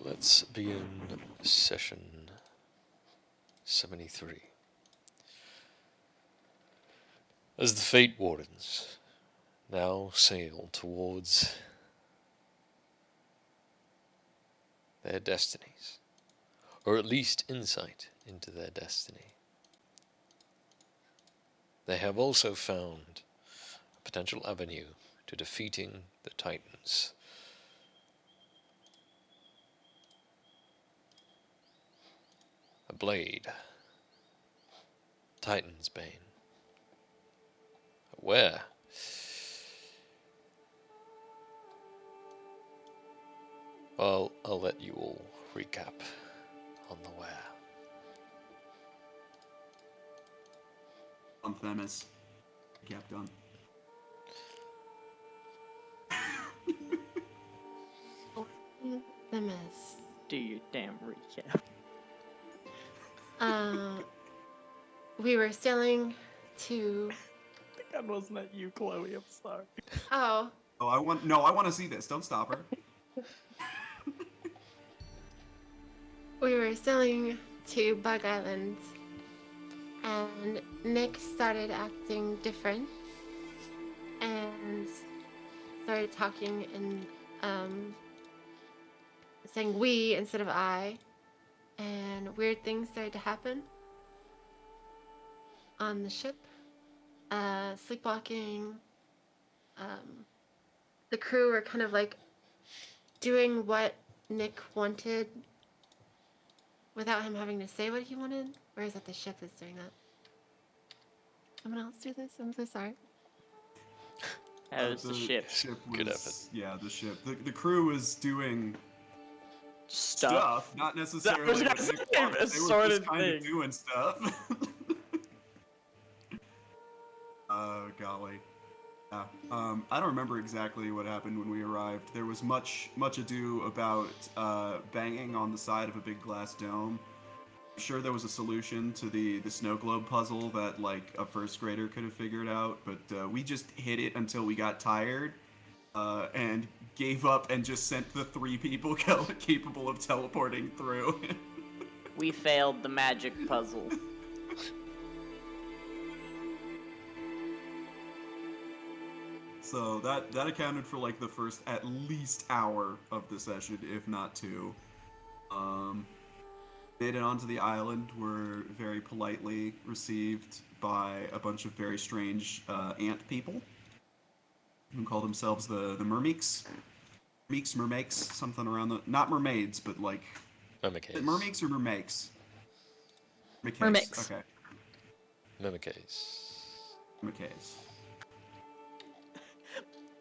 Let's begin session 73. As the Fate Wardens now sail towards their destinies, or at least insight into their destiny, they have also found a potential avenue to defeating the Titans. A blade, Titan's Bane. Where? Well, I'll let you all recap on the where. On Themis. Recap done. Themis. Do your damn recap. We were sailing to. That wasn't at you, Chloe. I'm sorry. Oh, Oh, I want to see this. Don't stop her. we were sailing to Bug Island, and Nick started acting different and started talking and saying we instead of I, and weird things started to happen on the ship. Sleepwalking. The crew were kind of like doing what Nick wanted without him having to say what he wanted. Or is that the ship that's doing that? Someone else do this? I'm so sorry. That was the ship. Good effort. Yeah, the ship. The crew was doing Stuff. not necessarily. was gonna what Nick say, wanted. They were assorted just kind of thing. doing stuff. Golly. Yeah. I don't remember exactly what happened when we arrived. There was much ado about banging on the side of a big glass dome. I'm sure there was a solution to the snow globe puzzle that like a first grader could have figured out, but we just hit it until we got tired and gave up and just sent the 3 people capable of teleporting through. We failed the magic puzzle. So that accounted for like the first at least hour of the session, if not 2. Made it onto the island, were very politely received by a bunch of very strange ant people who call themselves the mermeeks. Meeks, mermakes, something around the... Not mermaids, but like... Mimicays. Mermeeks or mermakes? Mermakes. Okay. Mimicays. Mermakays.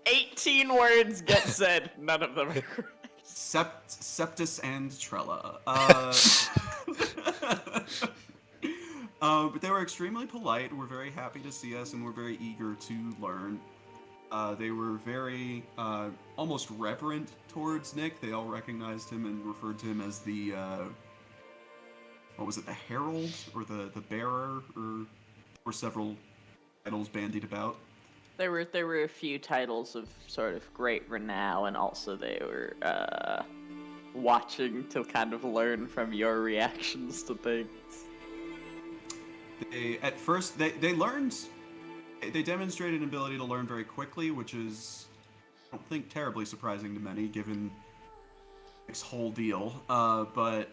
18 words get said. None of them are correct. Septus and Trella. But they were extremely polite, were very happy to see us, and were very eager to learn. They were very, almost reverent towards Nick. They all recognized him and referred to him as the, what was it, the Herald? Or the Bearer? Or several titles bandied about. There were a few titles of sort of great renown, and also they were watching to kind of learn from your reactions to things. At first, they learned... They demonstrated an ability to learn very quickly, which is, I don't think, terribly surprising to many, given Nick's whole deal. But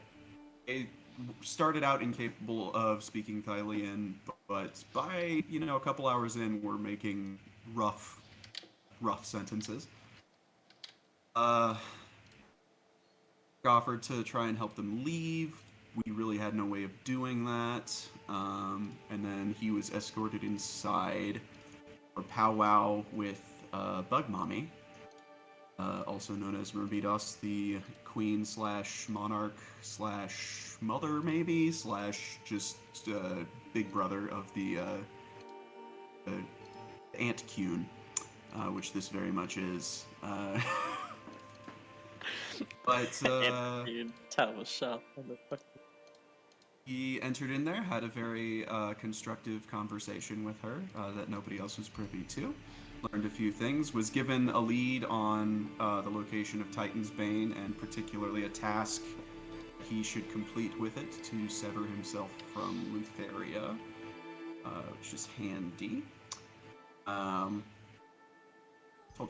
they started out incapable of speaking Thylian, but by, a couple hours in, we're making rough sentences. Offered to try and help them leave. We really had no way of doing that. And then he was escorted inside for powwow with Bug Mommy, also known as Merbidos, the queen / monarch / mother, maybe, / just big brother of the Ant Cune, which this very much is. But Tell us, shop. he entered in there, had a very constructive conversation with her that nobody else was privy to. learned a few things, was given a lead on the location of Titan's Bane, and particularly a task he should complete with it to sever himself from Lutheria, which is handy. Told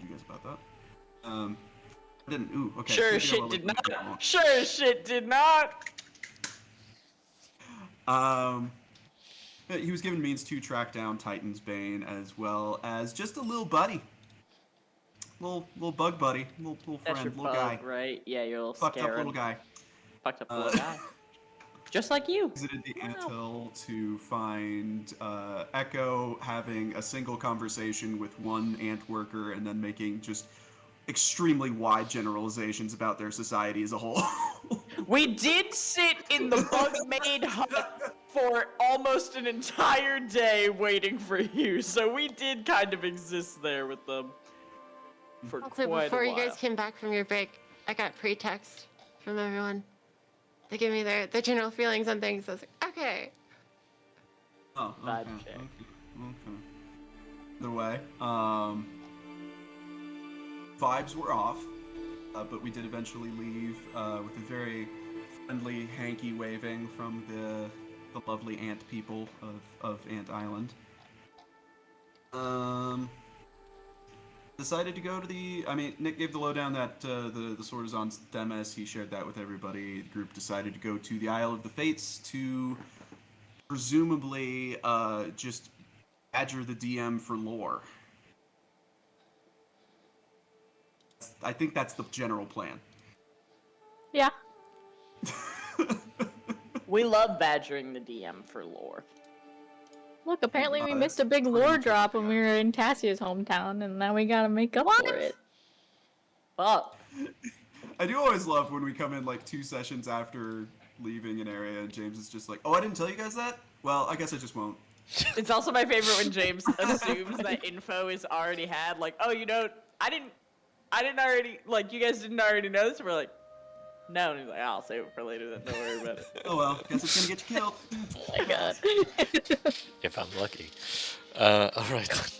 you guys about that. I didn't. Ooh, okay. Sure maybe as shit I'll did look not. at Sure as shit did not. He was given means to track down Titan's Bane, as well as just a little buddy. Little bug buddy. Little That's friend. your Little bug, guy. right? Yeah, your little Fucked up scarab. little guy. Fucked up little guy. Just like you. Visited the anthill to find Echo having a single conversation with one ant worker and then making just extremely wide generalizations about their society as a whole. We did sit in the bug-made hut for almost an entire day waiting for you, so we did kind of exist there with them for Also, quite before a you while. guys came back from your break, I got pre-text from everyone. They gave me their general feelings on things. I was like, okay. Oh, okay, Bad okay, check. okay. Either way, vibes were off, but we did eventually leave with a very friendly hanky waving from the lovely ant people of Ant Island. Decided to go to Nick gave the lowdown that the sword is on Themis. He shared that with everybody. The group decided to go to the Isle of the Fates to presumably just badger the DM for lore. I think that's the general plan. Yeah. We love badgering the DM for lore. Look, apparently we missed a that's big pretty lore much drop it. when we were in Tassia's hometown, and now we gotta make up for it. Fuck. I do always love when we come in like 2 sessions after leaving an area and James is just like, oh, I didn't tell you guys that? Well, I guess I just won't. It's also my favorite when James assumes that info is already had. Like, oh, I didn't already, like, you guys didn't already know this? And we're like, no. And he's like, I'll save it for later then, don't worry about it. Oh well, guess it's gonna get you killed. Oh my god. If I'm lucky. Alright then.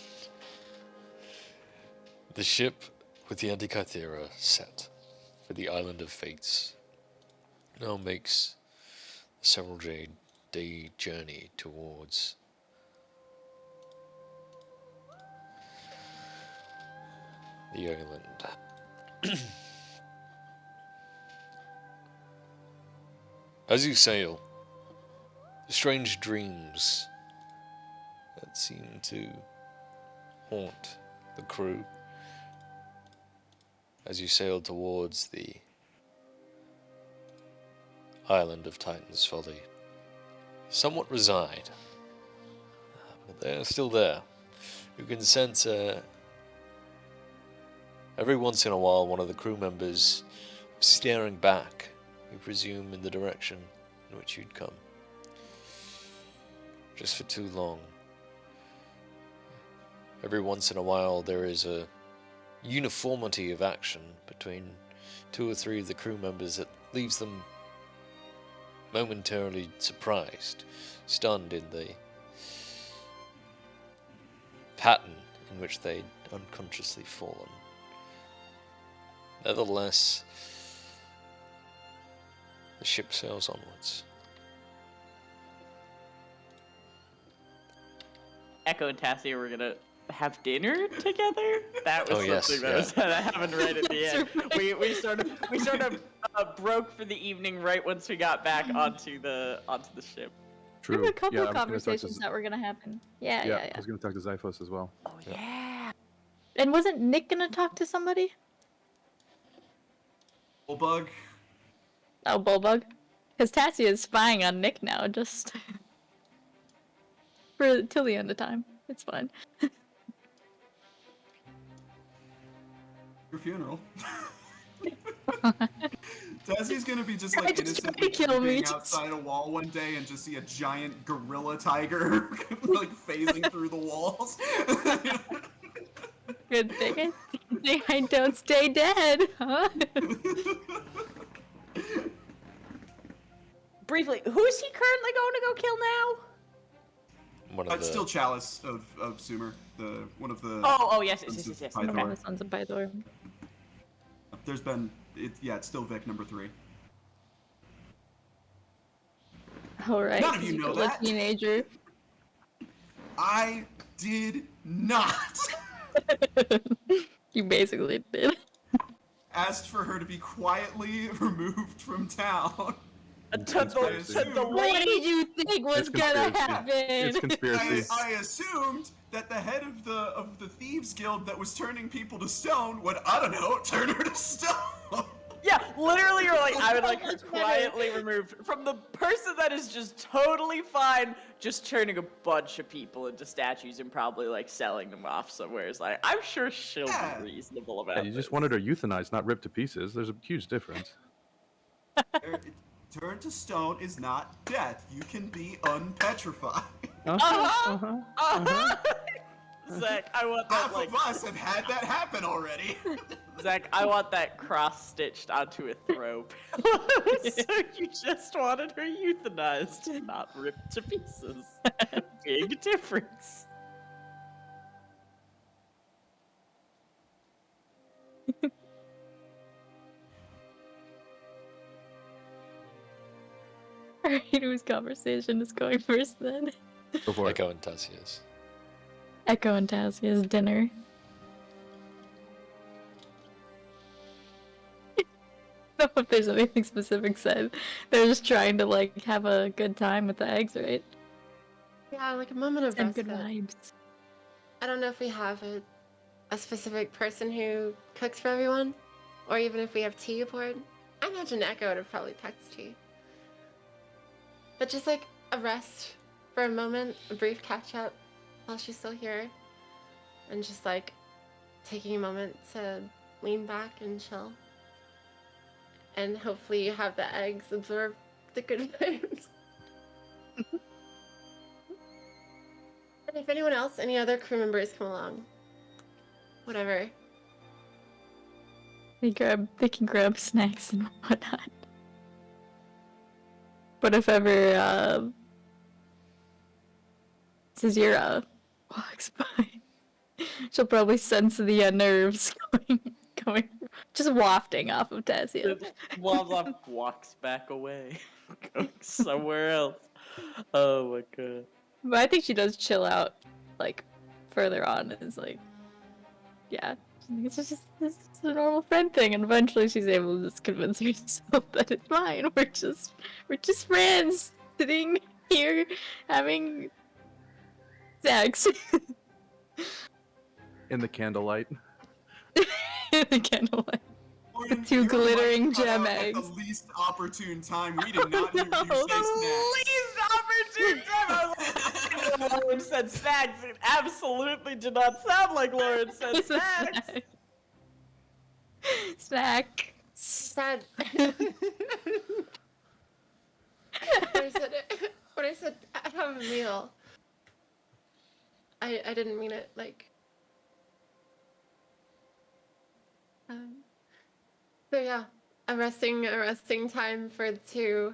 The ship with the Antikythera set for the Island of Fates now makes a several day journey towards the island. As you sail, the strange dreams that seem to haunt the crew as you sail towards the island of Titan's Folly somewhat reside. But they're still there. You can sense every once in a while one of the crew members staring back, you presume in the direction in which you'd come. Just for too long. Every once in a while there is a uniformity of action between 2 or 3 of the crew members that leaves them momentarily surprised, stunned in the pattern in which they'd unconsciously fallen. Nevertheless, the ship sails onwards. Echo and Tassia were gonna have dinner together. That was Oh, yes, something that yeah. was that happened right at the end. That's right. We sort of broke for the evening right once we got back onto the ship. There True. were a couple yeah, of I was gonna talk to conversations that were gonna happen. Yeah, yeah, yeah. I was gonna talk to Zyphos as well. Oh yeah. And wasn't Nick gonna talk to somebody? Bullbug. Oh, Bullbug? Because Tassia is spying on Nick now, just for till the end of time. It's fine. Your funeral. Tassie's gonna be just I like just tried innocently to kill me, being just- outside a wall one day and just see a giant gorilla tiger like phasing through the walls. Good thing I don't stay dead, huh? Briefly, who's he currently going to go kill now? one of It's the. still Chalice of Sumer, one of the. Oh, yes. Sons of Yes. Pythor. One of the Sons of Pythor. There's been, it's still Vic number 3. Alright, None of you you know kill a that. teenager. I did not You basically did. asked for her to be quietly removed from town. To conspiracy. the What lady. did you think was It's gonna conspiracy. happen? It's conspiracy. I assumed that the head of the thieves guild that was turning people to stone would, I don't know, turn her to stone. Yeah, literally, you're like, I would like her Much better. quietly removed from the person that is just totally fine, just turning a bunch of people into statues and probably like selling them off somewhere. It's like, I'm sure she'll Yeah. be reasonable about Yeah, it. you just wanted her euthanized, not ripped to pieces. There's a huge difference. Turn to stone is not death. You can be unpetrified. Zach, I want that Half like of us have had that happen already. Zach, I want that cross stitched onto a throat. So you just wanted her euthanized, not ripped to pieces. Big difference. Alright, whose conversation is going first then? Go for it. Echo and Tassius. Echo and Tassia's dinner. I don't know if there's anything specific said. They're just trying to like have a good time with the eggs, right? Yeah, like a moment of And good respite. vibes. I don't know if we have a specific person who cooks for everyone, or even if we have tea aboard. I imagine Echo would have probably packed tea. But just like a rest for a moment, a brief catch up while she's still here, and just like taking a moment to lean back and chill. And hopefully you have the eggs absorb the good vibes. And if anyone else, any other crew members come along, whatever. They can grab snacks and whatnot. But if ever Zazira walks by, she'll probably sense the nerves going, just wafting off of Tassia. Blah walks back away, going somewhere else. Oh my god. But I think she does chill out, like, further on. It's like, yeah, it's just a normal friend thing, and eventually she's able to just convince herself that it's fine. We're just friends sitting here having sex. In the candlelight. In the candlelight. Lauren, Two your mic glittering cut gem out at eggs. the least opportune time. We did not hear No. you say snacks. Least opportune time. I was like, Lauren said snacks. It absolutely did not sound like Lauren said It's a snacks. Snack. Sad. When I said I have a meal, I didn't mean it like. So yeah, a resting time for the two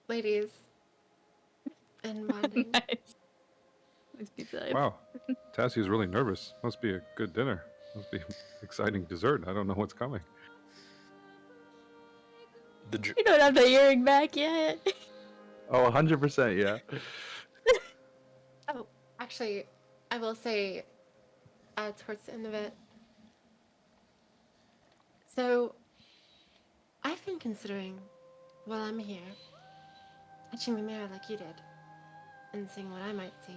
ladies and bonding. Nice. Nice pizza. Wow. Tassie's really nervous. Must be a good dinner. Must be exciting dessert. I don't know what's coming. The dr- You don't have the earring back yet. Oh, 100%, yeah. Oh, actually, I will say, towards the end of it. So, I've been considering, while I'm here, touching the mirror like you did, and seeing what I might see.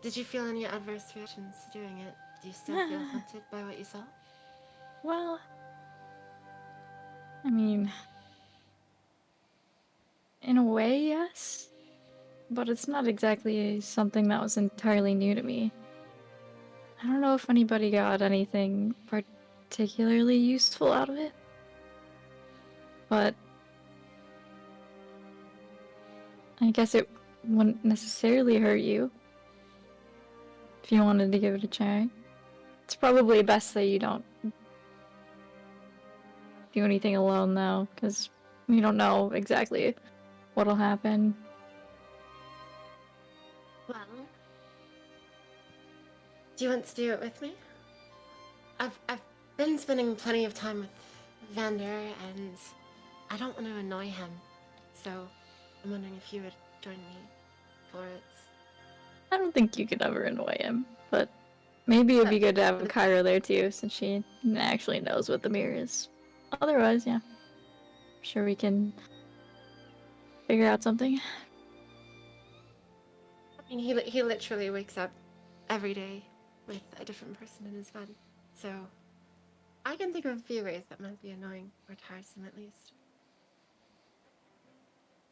Did you feel any adverse reactions to doing it? Do you still feel haunted by what you saw? Well, I mean, in a way, yes. But it's not exactly something that was entirely new to me. I don't know if anybody got anything particularly useful out of it. But I guess it wouldn't necessarily hurt you if you wanted to give it a try. It's probably best that you don't do anything alone, though, because We don't know exactly what'll happen. Well, do you want to do it with me? I've been spending plenty of time with Vander, and I don't want to annoy him. So I'm wondering if you would join me for it. I don't think you could ever annoy him, but maybe it'd be good to have Kyra there too, since she actually knows what the mirror is. Otherwise, yeah. I'm sure we can figure out something. I mean, he literally wakes up every day with a different person in his bed. So I can think of a few ways that might be annoying or tiresome at least.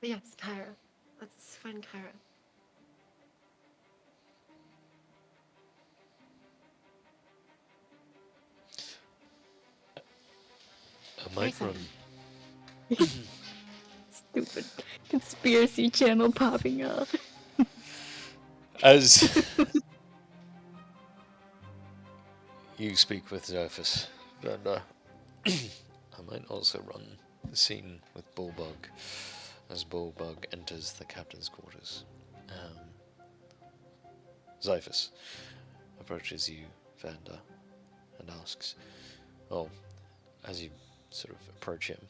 But yes, Kyra. Let's find Kyra. I might run. Stupid conspiracy channel popping up. As you speak with Xerxes, and I might also run the scene with Bullbug as Bullbug enters the captain's quarters. Xerxes approaches you, Vander, and asks, well, as you sort of approach him,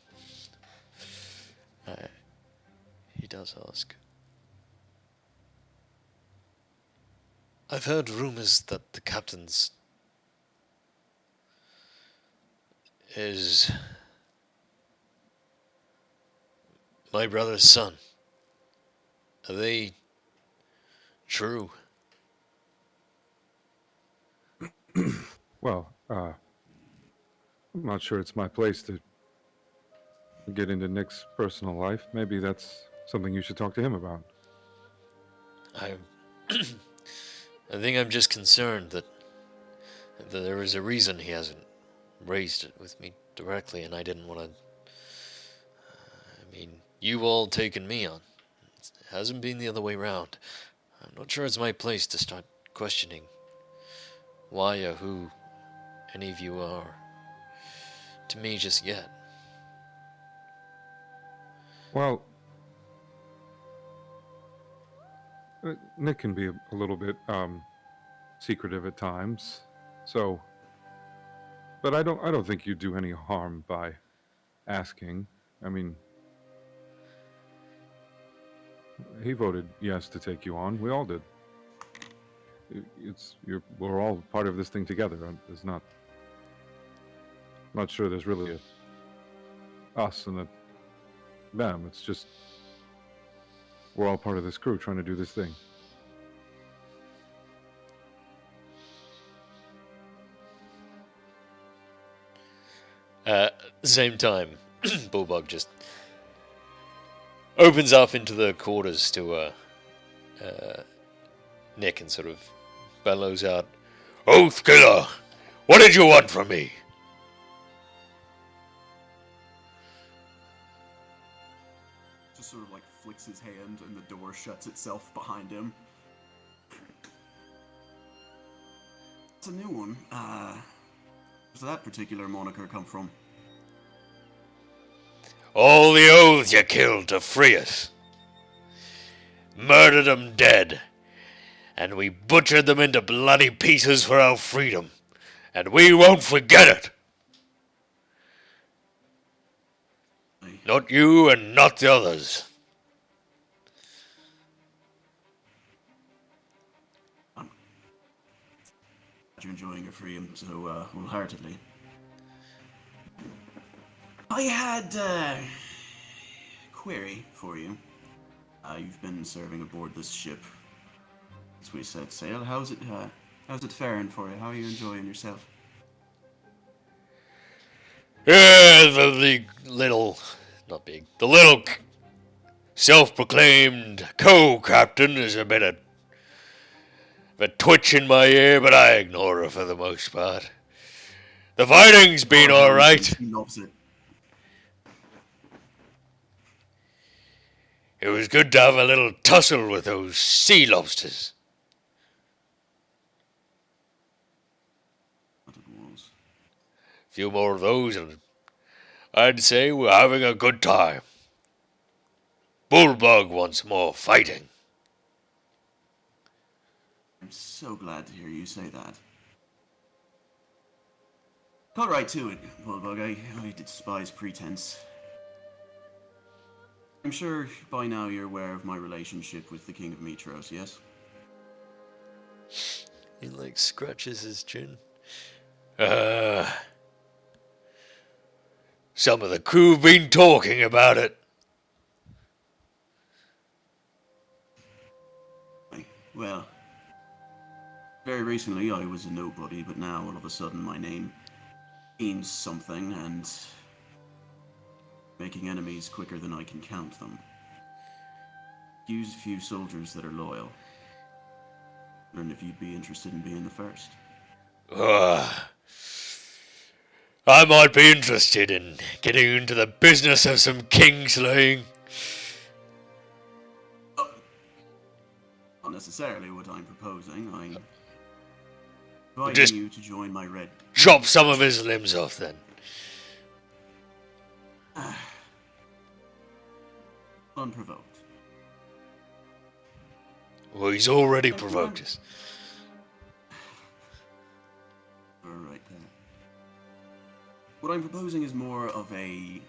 he does ask, I've heard rumors that the captain's is my brother's son. Are they true? Well, I'm not sure it's my place to get into Nick's personal life. Maybe that's something you should talk to him about. I think I'm just concerned that there is a reason he hasn't raised it with me directly, and I didn't want to. I mean, you all taken me on. It hasn't been the other way round. I'm not sure it's my place to start questioning why or who any of you are to me just yet. Well, Nick can be a little bit secretive at times, so. But I don't think you do any harm by asking. I mean, he voted yes to take you on. We all did. We're all part of this thing together. There's not sure there's really a us and a them. It's just we're all part of this crew trying to do this thing. At the same time, Bullbug just opens up into the quarters to Nick and sort of bellows out, Oathkiller! What did you want from me? Just sort of like flicks his hand and the door shuts itself behind him. It's a new one. Where's that particular moniker come from? All the oaths you killed to free us. Murdered them dead. And we butchered them into bloody pieces for our freedom. And we won't forget it. Not you and not the others. You're enjoying your freedom so wholeheartedly. I had a query for you. You've been serving aboard this ship as we set sail. How's it faring for you? How are you enjoying yourself? Yeah, the little, not big, the little self-proclaimed co-captain is a bit of a twitch in my ear, but I ignore her for the most part. The fighting's been alright. It was good to have a little tussle with those sea lobsters. What it was. A few more of those, and I'd say we're having a good time. Bulldog wants more fighting. I'm so glad to hear you say that. Got right to it, Bulldog. I despise pretense. I'm sure by now you're aware of my relationship with the King of Mitros, yes? He like scratches his chin. Some of the crew have been talking about it. Well, very recently I was a nobody, but now all of a sudden my name means something, and making enemies quicker than I can count them. Use a few soldiers that are loyal. Wondering if you'd be interested in being the first. I might be interested in getting into the business of some king slaying. Not necessarily what I'm proposing. I'm inviting Just you to join my red. chop some of his limbs off then. Unprovoked. Well, he's already provoked us. Alright then. What I'm proposing is more of a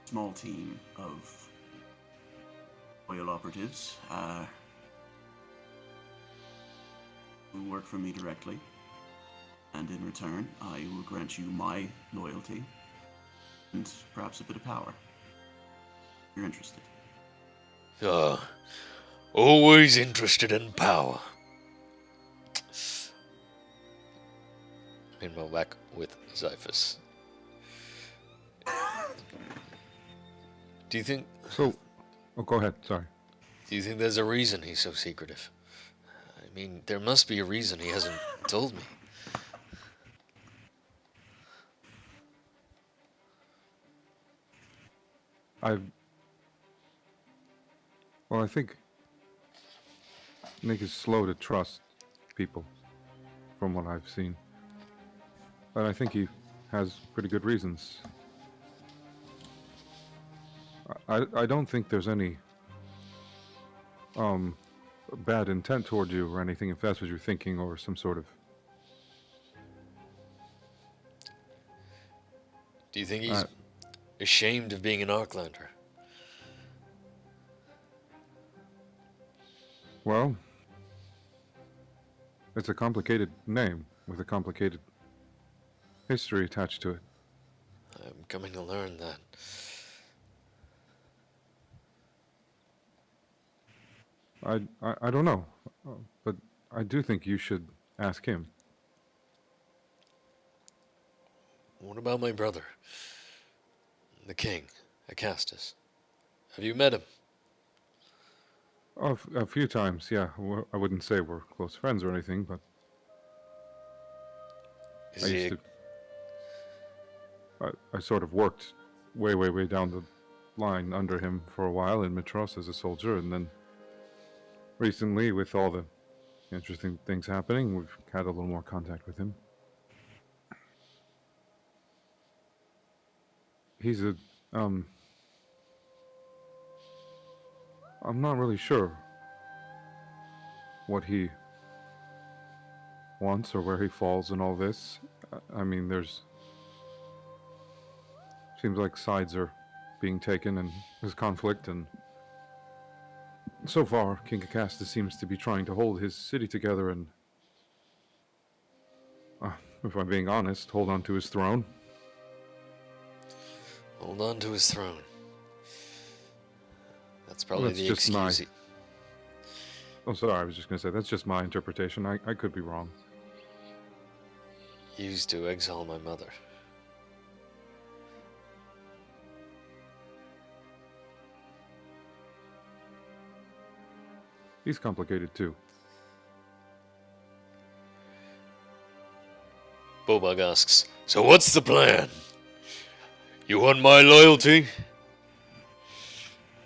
small team of loyal operatives who work for me directly, and in return I will grant you my loyalty and perhaps a bit of power. If you're interested. Always interested in power. Meanwhile, back with Xiphus. Do you think... So, oh, go ahead. Sorry. Do you think there's a reason he's so secretive? I mean, there must be a reason he hasn't told me. Well, I think Nick is slow to trust people, from what I've seen. But I think he has pretty good reasons. I don't think there's any bad intent toward you or anything, if that's what you're thinking, or some sort of... Do you think he's ashamed of being an Arclander? Well, it's a complicated name with a complicated history attached to it. I'm coming to learn that. I don't know, but I do think you should ask him. What about my brother? The king, Acastus. Have you met him? Oh, a few times, yeah. I wouldn't say we're close friends or anything, but Is I he used to... I sort of worked way down the line under him for a while in Mitros as a soldier, and then recently, with all the interesting things happening, we've had a little more contact with him. He's a, I'm not really sure what he wants or where he falls in all this. I mean, seems like sides are being taken and there's conflict, and so far, King Acastus seems to be trying to hold his city together and, if I'm being honest, hold on to his throne. hold on to his throne? That's probably That's the just my... excuse. Oh, sorry, I was just going to say, that's just my interpretation. I could be wrong. He used to exile my mother. He's complicated too. Bobag asks, so what's the plan? You want my loyalty?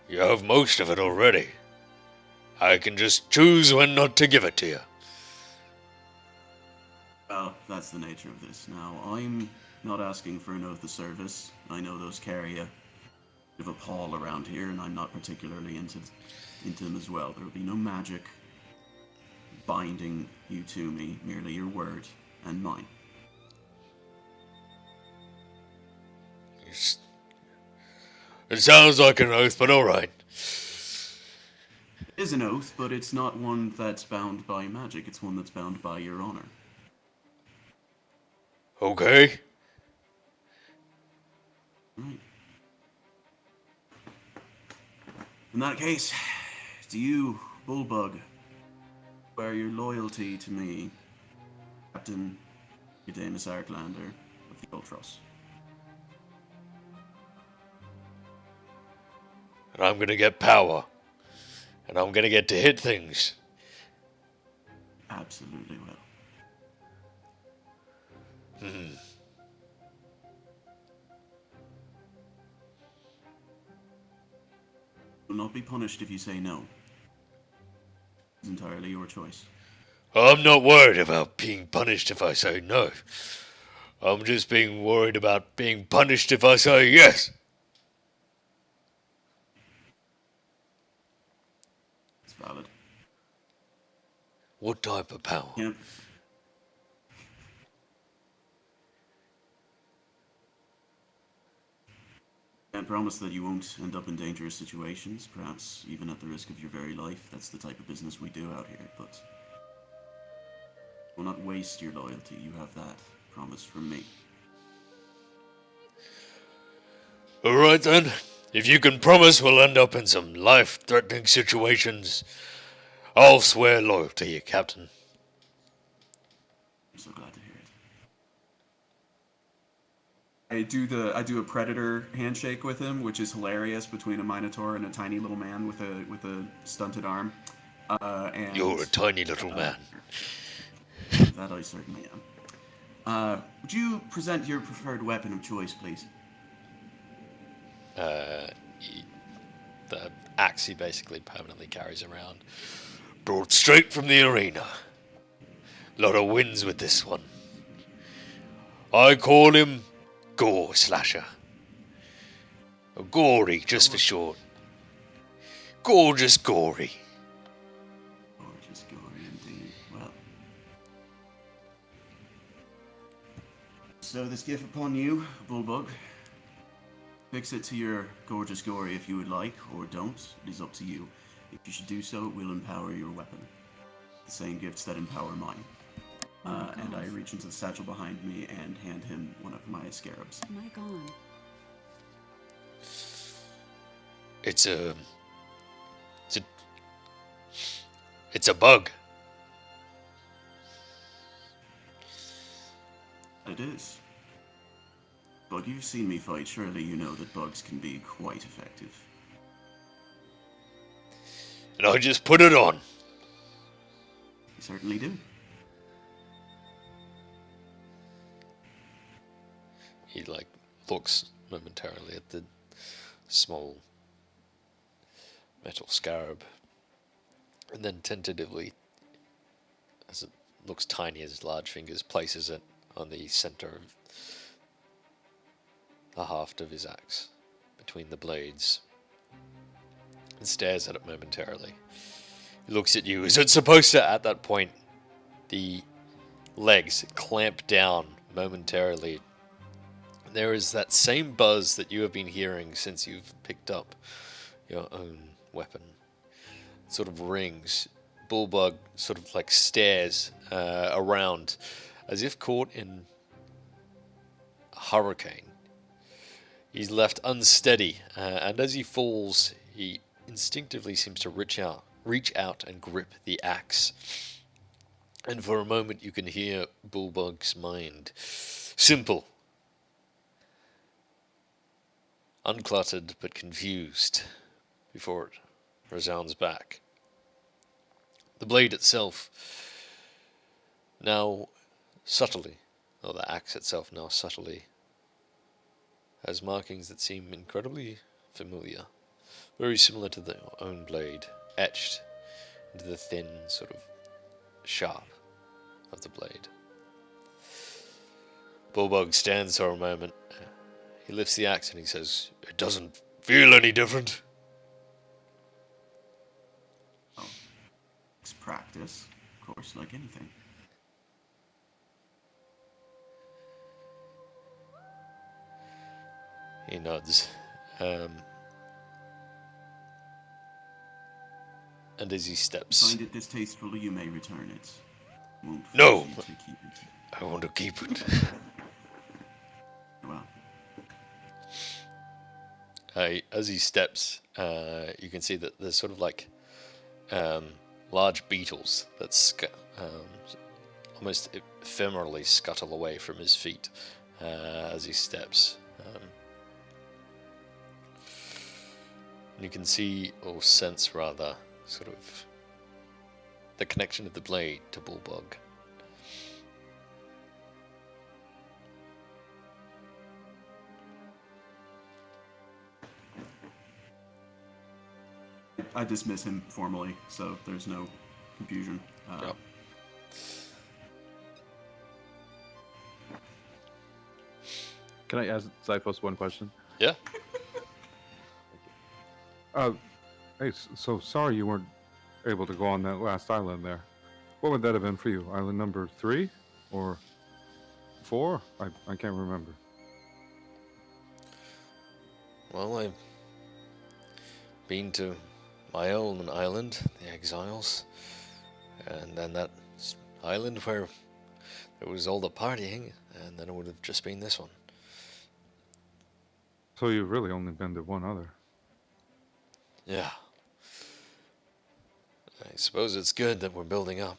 You have most of it already. I can just choose when not to give it to you. Well, that's the nature of this. Now, I'm not asking for an oath of service. I know those carry a of a pall around here, and I'm not particularly into them as well. There will be no magic binding you to me, merely your word and mine. It sounds like an oath, but alright. It is an oath, but it's not one that's bound by magic. It's one that's bound by your honor. Okay. Right. In that case, do you, Bullbug, swear your loyalty to me, Captain Eudamus Arklander of the Ultros? And I'm gonna get power. And I'm gonna get to hit things. Absolutely will. Will not be punished if you say no. It's entirely your choice. I'm not worried about being punished if I say no. I'm just being worried about being punished if I say yes. It's valid. What type of power? Can't promise that you won't end up in dangerous situations, perhaps even at the risk of your very life. That's the type of business we do out here, but will not waste your loyalty. You have that promise from me. Alright then. If you can promise we'll end up in some life-threatening situations, I'll swear loyalty to you, Captain. I'm so glad to hear it. I do a predator handshake with him, which is hilarious between a minotaur and a tiny little man with a stunted arm. And You're a tiny little man. that I certainly am. Would you present your preferred weapon of choice, please? The axe he basically permanently carries around. Brought straight from the arena. Lot of wins with this one. I call him Gore Slasher. Or Gory, just for short. Gorgeous Gory. Gorgeous gory indeed. Well. So this gift upon you, Bullbug. Fix it to your gorgeous gory if you would like, or don't. It is up to you. If you should do so, it will empower your weapon. The same gifts that empower mine. And I reach into the satchel behind me and hand him one of my scarabs. Am I gone? It's a bug. It is. Bug, you've seen me fight. Surely you know that bugs can be quite effective. And I just put it on. You certainly do. He looks momentarily at the small metal scarab, and then tentatively, as it looks tiny as his large fingers, places it on the center of the haft of his axe, between the blades, and stares at it momentarily. He looks at you. Is it supposed to, at that point, the legs clamp down momentarily? There is that same buzz that you have been hearing since you've picked up your own weapon. It sort of rings. Bullbug sort of stares around as if caught in a hurricane. He's left unsteady, and as he falls, he instinctively seems to reach out and grip the axe. And for a moment you can hear Bullbug's mind. Simple. Uncluttered but confused before it resounds back. The blade itself now subtly, or the axe itself now subtly, has markings that seem incredibly familiar. Very similar to their own blade, etched into the thin, sort of sharp of the blade. Bullbug stands for a moment. He lifts the axe and he says, "It doesn't Feel any different? Oh, it's practice, of course, like anything. He nods. And as he steps. Find it distasteful, you may return it. Won't force No! you to keep it. I want to keep it. Well, As he steps, you can see that there's sort of like large beetles that almost ephemerally scuttle away from his feet as he steps. And you can see, or sense rather, sort of the connection of the blade to Bullbug. I dismiss him formally, so there's no confusion. Yep. Can I ask Zyphos one question? Yeah? Hey, so sorry you weren't able to go on that last island there. What would that have been for you? Island number 3 or 4? I can't remember. Well, I've been to my own island, the Exiles, and then that island where there was all the partying, and then it would have just been this one. So you've really only been to one other. Yeah. I suppose it's good that we're building up.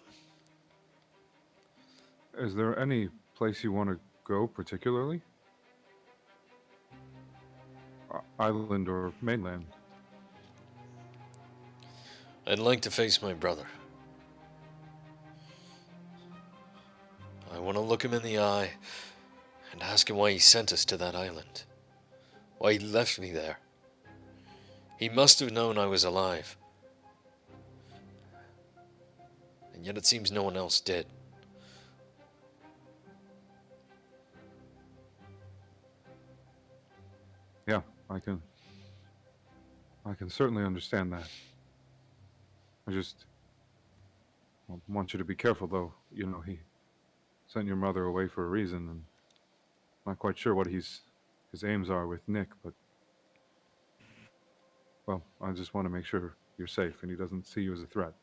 Is there any place you want to go particularly? Island or mainland? I'd like to face my brother. I want to look him in the eye and ask him why he sent us to that island. Why he left me there. He must have known I was alive. And yet it seems no one else did. Yeah, I can certainly understand that. I just want you to be careful, though. You know, he sent your mother away for a reason, and I'm not quite sure what his aims are with Nick, but well, I just want to make sure you're safe and he doesn't see you as a threat.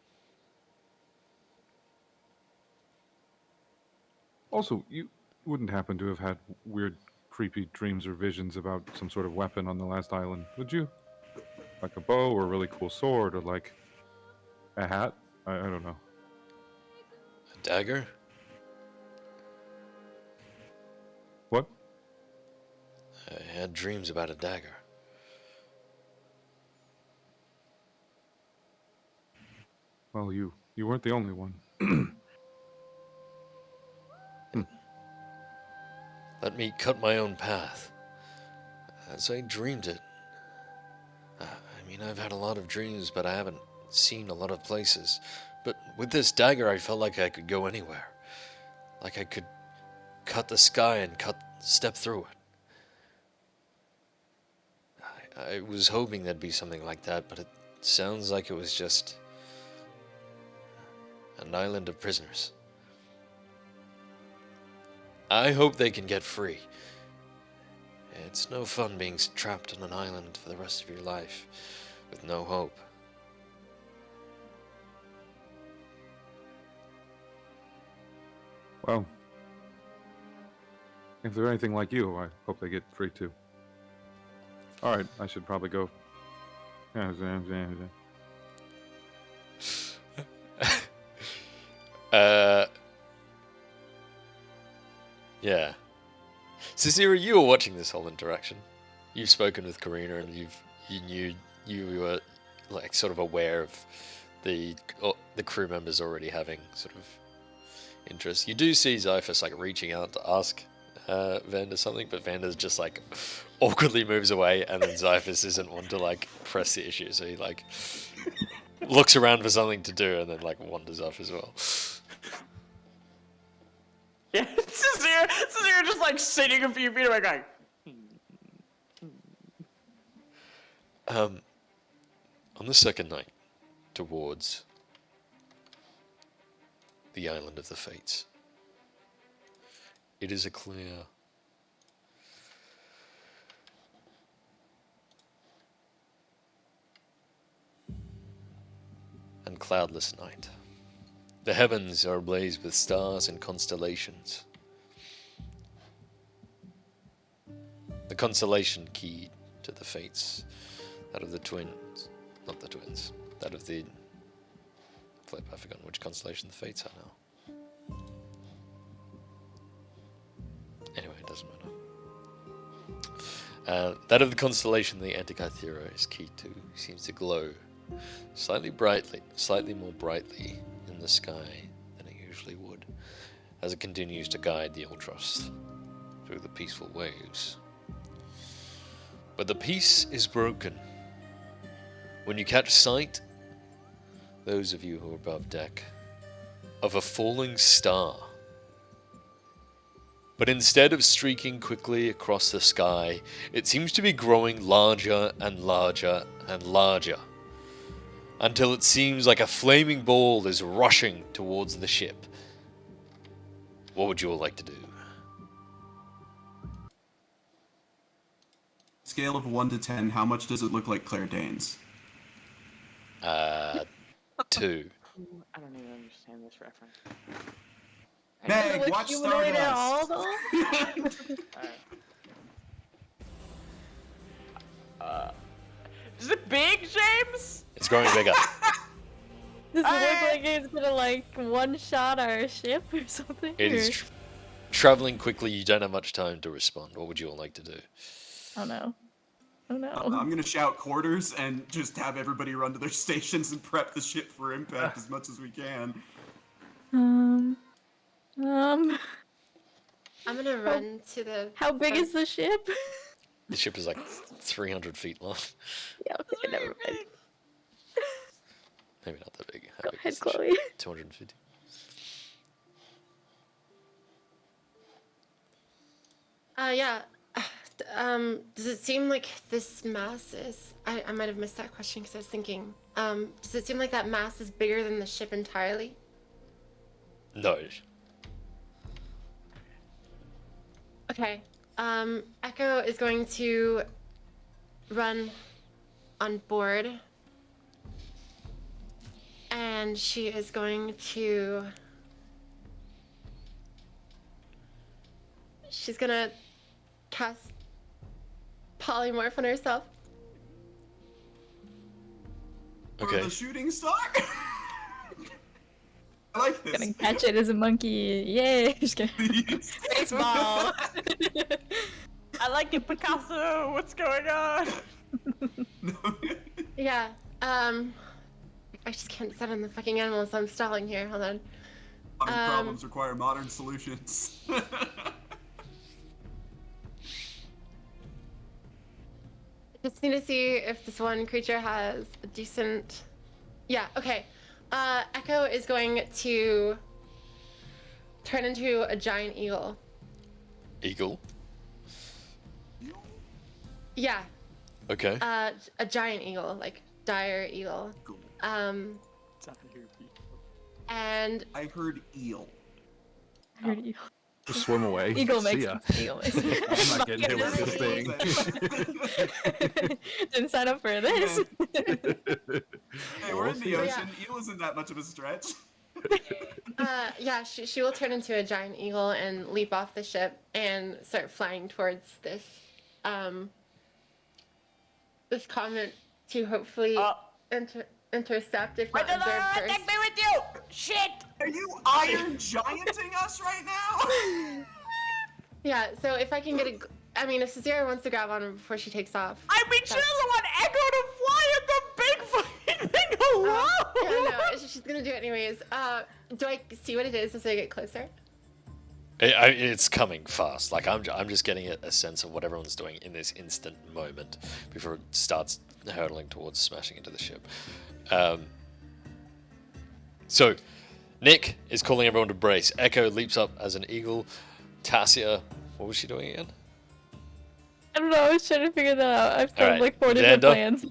Also, you wouldn't happen to have had weird, creepy dreams or visions about some sort of weapon on the last island, would you? Like a bow or a really cool sword or like a hat? I don't know. A dagger? What? I had dreams about a dagger. Well, you weren't the only one. Let me cut my own path. As I dreamed it. I mean, I've had a lot of dreams, but I haven't seen a lot of places. But with this dagger, I felt like I could go anywhere. Like I could cut the sky and step through it. I was hoping there'd be something like that, but it sounds like it was just an island of prisoners. I hope they can get free. It's no fun being trapped on an island for the rest of your life with no hope. Well, if they're anything like you, I hope they get free too. Alright, I should probably go. Yeah. Cicera, you were watching this whole interaction. You've spoken with Karina, and you were like sort of aware of the crew members already having sort of interest. You do see Zyphus like reaching out to ask Vander something, but Vander's just like awkwardly moves away, and then Zyphus isn't one to like press the issue, so he like looks around for something to do and then like wanders off as well. Yeah, Cicera just like sitting a few feet away going, On the second night, towards the island of the Fates, it is a clear and cloudless night. The heavens are ablaze with stars and constellations. The constellation key to the Fates, that of the twins, not the twins, that of the... Flip, I've forgotten which constellation the Fates are now. Anyway, it doesn't matter. That of the constellation the Antikythera is key to seems to glow slightly more brightly in the sky than it usually would, as it continues to guide the Ultros through the peaceful waves. But the peace is broken when you catch sight, those of you who are above deck, of a falling star. But instead of streaking quickly across the sky, it seems to be growing larger and larger and larger, until it seems like a flaming ball is rushing towards the ship. What would you all like to do? Scale of 1 to 10, how much does it look like Claire Danes? 2. I don't even understand this reference. Meg, watch humanoid at all, Stardust! Alright. Is it big, James? It's growing bigger. Does it look like it's gonna like one-shot our ship or something? It is or- traveling quickly. You don't have much time to respond. What would you all like to do? Oh no. Oh no. I'm gonna shout quarters and just have everybody run to their stations and prep the ship for impact as much as we can. Um. I'm gonna run to the. How big front- is the ship? The ship is like 300 feet long. Yeah, okay, never mind. Maybe not that big. How Go big ahead, is the ship? Chloe. 250. Yeah. Does it seem like this mass is? I might have missed that question because I was thinking. Does it seem like that mass is bigger than the ship entirely? No. Okay. Echo is going to run on board. And she is going to... She's gonna cast polymorph on herself. Or Okay. the shooting star? I like this. Gonna catch it as a monkey. Yay! Just kidding. Baseball. I like it, Picasso. What's going on? Yeah. I just can't set on the fucking animal, so I'm stalling here. Hold on. Modern problems require modern solutions. Just need to see if this one creature has a decent... Yeah, okay. Echo is going to turn into a giant eagle. Eagle. Yeah, Okay. a giant eagle, like dire eagle. And I heard eel. I heard eagle. Just swim away. Eagle See makes ya. eagle. I'm not getting hit with this thing. Didn't sign up for this. Hey, we're in the So, ocean. Eel isn't that much of a stretch. yeah, she will turn into a giant eagle and leap off the ship and start flying towards this this comet to hopefully intercept, if not observe first. Take me with you! Shit! Are you iron gianting us right now? Yeah, so if I can get I mean, if Cecilia wants to grab on her before she takes off. I mean, she doesn't want Echo to fly at the big fucking thing alone! Yeah, no, she's gonna do it anyways. Do I see what it is as I get closer? It's coming fast. Like I'm just getting a sense of what everyone's doing in this instant moment before it starts hurtling towards smashing into the ship. So, Nick is calling everyone to brace. Echo leaps up as an eagle. Tassia, what was she doing again? I don't know. I was trying to figure that out. I've tried Alright, like 4 different Xander? plans.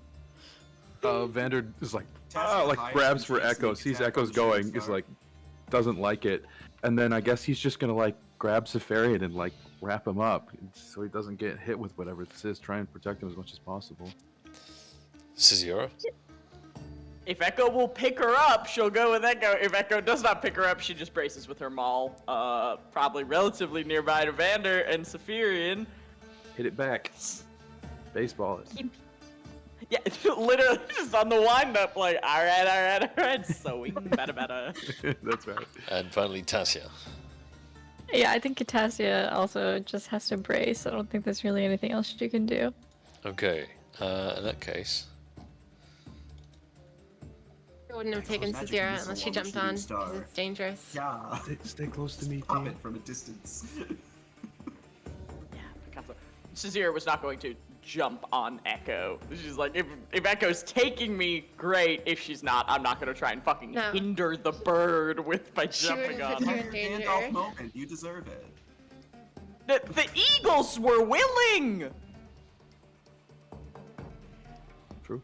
Vander is like, Tassia like hides grabs for and takes Echo, sneak sees attack on Echo's the shooting going, is star. like, doesn't like it, and then I guess he's just gonna like grab Safarian and like wrap him up so he doesn't get hit with whatever this is. Try and protect him as much as possible. Caesura? If Echo will pick her up, she'll go with Echo. If Echo does not pick her up, she just braces with her maul. Probably relatively nearby to Vander and Safarian. Hit it back. Baseball it. Yeah, literally just on the wind up, like, alright. Sewing, bada. That's right. And finally, Tassia. Yeah, I think Catassia also just has to brace. I don't think there's really anything else you can do. Okay, in that case, I wouldn't have taken magic Caesura missile unless she on the jumped shooting on, star. because it's dangerous. Yeah. Stay close to me, Pop it from a distance. Yeah, Caesura was not going to jump on Echo. She's like, if Echo's taking me, great. If she's not, I'm not gonna try and fucking No. hinder the bird by She jumping would've on put her. her in danger. Gandalf moment. You deserve it. The Eagles were willing! True.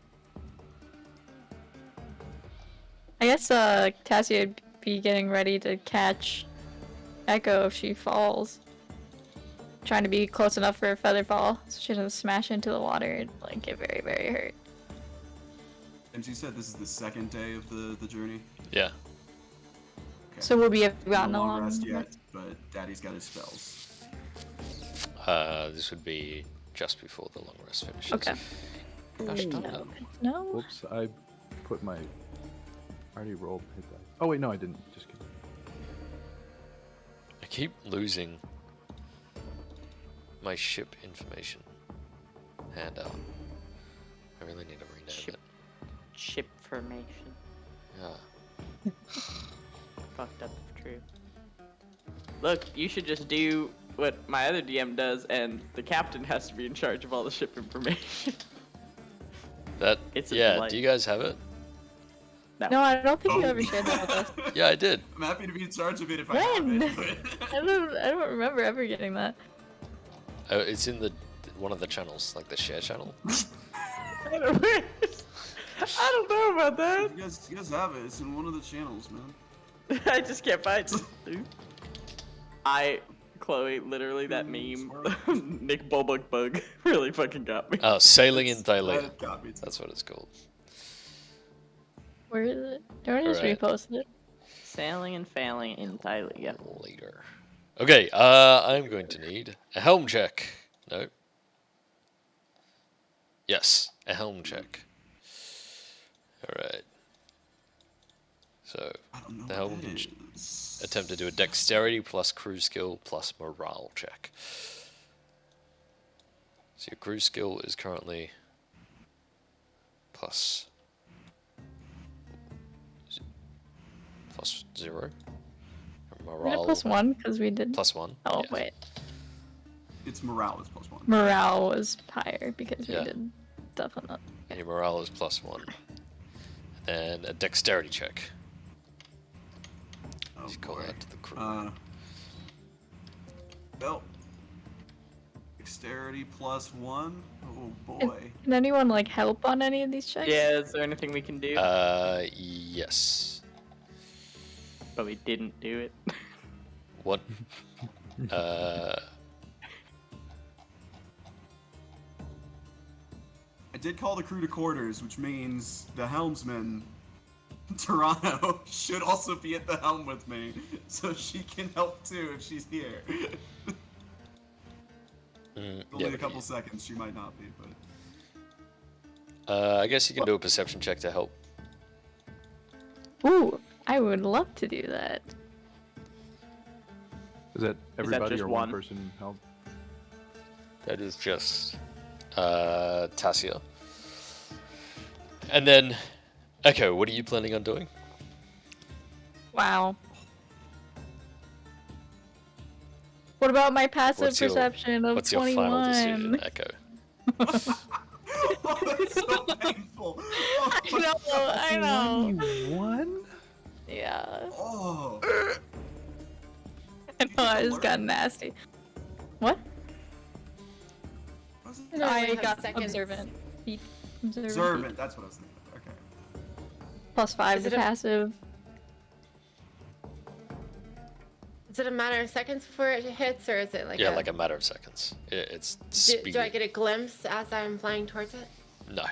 I guess Cassie would be getting ready to catch Echo if she falls. Trying to be close enough for a feather fall so she doesn't smash into the water and like get very, very hurt. And you said this is the second day of the journey? yeah. Okay. So we'll be No gotten long along. rest yet, but Daddy's got his spells. This would be just before the long rest finishes. Okay. Gosh darn it. No. No. Whoops, I put my. I already rolled hit that. Oh wait, no, I didn't. Just kidding. I keep losing my ship information handout. I really need to rename Ship. it. Chip formation. Yeah. Fucked up if true. Look, you should just do what my other DM does, and the captain has to be in charge of all the ship information. That. It's a yeah. delight. Do you guys have it? No, I don't think you Oh. ever shared that with us. Yeah, I did. I'm happy to be in charge of it if I When? have it. I don't remember ever getting that. It's in the one of the channels, like the share channel. I don't know about that. You guys have it. It's in one of the channels, man. I just can't find it. Chloe, literally that meme, Nick Bug really fucking got me. Oh, sailing in Thalia. That got me too. That's what it's called. Where is it? Don't just Alright. repost it. Sailing and failing in Thailand. Yeah. Later. Okay. I'm going to need a helm check. No. Yes, a helm check. All right. So I don't know the what helm that can is. attempt to do a dexterity plus crew skill plus morale check. So your crew skill is currently plus 0. Isn't it Morale +1? Because we did. +1. Oh, yeah. wait. It's morale is +1. Morale was higher because Yeah. we did stuff on that. And your morale is +1. And a dexterity check. Oh, Let's call boy. that to the crew. Well, dexterity +1. Oh boy. Can anyone like help on any of these checks? Yeah, is there anything we can do? Yes. But we didn't do it. What? I did call the crew to quarters, which means the helmsman, Toronto, should also be at the helm with me, so she can help too if she's here. Only yeah, a couple seconds, she might not be, but. I guess you can do a perception check to help. Ooh, I would love to do that. Is that everybody just or one one? person help? That is just Tassia. And then, Echo, what are you planning on doing? Wow. What about my passive What's your- perception of What's your 21? final decision, Echo? Oh, that's so painful. I know. 21? Yeah. Oh. I know, I just got nasty. What? Was it? I don't I really have got seconds. observant. Observant, that's what I was thinking +5 Is to it a- passive. Is it a matter of seconds before it hits, or is it like Yeah, like a matter of seconds. It's speedy. do I get a glimpse as I'm flying towards it? No.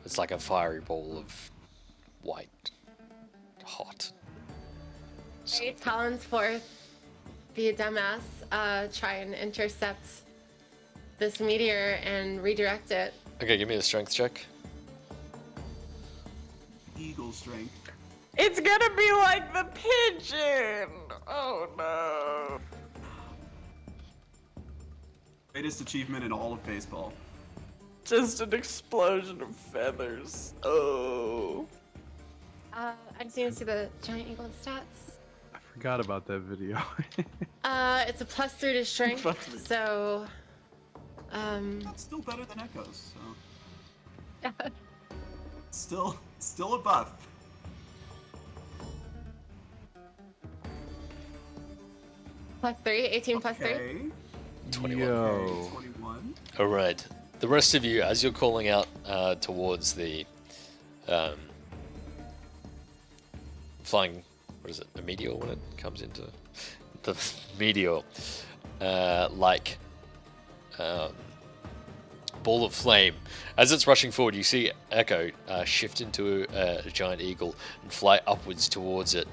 It's like a fiery ball of white, hot. Eight talons forth, be a dumbass, try and intercept this meteor and redirect it. Okay, give me a strength check. Eagle strength. It's gonna be like the pigeon. Oh no. Greatest achievement in all of baseball. Just an explosion of feathers. Oh. I just need to see the giant eagle stats. I forgot about that video. It's a +3 to strength, Funny. so That's still better than Echo's. So. yeah. Still a buff. +3, 18 +3. Okay. 21. Yo. 21. All right. The rest of you, as you're calling out towards the flying, what is it, a meteor when it comes into the meteor, like ball of flame. As it's rushing forward, you see Echo shift into a giant eagle and fly upwards towards it.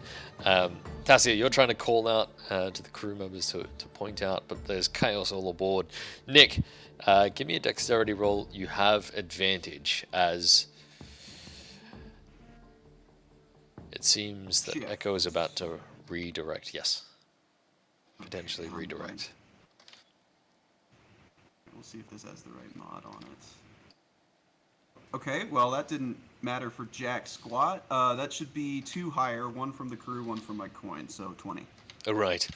Tassia, you're trying to call out to the crew members to point out, but there's chaos all aboard. Nick, give me a dexterity roll. You have advantage as it seems that Shift. Echo is about to redirect. Yes, potentially Okay, redirect. We'll see if this has the right mod on it. Okay, well that didn't matter for jack squat. That should be 2 higher, 1 from the crew, 1 from my coin, so 20. All right.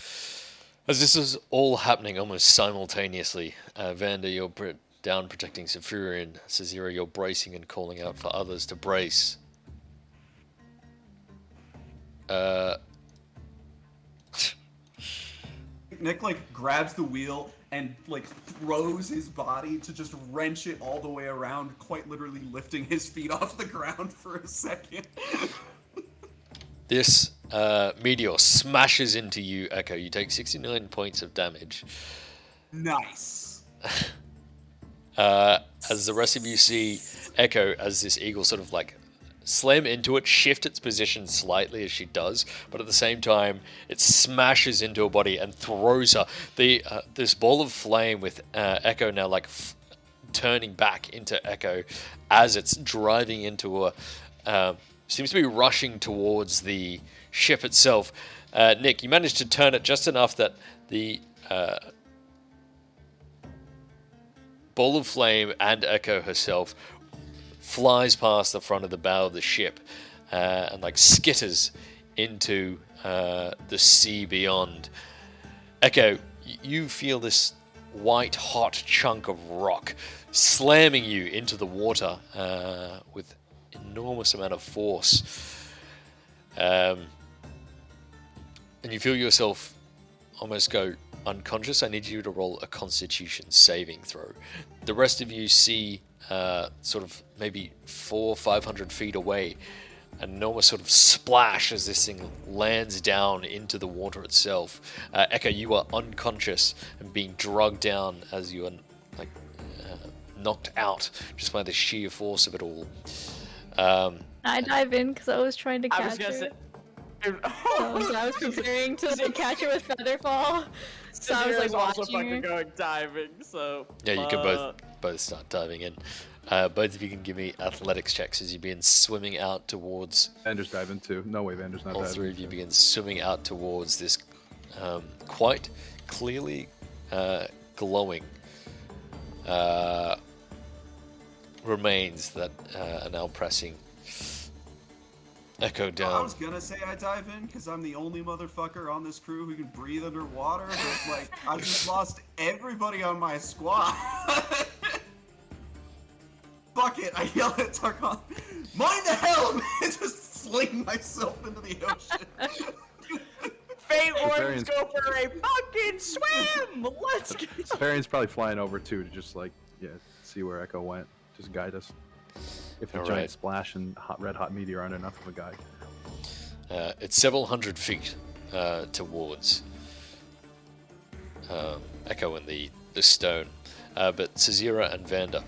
As this is all happening almost simultaneously, Vander, you're down protecting Zephyrian. Cesira, you're bracing and calling out for others to brace. Nick like grabs the wheel and like throws his body to just wrench it all the way around, quite literally lifting his feet off the ground for a second. This meteor smashes into you, Echo. You take 69 points of damage. Nice. As the rest of you see Echo as this eagle sort of like slam into it, shift its position slightly as she does, but at the same time it smashes into her body and throws her. This ball of flame with Echo now like turning back into Echo as it's driving into her, seems to be rushing towards the ship itself. Nick, you managed to turn it just enough that the ball of flame and Echo herself flies past the front of the bow of the ship and like skitters into the sea beyond. Echo, you feel this white hot chunk of rock slamming you into the water with enormous amount of force, and you feel yourself almost go unconscious. I need you to roll a Constitution saving throw. The rest of you see sort of maybe 400-500 feet away an enormous sort of splash as this thing lands down into the water itself. Echo, you are unconscious and being drugged down as you are like knocked out just by the sheer force of it all. I dive in because I was trying to I was catch gonna her. say. I was preparing to like, catch her with Featherfall. So I was like also watching fucking her. going diving, so. Yeah, you can both start diving in. Both of you can give me athletics checks as you begin swimming out towards. Vander's diving too. No way, Vander's not All diving. three of you begin swimming out towards this quite clearly glowing remains that are now pressing Echo I down. was gonna say I dive in because I'm the only motherfucker on this crew who can breathe underwater, but like I just lost everybody on my squad. Fuck it! I yell at Tarkon, mind the helm, and just fling myself into the ocean. Fate Wardens Varian's- go for a fucking swim! Let's go! Varian's probably flying over too to just like, yeah, see where Echo went. Just guide us. If a All giant right. splash and red hot meteor aren't enough of a guide. It's several hundred feet towards Echo and the stone. But Cezira and Vander,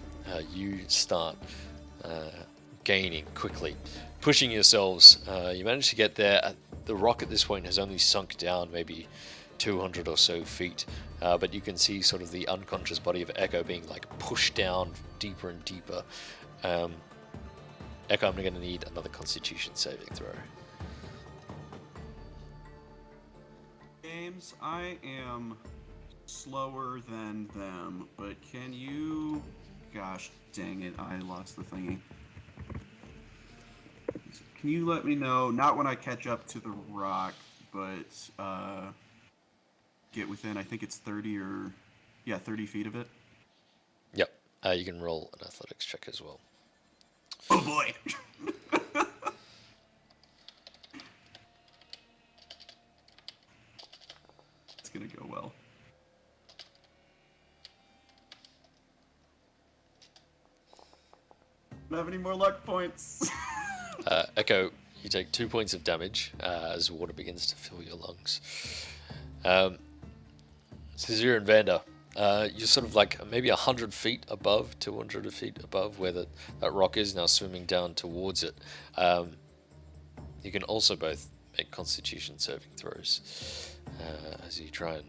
you start gaining quickly, pushing yourselves. You manage to get there. The rock at this point has only sunk down maybe 200 or so feet, but you can see sort of the unconscious body of Echo being like pushed down deeper and deeper. Echo, I'm going to need another Constitution saving throw. James, I am slower than them, but can you... Gosh, dang it, I lost the thingy. Can you let me know, not when I catch up to the rock, but get within, I think it's 30 or... Yeah, 30 feet of it? Yep, you can roll an athletics check as well. Oh boy! It's gonna go well. Don't have any more luck points. Echo, you take 2 points of damage as water begins to fill your lungs. Cezira and Vander, you're sort of like maybe 100 feet above, 200 feet above where that rock is, now swimming down towards it. You can also both make Constitution saving throws as you try and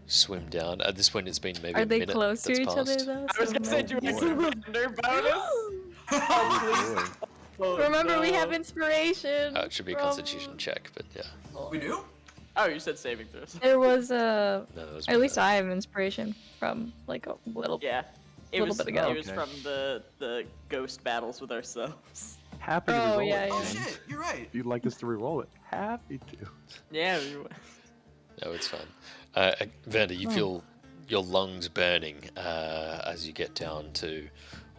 swim down. At this point, it's been maybe Are a they minute close to that's each other passed. though? I was gonna say, do you boy. want a Vander bonus? Oh, Remember, we no. have inspiration. It should be a from- Constitution check, but yeah. We do? Oh, you said saving throws. There was a. No, it was At least better. I have inspiration from like a little. Yeah. It Little was, bit ago. it was Okay. from the ghost battles with ourselves. Happy to Oh, re-roll yeah, it. Oh yeah. James. shit, you're right. If you'd like us to re-roll it, happy to. Yeah. No, it's fine. Vander, you feel your lungs burning as you get down to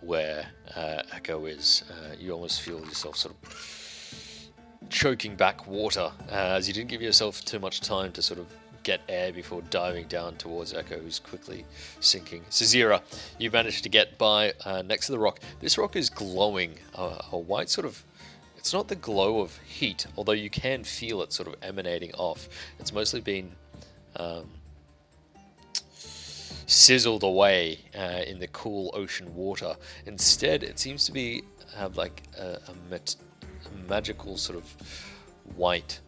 where Echo is. You almost feel yourself sort of choking back water as you didn't give yourself too much time to sort of get air before diving down towards Echo, who's quickly sinking. Cezira, you managed to get by next to the rock. This rock is glowing, a white sort of... It's not the glow of heat, although you can feel it sort of emanating off. It's mostly been sizzled away in the cool ocean water. Instead, it seems to be have like a magical sort of white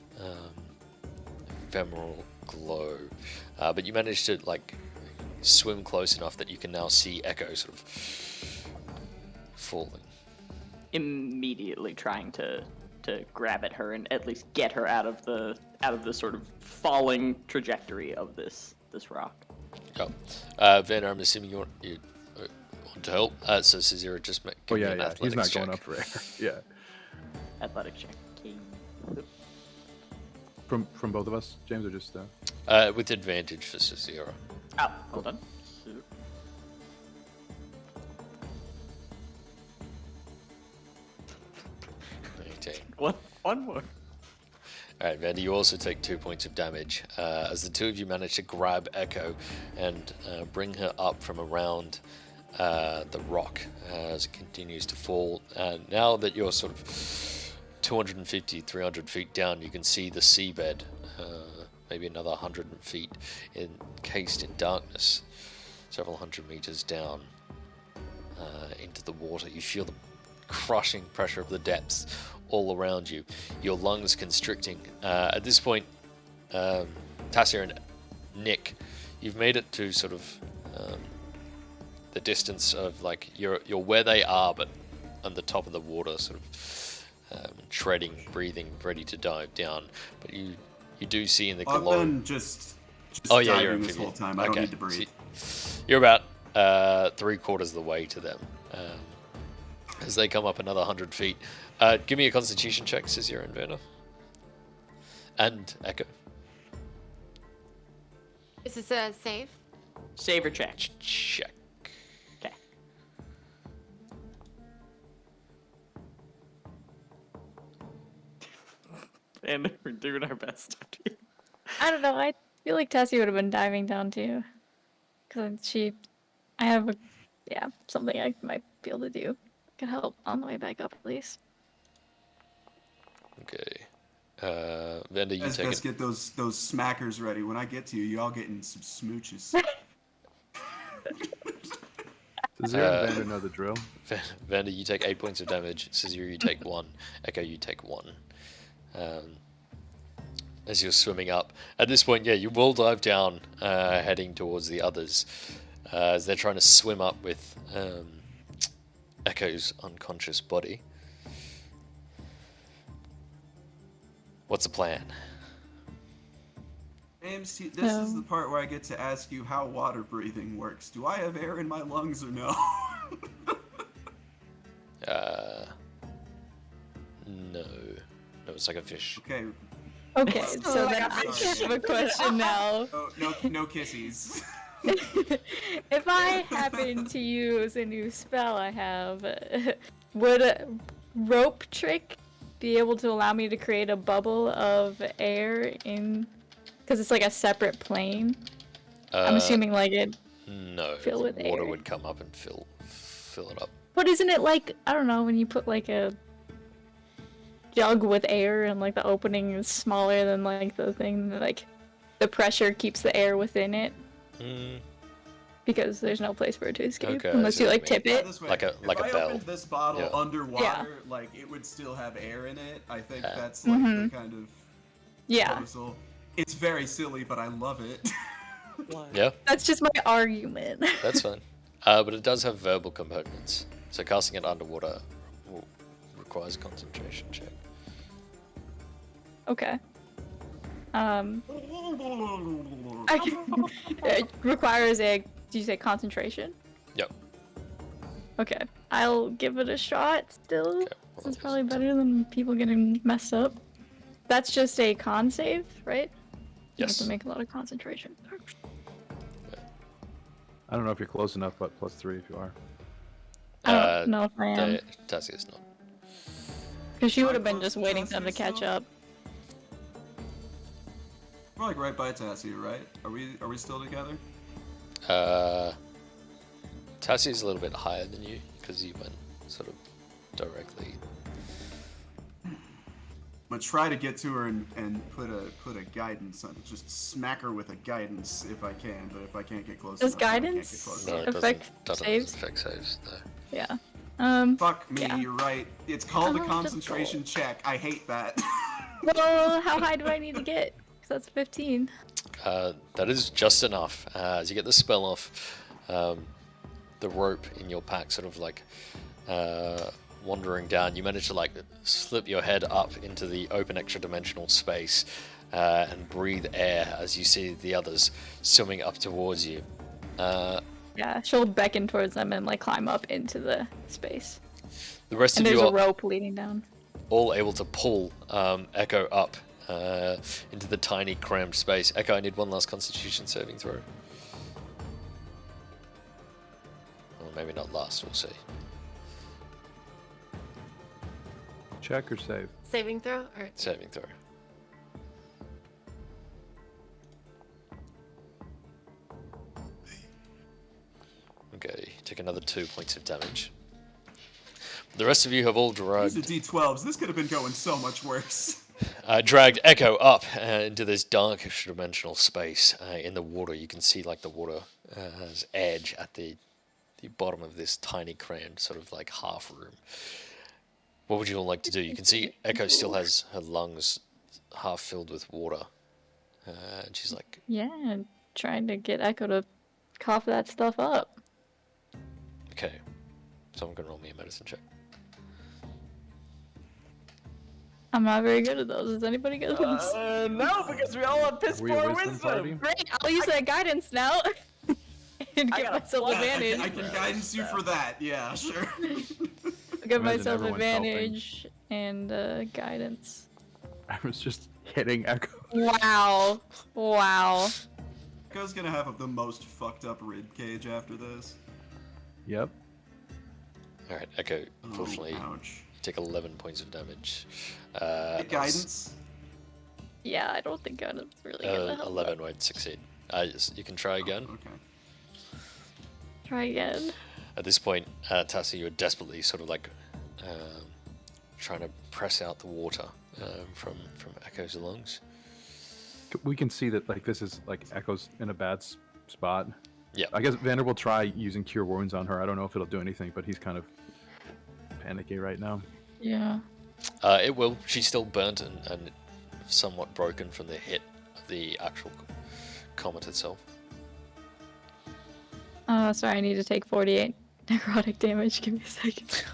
ephemeral glow. But you managed to like swim close enough that you can now see Echo sort of falling. Immediately trying to grab at her and at least get her out of the sort of falling trajectory of this rock. Oh. Vanna, I'm assuming you want to help. So Cezira, just make Oh give me yeah, an yeah. He's not athletics going check. up for air. Yeah. Athletic check. From both of us, James, or just With advantage for Cezira. Oh, hold on. 18. One more. Alright, Vandy, you also take 2 points of damage as the two of you manage to grab Echo and bring her up from around the rock as it continues to fall. Now that you're sort of 250, 300 feet down, you can see the seabed, maybe another 100 feet encased in darkness, several hundred meters down into the water. You feel the crushing pressure of the depths all around you, your lungs constricting. At this point, Tassia and Nick, you've made it to sort of the distance of like you're where they are, but on the top of the water, sort of treading, breathing, ready to dive down. But you do see in the I've glow. been just Oh yeah, you're diving this amphibian. whole time. I don't need to breathe. You're about 3/4 of the way to them as they come up another 100 feet. Give me a Constitution check, says your inverter. And Echo. Is this a save? Save or check. Check. Okay. And we're doing our best. I don't know. I feel like Tessie would have been diving down too, because I have something I might be able to do. I can help on the way back up at least. Okay. Vanda, you Guys, take best it. get those smackers ready. When I get to you, y'all getting some smooches. Does Zero and Uh, Vander know the drill? Vanda, you take 8 points of damage. Caesar, you take 1. Echo, you take 1. As you're swimming up. At this point, yeah, you will dive down, heading towards the others, as they're trying to swim up with Echo's unconscious body. What's the plan? James, this is the part where I get to ask you how water breathing works. Do I have air in my lungs or no? No. No, it's like a fish. Okay. Okay, I'm so sorry, then I'm I sorry. have a question now. No kissies. If I happen to use a new spell I have, would a rope trick be able to allow me to create a bubble of air in? Because it's like a separate plane. I'm assuming like it. No, fill the with water air. would come up and fill it up. But isn't it like, I don't know, when you put like a jug with air and like the opening is smaller than like the thing, like the pressure keeps the air within it because there's no place for it to escape Okay, I unless see you what like you mean. tip it. This way, Like a if I bell. opened this bottle Yeah. underwater, like it would still have air in it. I think that's like the kind of Yeah, proposal. It's very silly, but I love it. Yeah, that's just my argument. that's fine. But it does have verbal components, so casting it underwater requires a concentration check. Okay. It requires a. Did you say concentration? Yep. Okay, I'll give it a shot. Still, Okay, this well, is probably better than people getting messed up. That's just a con save, right? You have Yes. to make a lot of concentration. I don't know if you're close enough, but +3 if you are. I don't know if I am, Tassia's not. because she Am I would have been close just to waiting for them to Tassia catch still? up. We're like right by Tassia, right? Are we still together? Tassia's a little bit higher than you because you went sort of directly. I'm gonna try to get to her and put a guidance on it. Just smack her with a guidance if I can, but if I can't get close Does enough, I can't get guidance- close No, enough. it Affect doesn't saves? affect saves. No. Yeah. Fuck me, Yeah. you're right. It's called a just concentration check. I hate that. Well, how high do I need to get? Because that's 15. That is just enough. As you get the spell off, the rope in your pack sort of like wandering down, you manage to like slip your head up into the open extra dimensional space and breathe air as you see the others swimming up towards you. Yeah, she'll beckon towards them and like climb up into the space. The rest And of there's you a are rope leading down. all able to pull Echo up into the tiny crammed space. Echo, I need one last Constitution saving throw. Or maybe not last, we'll see. Check or save? Saving throw? Or Saving throw. Okay, take another 2 points of damage. The rest of you have all These dragged are D12s. This could have been going so much worse. dragged Echo up into this dark extra-dimensional space in the water. You can see like the water has edge at the bottom of this tiny crammed sort of like half room. What would you all like to do? You can see Echo still has her lungs half filled with water. And she's like, Yeah, and trying to get Echo to cough that stuff up. okay, someone can roll me a medicine check. I'm not very good at those. Is anybody good at those? No, because we all have piss Were you a poor wisdom wisdom. party? Great, I'll use that guidance now. And I give got a myself plus. advantage. I can guidance you for that. Yeah, sure. Give Imagine myself everyone's helping. advantage and guidance. I was just hitting Echo. Wow. Wow. Echo's gonna have the most fucked up rib cage after this. Yep. Alright, Echo, unfortunately, Oh, ouch. take 11 points of damage. Get guidance. Yeah, I don't think guidance really gonna help. 11 won't succeed. You can try again. Okay. Try again. At this point, Tassie, you're desperately sort of like trying to press out the water from Echo's lungs. We can see that like this is like Echo's in a bad spot. Yeah. I guess Vander will try using Cure Wounds on her. I don't know if it'll do anything, but he's kind of panicky right now. Yeah. It will. She's still burnt and somewhat broken from the hit of the actual comet itself. Sorry, I need to take 48 necrotic damage. Give me a second.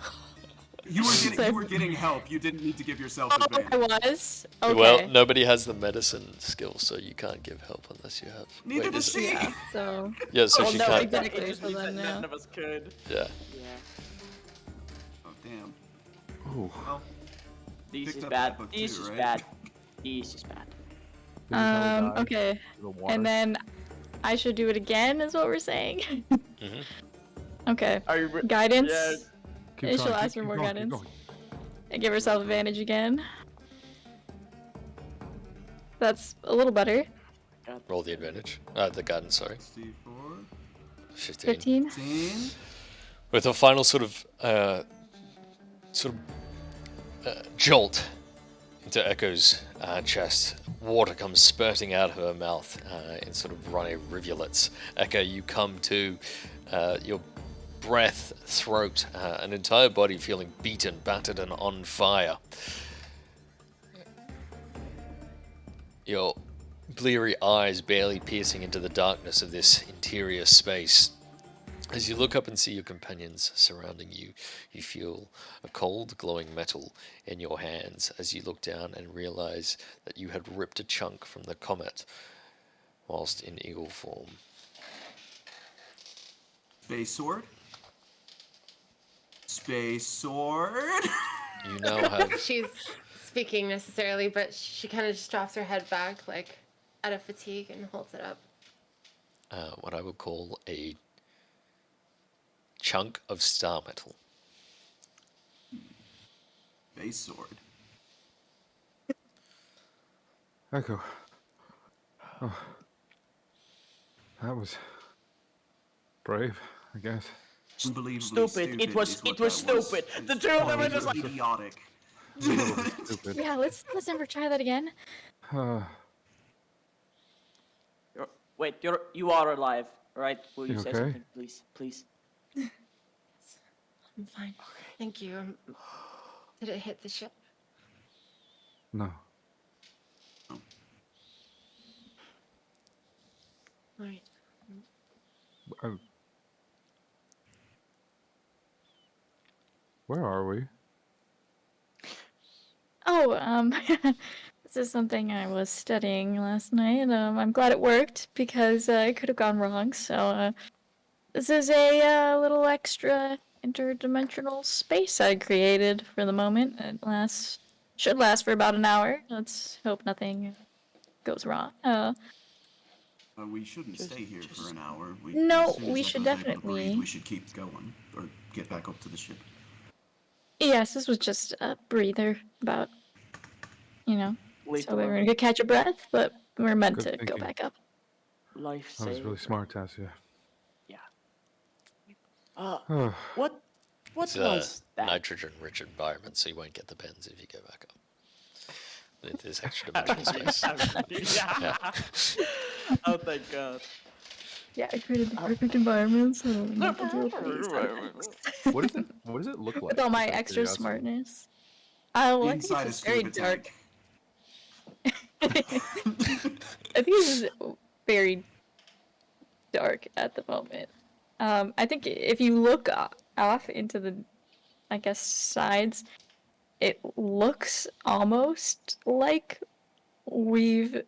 You were getting help. You didn't need to give yourself Oh, I advantage. was? Okay. Well, nobody has the medicine skill, so you can't give help unless you have. Neither Wait, does is- she. Yeah, so... Yeah, so Well, she no, can't. exactly, It just so means that then, none yeah. of us could. Yeah. Yeah. Oh damn. Ooh. Well, This Picked is up bad. that book This too, is right? bad. This is bad. This is how we die, Okay. the water. And then I should do it again, is what we're saying? Mhm. Okay. Are you? Guidance. Yeah. Keep and she'll going, ask for more going, guidance. going. And give herself advantage again. That's a little better. Roll the advantage. The guidance, sorry. 64, 15. 15. 15. With a final sort of jolt into Echo's chest, water comes spurting out of her mouth in sort of runny rivulets. Echo, you come to, your breath, throat, an entire body feeling beaten, battered, and on fire. Your bleary eyes barely piercing into the darkness of this interior space. As you look up and see your companions surrounding you, you feel a cold, glowing metal in your hands as you look down and realize that you had ripped a chunk from the comet whilst in eagle form. Space sword. Space sword. You now have She's speaking necessarily, but she kind of just drops her head back, like out of fatigue, and holds it up. what I would call a chunk of star metal. Space sword. Echo. Oh. That was brave, I guess. Unbelievably Stupid. It was. is what It was that stupid. It's The two of them were just like. idiotic. A little bit stupid. Yeah, let's never try that again. Wait, you are alive, right? Will you You say okay? something, please? Please. I'm fine. Thank you. Did it hit the ship? No. All right. Where are we? Oh, this is something I was studying last night. I'm glad it worked because it could have gone wrong. So, this is a little extra interdimensional space I created for the moment. It should last for about an hour. Let's hope nothing goes wrong. We shouldn't stay here for an hour. No, as soon as we should everyone's able to breathe, definitely- We should keep going or get back up to the ship. Yes, this was just a breather about, so we Lethal. were gonna catch a breath, but we're meant Good to go thinking. back up. Life That was saving. really smart, Tassia. What? What It's a was that? nitrogen-rich environment, so you won't get the bends if you go back up. It is extra dimensional space. Yeah. Oh, thank God. Yeah, I created the perfect environment, so not to deal with these What does it look like? with all my just out of extra curiosity? smartness. Oh, I think Inside a it's just very scuba dark. tank. I think it's just very dark at the moment. I think if you look off into the, I guess, sides, it looks almost like we're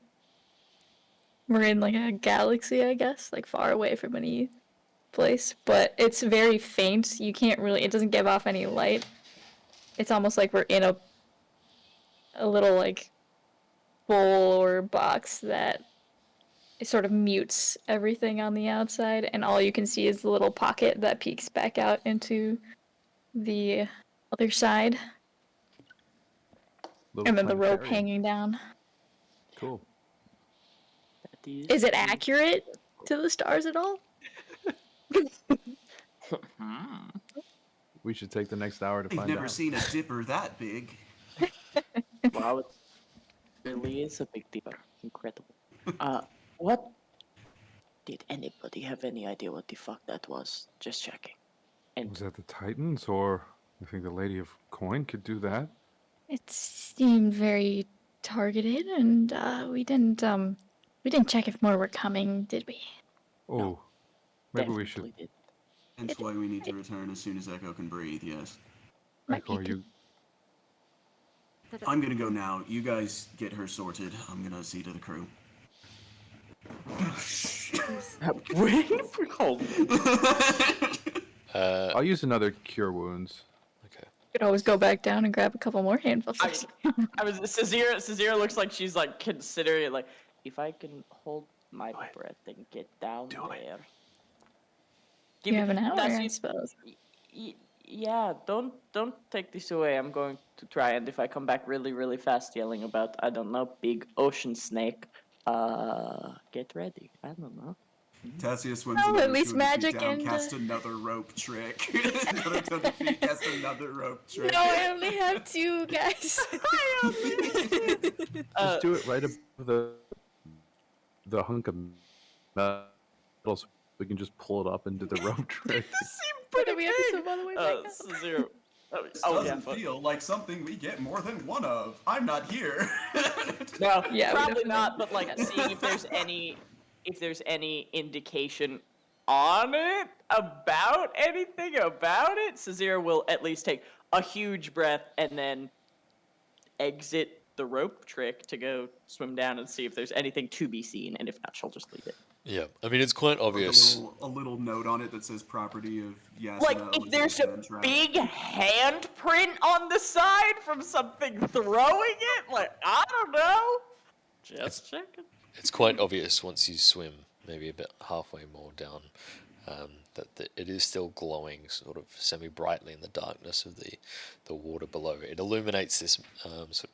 in like a galaxy, I guess, like far away from any place, but it's very faint. You can't really, it doesn't give off any light. It's almost like we're in a little like bowl or box that sort of mutes everything on the outside, and all you can see is the little pocket that peeks back out into the other side, Little and then the rope planetarium. hanging down. Cool. Is it accurate to the stars at all? We should take the next hour to I've find never out. seen a dipper that big. Wow, it really is a big dipper. Incredible. What? Did anybody have any idea what the fuck that was? Just checking. And Was that the Titans, or you think the Lady of Coin could do that? It seemed very targeted, and we didn't check if more were coming, did we? Oh, maybe we definitely should. did. Hence why we need to return as soon as Echo can breathe, yes. Might be Echo, a are good- you? I'm gonna go now. You guys get her sorted. I'm gonna see to the crew. Hold. I'll use another cure wounds. Okay. Could always go back down and grab a couple more handfuls. I was Cesira looks like she's like considering it, like, if I can hold my breath and get down there. You have an hour, I That's- suppose. Yeah, don't take this away. I'm going to try, and if I come back really fast yelling about, I don't know, big ocean snake, get ready. I don't know. Tassia swims Oh, another at least 200 feet magic down, and, cast another rope trick. Another 200 feet, cast another rope trick. No, I only have two, guys. Just do it right above the hunk of metal so we can just pull it up and do the rope trick. This seemed But pretty do we have to big. swim all the way back now? Zero. This Oh, yeah. doesn't feel like something we get more than one of. I'm not here. No, Yeah, we probably definitely- not. But like seeing if there's any indication on it about anything about it, Cesira will at least take a huge breath and then exit the rope trick to go swim down and see if there's anything to be seen, and if not, she'll just leave it. Yeah, I mean, it's quite obvious. A little note on it that says property of Yasna. Like, if Elizabeth there's a Ventrap. big handprint on the side from something throwing it, like, I don't know. Just checking. It's quite obvious once you swim, maybe a bit halfway more down, that it is still glowing sort of semi-brightly in the darkness of the water below. It illuminates this sort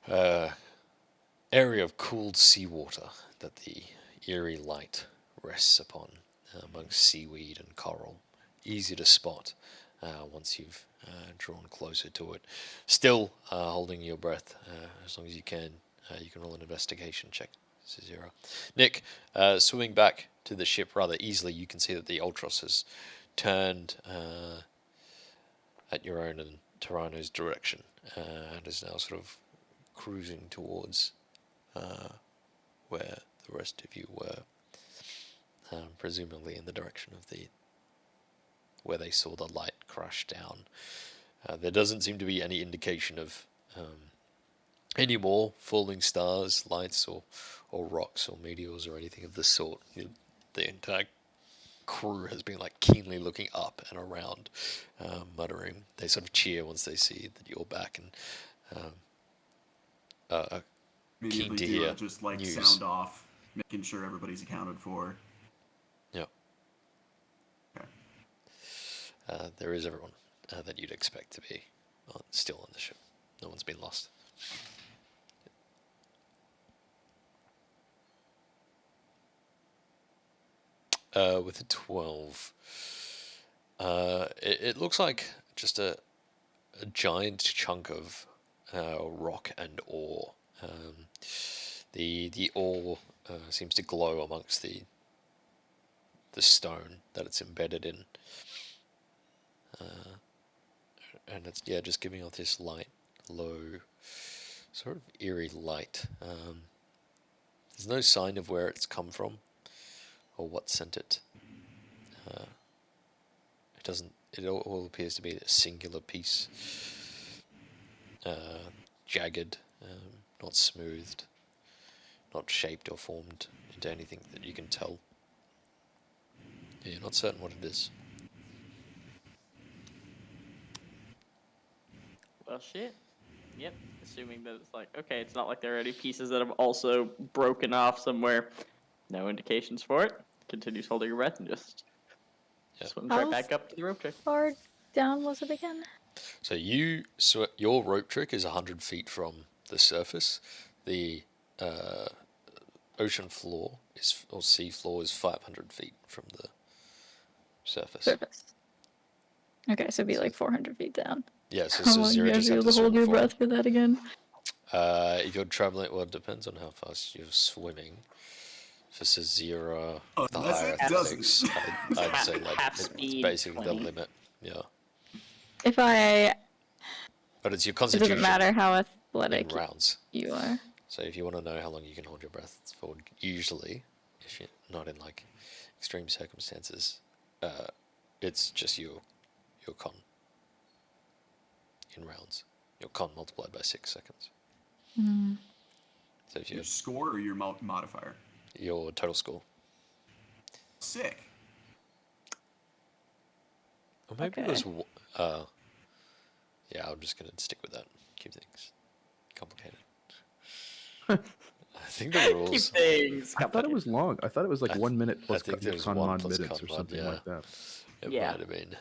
of area of cooled seawater that the eerie light rests upon amongst seaweed and coral. Easy to spot once you've drawn closer to it. Still holding your breath as long as you can. You can roll an investigation check. This is 0. Nick, swimming back to the ship rather easily, you can see that the Ultros has turned at your own and Tarano's direction and is now sort of cruising towards where the rest of you were, presumably in the direction of where they saw the light crash down. There doesn't seem to be any indication of any more falling stars, lights, or rocks, or meteors, or anything of the sort. The entire crew has been like keenly looking up and around, muttering. They sort of cheer once they see that you're back, and keen Immediately to do hear a just like news. sound off, making sure everybody's accounted for. Yeah. Okay. There is everyone that you'd expect to be still on the ship. No one's been lost. With a 12, it looks like just a giant chunk of rock and ore. The ore seems to glow amongst the stone that it's embedded in, and it's just giving off this light, low, sort of eerie light. There's no sign of where it's come from or what sent it. It doesn't. It all appears to be a singular piece, jagged, not smoothed, not shaped or formed into anything that you can tell. Yeah, you're not certain what it is. Well, shit. Yep. Assuming that it's like, okay, it's not like there are any pieces that have also broken off somewhere. No indications for it. Continues holding your breath and just swims right How back up to the rope trick. Far down was it again? So your rope trick is 100 feet from the surface. The ocean floor or sea floor is 500 feet from surface. Surface. Okay, so it'd be like 400 feet down. Yeah, so, How so long do zero you have just to be have able to to hold swim your forward. breath for that again? If you're traveling, well, it depends on how fast you're swimming. If it's a zero, the Unless higher it athletics, doesn't. I'd say like Half it's speed, basically 20. the limit. Yeah, If I, but it's your it constitution doesn't matter how in athletic rounds. you are. So if you want to know how long you can hold your breath for, usually, if you're not in like extreme circumstances, it's just your con in rounds. Your con multiplied by 6 seconds. Mm. So if Your you score or your modifier? your total score, Sick. or maybe it Okay. was. Yeah, I'm just gonna stick with that. Keep things complicated. I think the Keep rules. things. I thought it was long. I thought it was like I 1 minute I plus think there was con 1 mod plus minutes con or mod, something yeah. like that. It Yeah. might have been.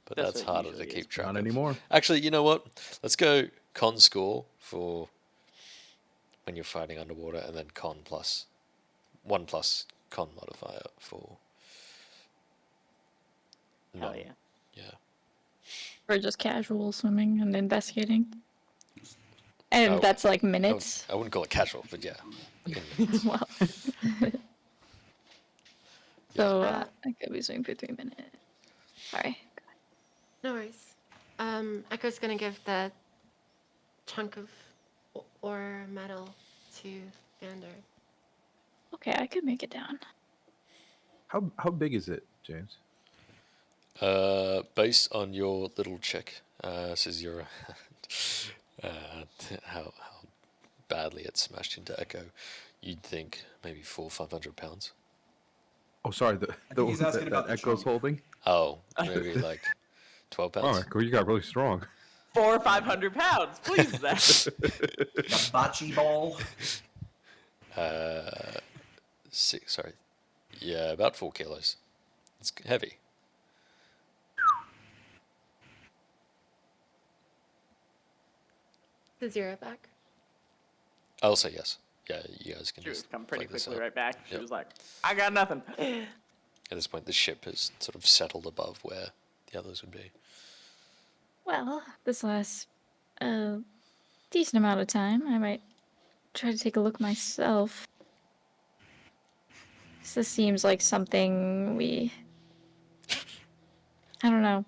But That's that's what harder to usually keep is. track Not of. anymore. Actually, you know what? Let's go con score for when you're fighting underwater, and then con plus 1 plus con modifier for. Hell non- yeah. Yeah. Or just casual swimming and investigating. And Oh, that's like minutes. I wouldn't call it casual, but yeah. Well. Yeah. So I could be swimming for 3 minutes. Sorry. No worries. Echo's gonna give the chunk of ore metal to Vander. Okay, I could make it down. How big is it, James? Based on your little check, says your how badly it smashed into Echo, you'd think maybe 400-500 pounds. Oh, sorry, the think he's asking that about the Echo's chunk. holding. Oh, maybe like 12 Oh, pounds. Echo, you got really strong. 400 or 500 pounds, please, Zach. The bocce ball. 6, sorry. Yeah, about 4 kilos. It's heavy. The zero back. I'll say yes. Yeah, you guys can She was just come pretty play this quickly out. right back. She Yep. was like, I got nothing. At this point, the ship has sort of settled above where the others would be. Well, this lasts a decent amount of time. I might try to take a look myself. This seems like something we... I don't know.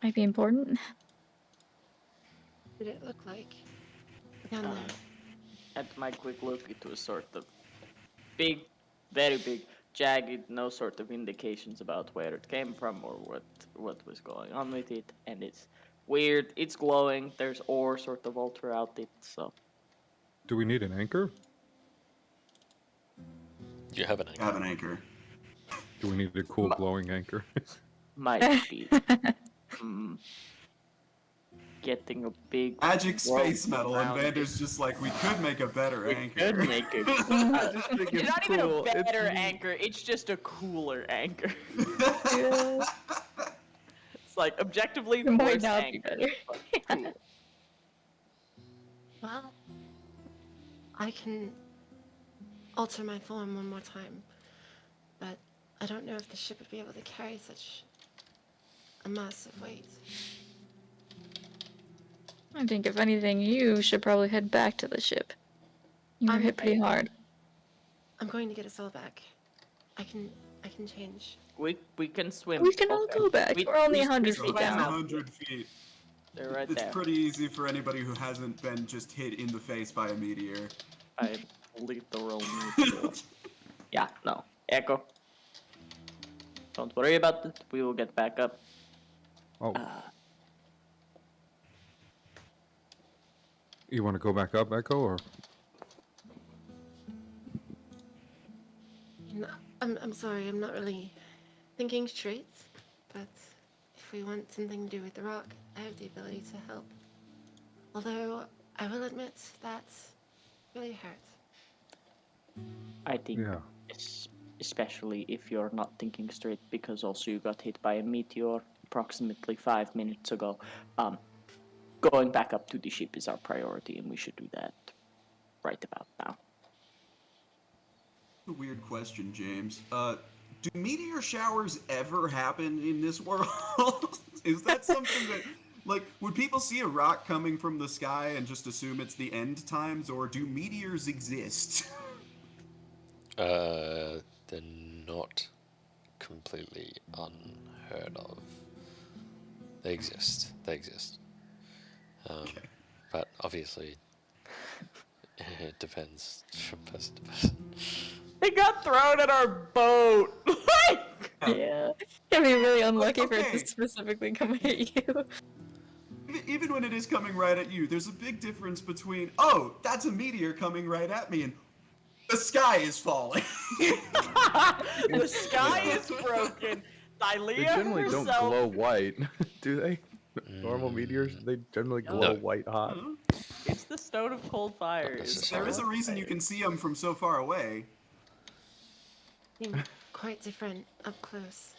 Might be important. What did it look like down Um, there? At my quick look, it was sort of big, very big, jagged, no sort of indications about where it came from or what was going on with it, and it's weird. It's glowing. There's ore sort of all throughout it, so Do we need an anchor? Do you have an anchor? Have an anchor. Do we need a cool glowing anchor? might be getting a big Magic rope space metal, and around it. Vander's just like, we could make a better We anchor. could make it. It's not even a better anchor. It's just a cooler anchor. Yeah. It's like objectively the It might worst not be anchor. better. but cool. Well, I can alter my form one more time, but I don't know if the ship would be able to carry such a massive weight. I think if anything, you should probably head back to the ship. You were I'm- hit pretty hard. I'm going to get us all back. I can change. We can swim. We can all go back. We're only 100 So feet that's down. 100 feet. They're right It's there. pretty easy for anybody who hasn't been just hit in the face by a meteor. I literal mutual. Yeah, no. Echo. Don't worry about it. We will get back up. Oh. You want to go back up, Echo, or No, I'm sorry, I'm not really thinking straight, but if we want something to do with the rock, I have the ability to help. Although, I will admit that really hurts. I think, yeah? especially if you're not thinking straight, because also you got hit by a meteor approximately 5 minutes ago. Going back up to the ship is our priority, and we should do that right about now. A weird question, James. do meteor showers ever happen in this world? Is that something that, like, would people see a rock coming from the sky and just assume it's the end times, or do meteors exist? They're not completely unheard of. They exist. They exist. But obviously, it depends from person to person. They got thrown at our boat. Like, Yeah. It'd be really unlucky for it okay. to specifically come at you. Even when it is coming right at you, there's a big difference between, oh, that's a meteor coming right at me, and the sky is falling. the sky is broken. They Alea generally don't herself. glow white, do they? Normal meteors, they generally glow No. white hot. It's the stone of cold fire. necessarily. There is a reason you can see them from so far away. Seemed quite different up close.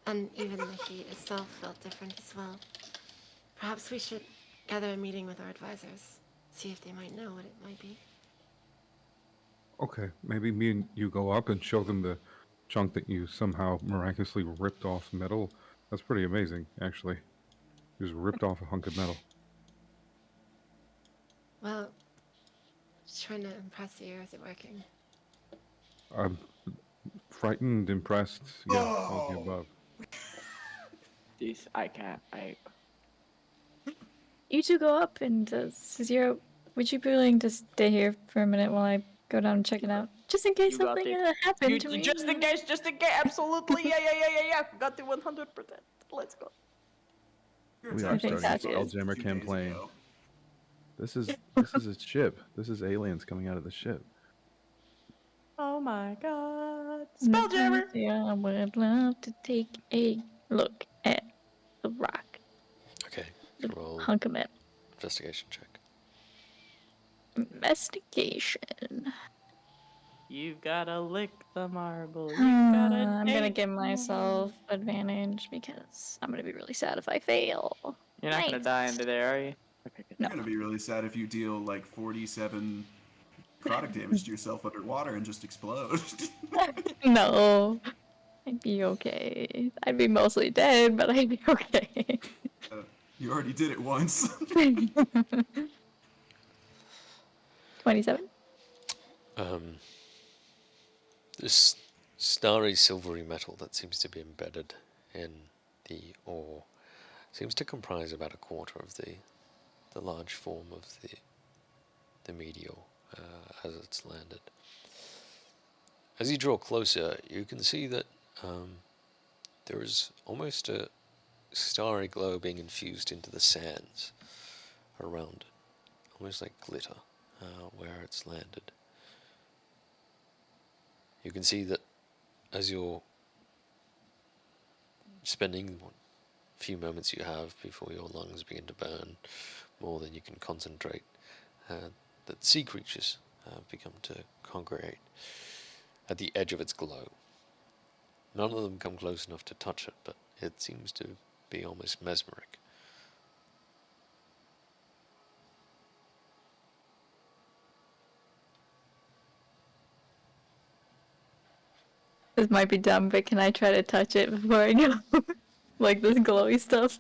And even the heat itself felt different as well. Perhaps we should gather a meeting with our advisors, see if they might know what it might be. Okay, maybe me and you go up and show them the chunk that you somehow miraculously ripped off metal. That's pretty amazing, actually. You just ripped off a hunk of metal. Well, just trying to impress you. Is it working? I'm frightened, impressed, yeah, all of the above. Jeez, I can't. You two go up, and Zero, would you be willing to stay here for a minute while I go down and check it out? Just in case You got something it. happened to me. Just in case, absolutely. Yeah. Got the 100%. Let's go. We I are think starting that's a it. Spelljammer 2 days campaign. ago. This is a ship. This is aliens coming out of the ship. Oh my god. Spelljammer! Yeah, I would love to take a look at the rock. Okay, The roll hunk of metal. investigation check. Investigation. You've gotta lick the marble. You've gotta I'm gonna take give the myself advantage because I'm gonna be really sad if I fail. You're not gonna Nice. die into there, are you? Okay, good. You're gonna be really sad if you deal like 47 product damage to yourself underwater and just explode. No, I'd be okay. I'd be mostly dead, but I'd be okay. You already did it once. 27? This starry silvery metal that seems to be embedded in the ore seems to comprise about a quarter of the large form of the meteor as it's landed. As you draw closer, you can see that there is almost a starry glow being infused into the sands around it, almost like glitter where it's landed. You can see that as you're spending the few moments you have before your lungs begin to burn more than you can concentrate, that sea creatures have become to congregate at the edge of its glow. None of them come close enough to touch it, but it seems to be almost mesmeric. This might be dumb, but can I try to touch it before I go? Like this glowy stuff.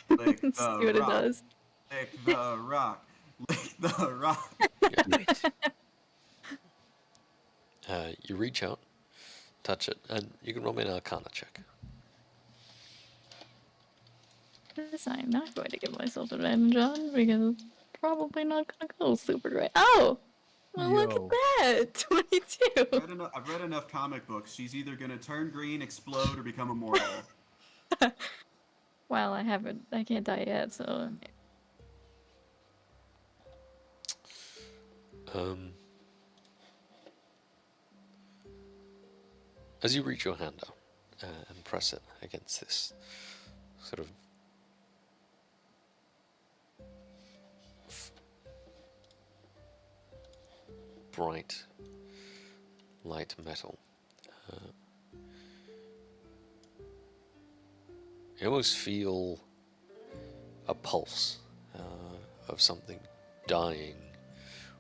Lick See the what it rock. does. Lick the rock. Lick the rock. You reach out, touch it, and you can roll me an Arcana check. This I'm not going to give myself advantage on because it's probably not going to go super great. Oh! Well, look Yo. at that! 22! I've read enough comic books. She's either gonna turn green, explode, or become immortal. Well, I can't die yet, so. As you reach your hand out and press it against this sort of bright light metal, you almost feel a pulse of something dying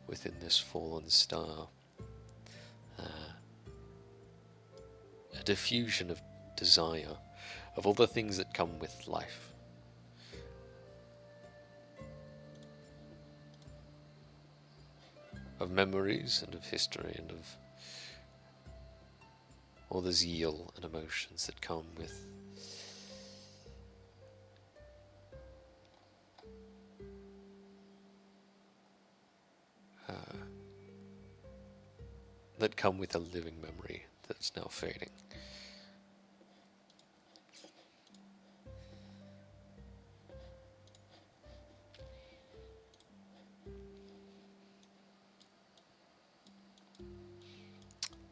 within this fallen star. a diffusion of desire, of all the things that come with life. Of memories and of history and of all the zeal and emotions that come with a living memory that's now fading.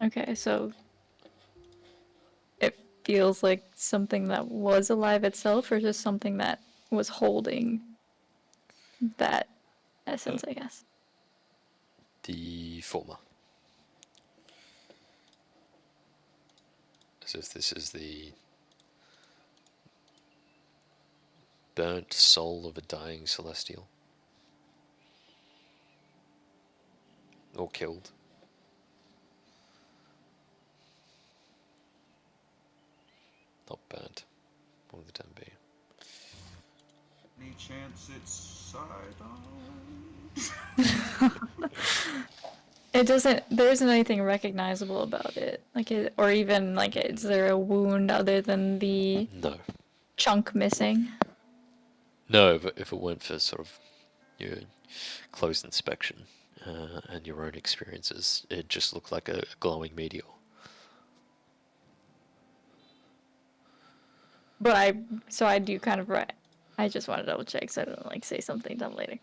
Okay, so it feels like something that was alive itself, or just something that was holding that essence, I guess. The former. As if this is the burnt soul of a dying celestial. Or killed. Not burnt. What would the term be? Any chance it's Sidon? It doesn't. There isn't anything recognizable about it, like it, or even like, is there a wound other than the No. chunk missing? No, but if it weren't for sort of your close inspection and your own experiences, it just looked like a glowing meteor. But I do kind of I just want to double check so I don't like say something dumb later.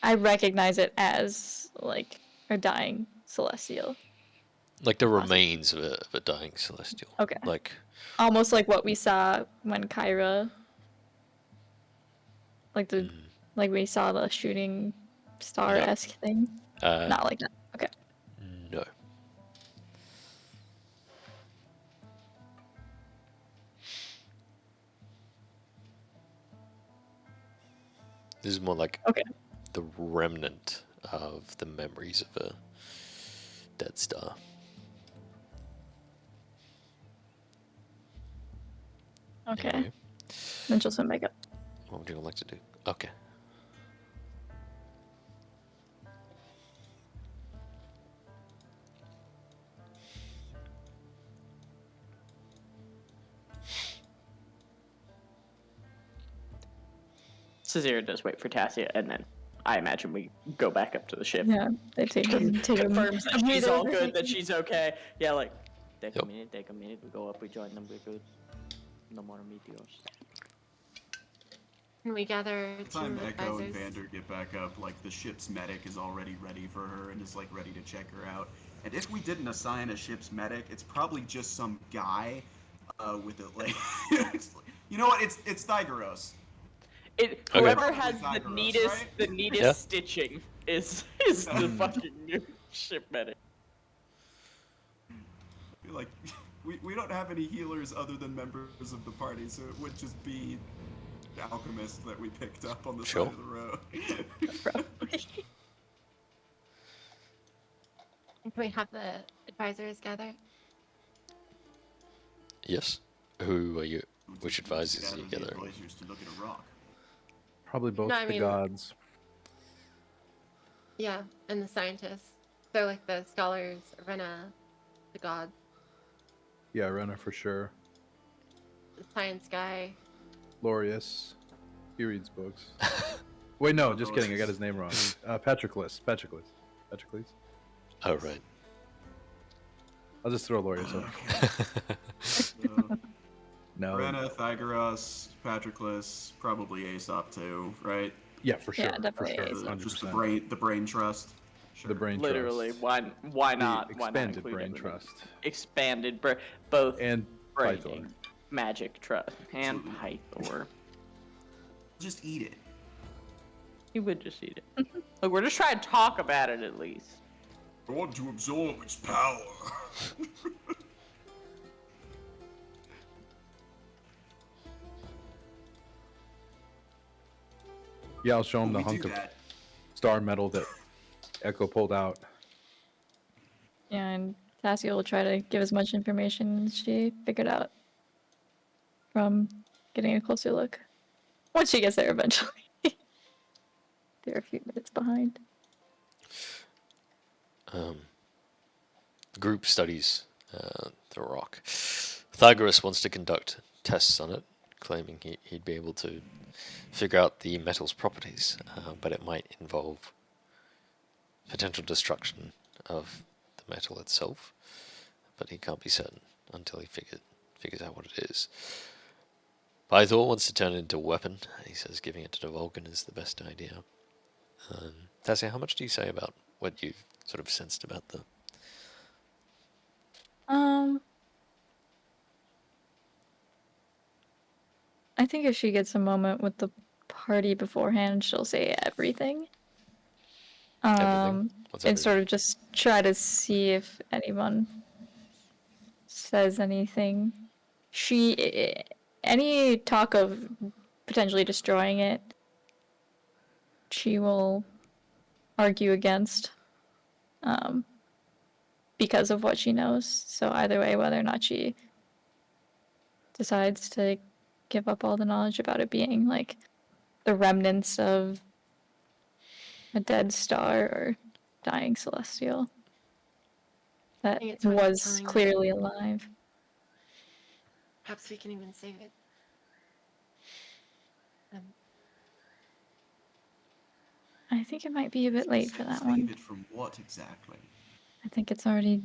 I recognize it as like a dying celestial, Like the remains of a dying celestial. Okay. Like, almost like what we saw when Kyra, like the like we saw the shooting star-esque thing. Not like that. Okay. no. This is more like Okay. the remnant of the memories of a dead star. Okay. Anyway, Then just some makeup. what would you like to do? Okay. Caesar does wait for Tassia, and then I imagine we go back up to the ship. Yeah, they take him. Confirms that she's all good, breather. that she's okay. Yeah, like, Yep. take a minute, we go up, we join them, we're good. No more meteors. Can we gather By the time two Echo and advisors? Vander get back up, like the ship's medic is already ready for her and is like ready to check her out. And if we didn't assign a ship's medic, it's probably just some guy with a like. You know what? It's Thygeros. Whoever Probably has the Thygeros, neatest, right? the neatest Yeah. stitching is the fucking ship medic. Like, we don't have any healers other than members of the party, so it would just be the alchemist that we picked up on the Sure. side of the road. Can we have the advisors gather? Yes. Who are you? Which advisors are you Gather the gathering? advisors to look at a rock. Probably both No, I the mean- gods. Yeah, and the scientists. So like the scholars, Rena, the gods, Yeah, Renna for sure. the science guy. Lorius. He reads books. Wait, no, just kidding. I got his name wrong. Patroclus. Patroclus. Oh, right. I'll just throw Lorius up. So, No. Rena, Thygeros, Patroclus, probably Aesop too, right? Yeah, for sure. Yeah, definitely For sure. Aesop. Just 100%. the brain trust. Sure. The brain Literally, trust. why The not? Why not expanded include brain everything? trust. Expanded, both And brain Pythor. and magic trust and Absolutely. Pythor. Just eat it. You would just eat it. Look, we're just trying to talk about it at least. I want to absorb its power. Yeah, I'll show him the We do hunk of that. star metal that Echo pulled out. Yeah, and Tassia will try to give as much information as she figured out from getting a closer look. Once she gets there eventually. They're a few minutes behind. The group studies the rock. Pythagoras wants to conduct tests on it, claiming he'd be able to figure out the metal's properties, but it might involve potential destruction of the metal itself. But he can't be certain until he figures out what it is. Pythor wants to turn it into a weapon. He says giving it to the Vulcan is the best idea. Tassia, how much do you say about what you've sort of sensed about the... I think if she gets a moment with the party beforehand, she'll say everything. Everything? What's And sort everything? of just try to see if anyone says anything. Any talk of potentially destroying it, she will argue against, because of what she knows. So either way, whether or not she decides to give up all the knowledge about it being like the remnants of a dead star or dying celestial that think it's worth was telling her. clearly alive. Perhaps we can even save it. I think it might be a bit late for that Save one. it from what exactly? I think it's already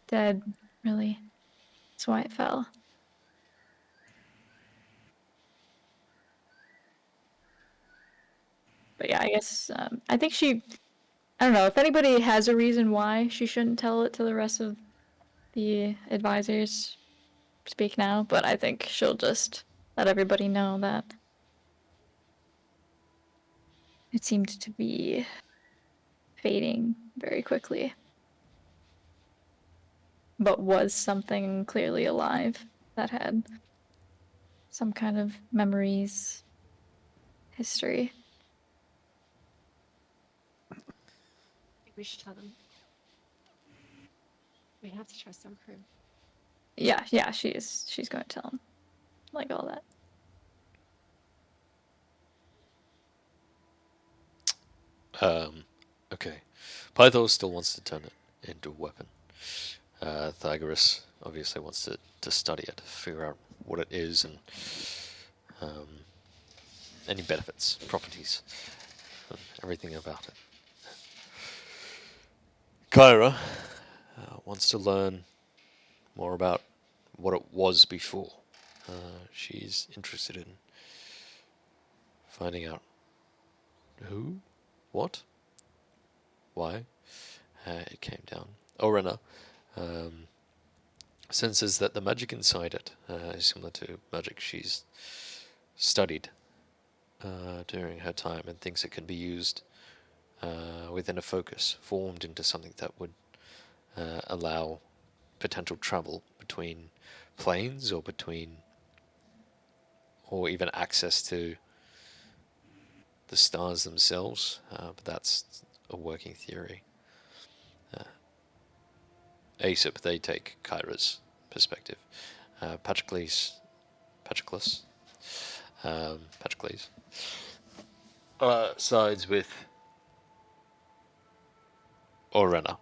dead, really. That's why it fell. But yeah, I guess I think I don't know if anybody has a reason why she shouldn't tell it to the rest of the advisors. Speak now, but I think she'll just let everybody know that it seemed to be fading very quickly, but was something clearly alive that had some kind of memories, history. I think we should tell them. We have to trust our crew. Yeah, she's going to tell him, like all that. Okay. Pythor still wants to turn it into a weapon. Pythagoras obviously wants to study it, figure out what it is and any benefits, properties, everything about it. Kyra wants to learn more about what it was before. She's interested in finding out who, what, why it came down. Orena senses that the magic inside it is similar to magic she's studied during her time and thinks it can be used within a focus, formed into something that would allow potential travel between planes or even access to the stars themselves, but that's a working theory. Aesop, they take Kyra's perspective. Patroclus sides with Orena.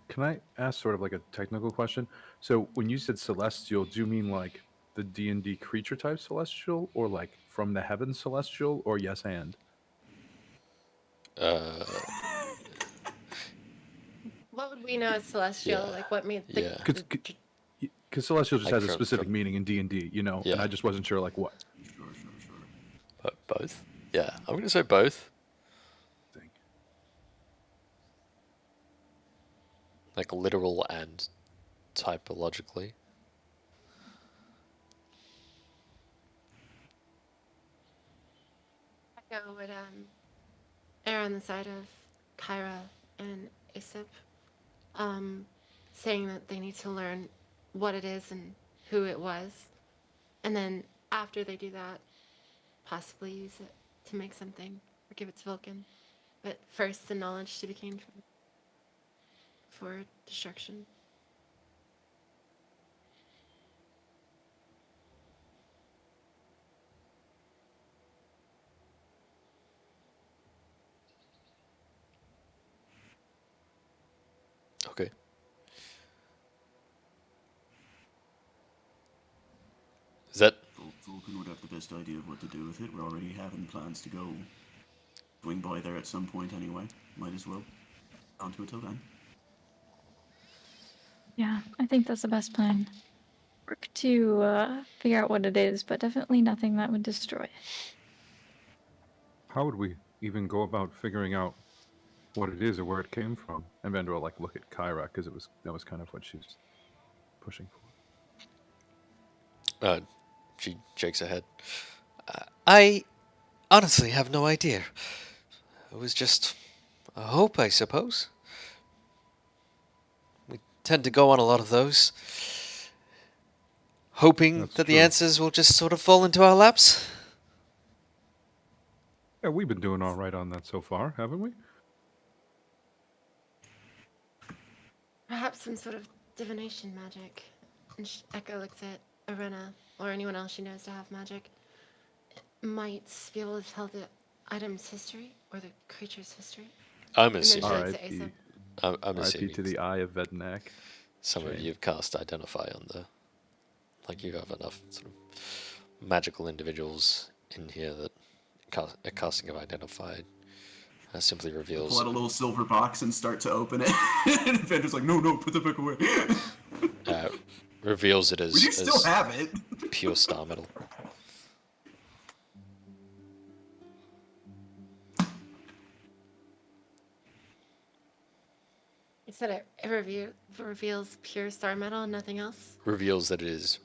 Can I ask sort of like a technical question? So when you said celestial, do you mean like the D&D creature type celestial, or like from the heavens celestial, or yes and? What would we know as celestial? Yeah. Like what made Yeah. Because celestial just Like has a specific from meaning in D&D, you know, and Yeah. I just wasn't sure like what Sure. both. Yeah, I'm gonna say both. thing. Like literal and typologically. Echo would err on the side of Kyra and Aesop, saying that they need to learn what it is and who it was, and then after they do that, possibly use it to make something or give it to Vulcan. But first, the knowledge to be gained from for destruction. Okay. Is that Vulcan would have the best idea of what to do with it. We're already having plans to go swing by there at some point anyway. Might as well. On to it till then. Yeah, I think that's the best plan. Work to figure out what it is, but definitely nothing that would destroy it. How would we even go about figuring out what it is or where it came from? And Vander will like look at Kyra because that was kind of what she's pushing for. she shakes her head. I honestly have no idea. It was just a hope, I suppose. We tend to go on a lot of those, hoping That's that the true. answers will just sort of fall into our laps. Yeah, we've been doing all right on that so far, haven't we? Perhaps some sort of divination magic. And Echo looks at Arena, or anyone else she knows to have magic. Might be able to tell the item's history, or the creature's history. I'm And then she assuming. looks at R.I.P. Asa. I'm R.I.P. assuming to the Eye of Vednak. some of Shame. you have cast Identify on the. Like you have enough sort of magical individuals in here that a casting of Identify simply Pull reveals out a little silver box and start to open it. And Vander's like, no, put the book away. reveals it We as, do still have it. pure star metal. You said it reveals pure star metal and nothing else? Reveals that it is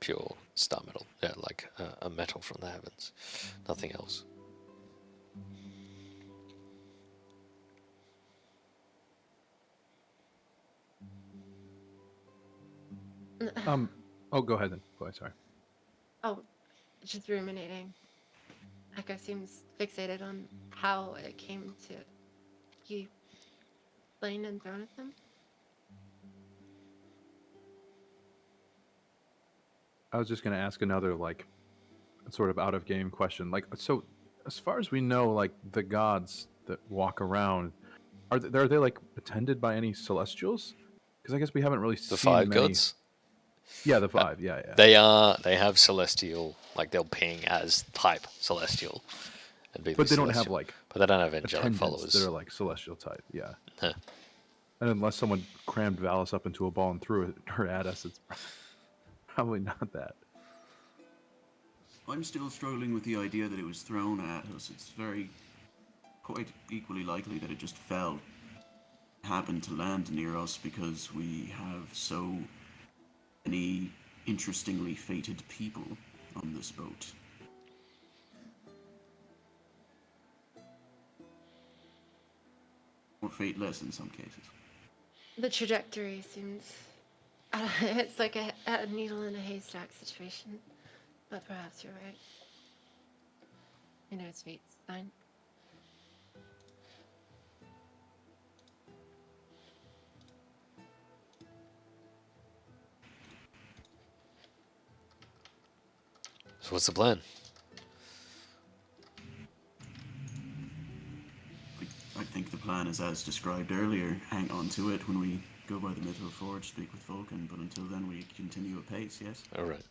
pure star metal. Yeah, like a metal from the heavens. Nothing else. Oh, go ahead then. Go ahead, sorry. Oh, just ruminating. Echo seems fixated on how it came to you slain and thrown at them. I was just gonna ask another like sort of out of game question. Like, so as far as we know, like the gods that walk around, are they like attended by any celestials? Because I guess we haven't really The seen five many. gods. Yeah, the five. Yeah. They have celestial, like they'll ping as type celestial, and be But the they don't have celestial. like But they don't have angelic attendants followers. that are like celestial type. Yeah. Huh. And unless someone crammed Valis up into a ball and threw her at us, it's probably not that. I'm still struggling with the idea that it was thrown at us. It's quite equally likely that it just fell. Happened to land near us because we have so many interestingly fated people on this boat. Or fateless in some cases. The trajectory seems. It's like a needle in a haystack situation. But perhaps you're right. I know it's fate's fine. So what's the plan? I think the plan is as described earlier. Hang on to it when we go by the Mytho Forge, speak with Vulcan, but until then we continue apace, yes? All right.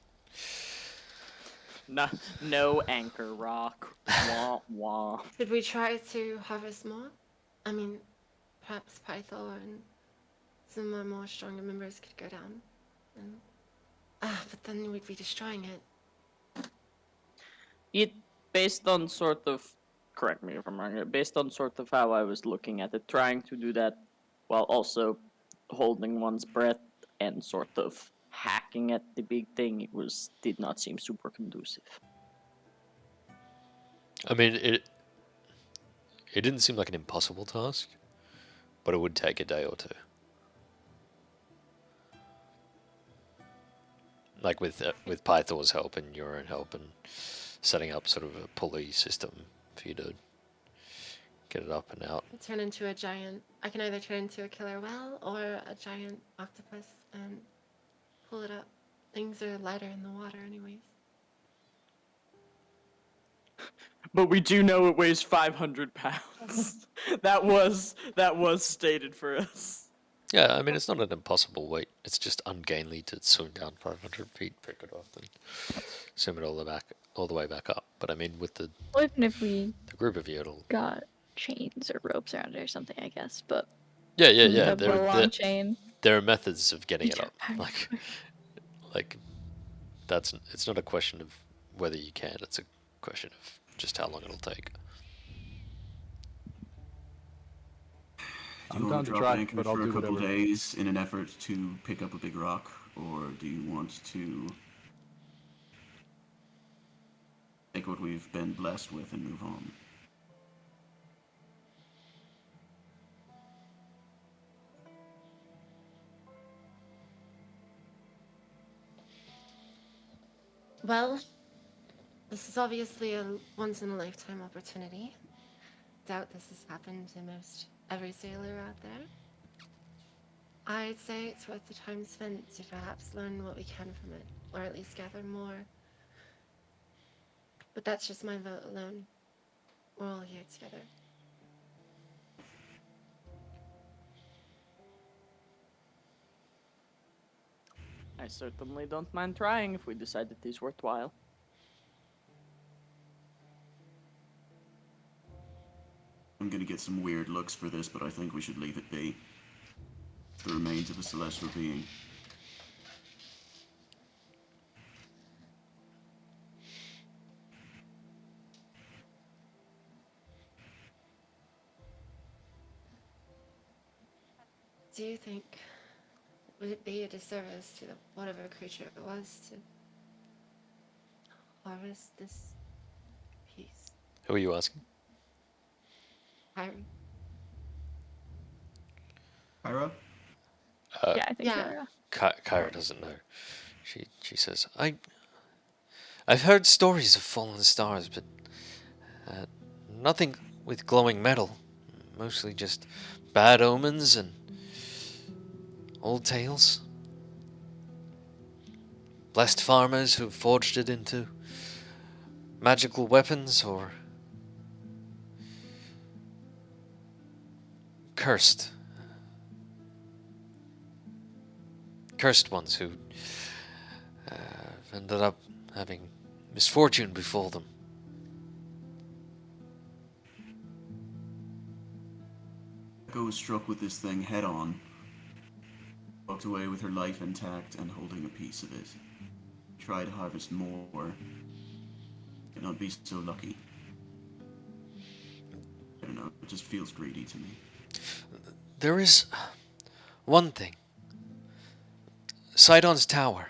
No anchor rock. Wah wah. Should we try to harvest more? I mean, perhaps Pythor and some of our more stronger members could go down. But then we'd be destroying it. It based on sort of, correct me if I'm wrong, based on sort of how I was looking at it, trying to do that while also holding one's breath and sort of hacking at the big thing, did not seem super conducive. I mean, it didn't seem like an impossible task, but it would take a day or two. Like with Pythor's help and your own help and setting up sort of a pulley system for you to get it up and out. Turn into a giant. I can either turn into a killer whale or a giant octopus and pull it up. Things are lighter in the water, anyways. But we do know it weighs 500 pounds. that was stated for us. Yeah, I mean, it's not an impossible weight. It's just ungainly to swim down 500 feet, pick it up, and swim it all the way back up. But I mean, with the Well, even if we group of you, it'll. got chains or ropes around it or something, I guess. But Yeah. a long chain. There are methods of getting it You're up. Like it's not a question of whether you can. It's a question of just how long it'll take. Do I'm you down want to to drop try, anchor but I'll for a do couple whatever. days in an effort to pick up a big rock, or do you want to take what we've been blessed with and move on? Well, this is obviously a once-in-a-lifetime opportunity. Doubt this has happened to most every sailor out there. I'd say it's worth the time spent to perhaps learn what we can from it, or at least gather more. But that's just my vote alone. We're all here together. I certainly don't mind trying if we decide that it's worthwhile. I'm gonna get some weird looks for this, but I think we should leave it be. The remains of a celestial being. Do you think, would it be a disservice to whatever creature it was to harvest this piece? Who are you asking? Hiram? Kyra? Yeah, I think Yeah. Kyra doesn't know. She says, I've heard stories of fallen stars, but nothing with glowing metal. Mostly just bad omens and old tales. Blessed farmers who forged it into magical weapons, or cursed ones who ended up having misfortune befall them. Echo was struck with this thing head on. Walked away with her life intact and holding a piece of it. Tried to harvest more. Might not be so lucky. I don't know, it just feels greedy to me. There is one thing. Sidon's tower.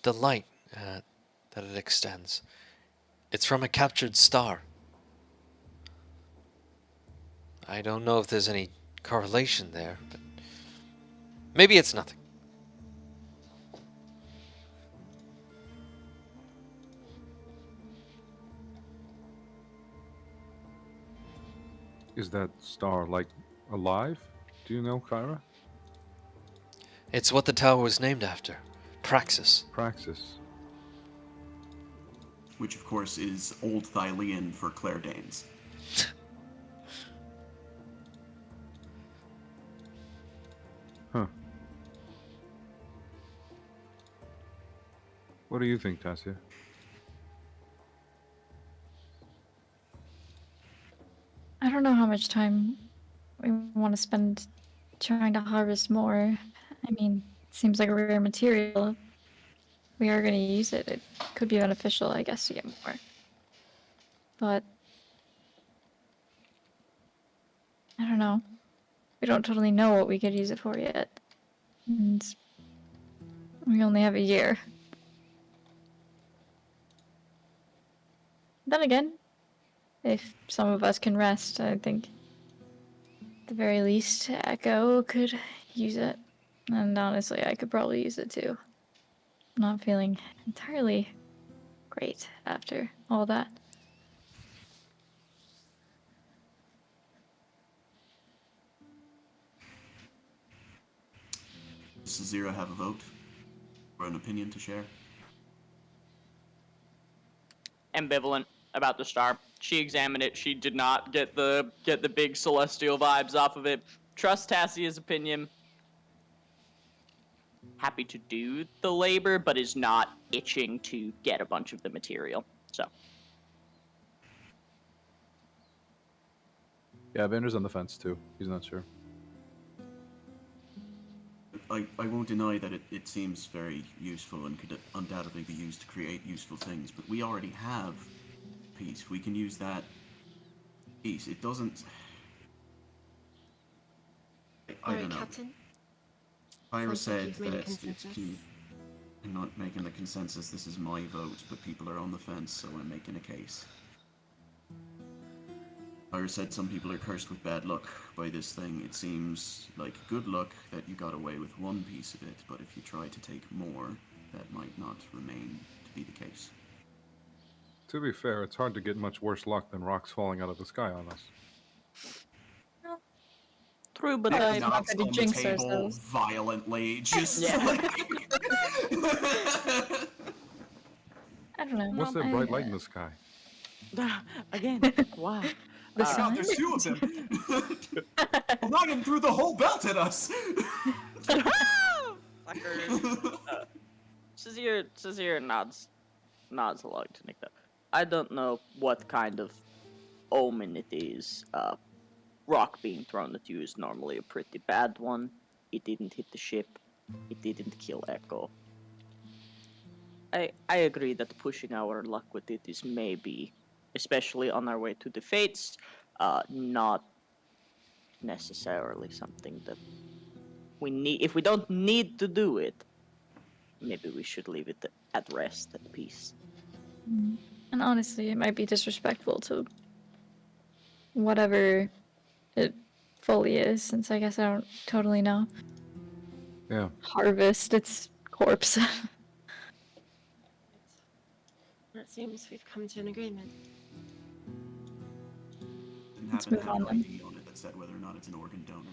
The light that it extends. It's from a captured star. I don't know if there's any correlation there, but maybe it's nothing. Is that star, like, alive? Do you know, Kyra? It's what the tower was named after. Praxis. Praxis. Which, of course, is Old Thylean for Claire Danes. Huh. What do you think, Tassia? I don't know how much time we want to spend trying to harvest more. I mean, it seems like a rare material. If we are going to use it, it could be beneficial, I guess, to get more. But I don't know. We don't totally know what we could use it for yet. And we only have a year. Then again, if some of us can rest, I think at the very least Echo could use it. And honestly, I could probably use it too. I'm not feeling entirely great after all that. Zero have a vote or an opinion to share? Ambivalent about the star. She examined it. She did not get the big celestial vibes off of it. Trust Tassia's opinion. Happy to do the labor, but is not itching to get a bunch of the material. So Yeah, Vander's on the fence too. He's not sure. I won't deny that it seems very useful and could undoubtedly be used to create useful things, but we already have piece. We can use that piece. It doesn't. I Alright, don't know. Captain. Pyra Sounds like said you've made a that it's consensus. key. I'm not making the consensus. This is my vote, but people are on the fence, so I'm making a case. Pyra said some people are cursed with bad luck by this thing. It seems like good luck that you got away with one piece of it, but if you try to take more, that might not remain to be the case. To be fair, it's hard to get much worse luck than rocks falling out of the sky on us. true, but Nick I'm not knocks gonna on the jinx table ourselves. violently, just Yeah. like... I don't know. What's that bright light in the sky? again, wow. The Oh God, there's sun? two of them. We're knocking through the whole belt at us. Fuckers. Shazir nods along to Nick. I don't know what kind of omen it is. Rock being thrown at you is normally a pretty bad one. It didn't hit the ship. It didn't kill Echo. I agree that pushing our luck with it is maybe, especially on our way to the Fates, not necessarily something that we need. If we don't need to do it, maybe we should leave it at rest, at peace. And honestly, it might be disrespectful to whatever it fully is, since I guess I don't totally know. Yeah. Harvest its corpse. It seems we've come to an agreement. Didn't Let's happen move to have on an then. ID on it that said whether or not it's an organ donor,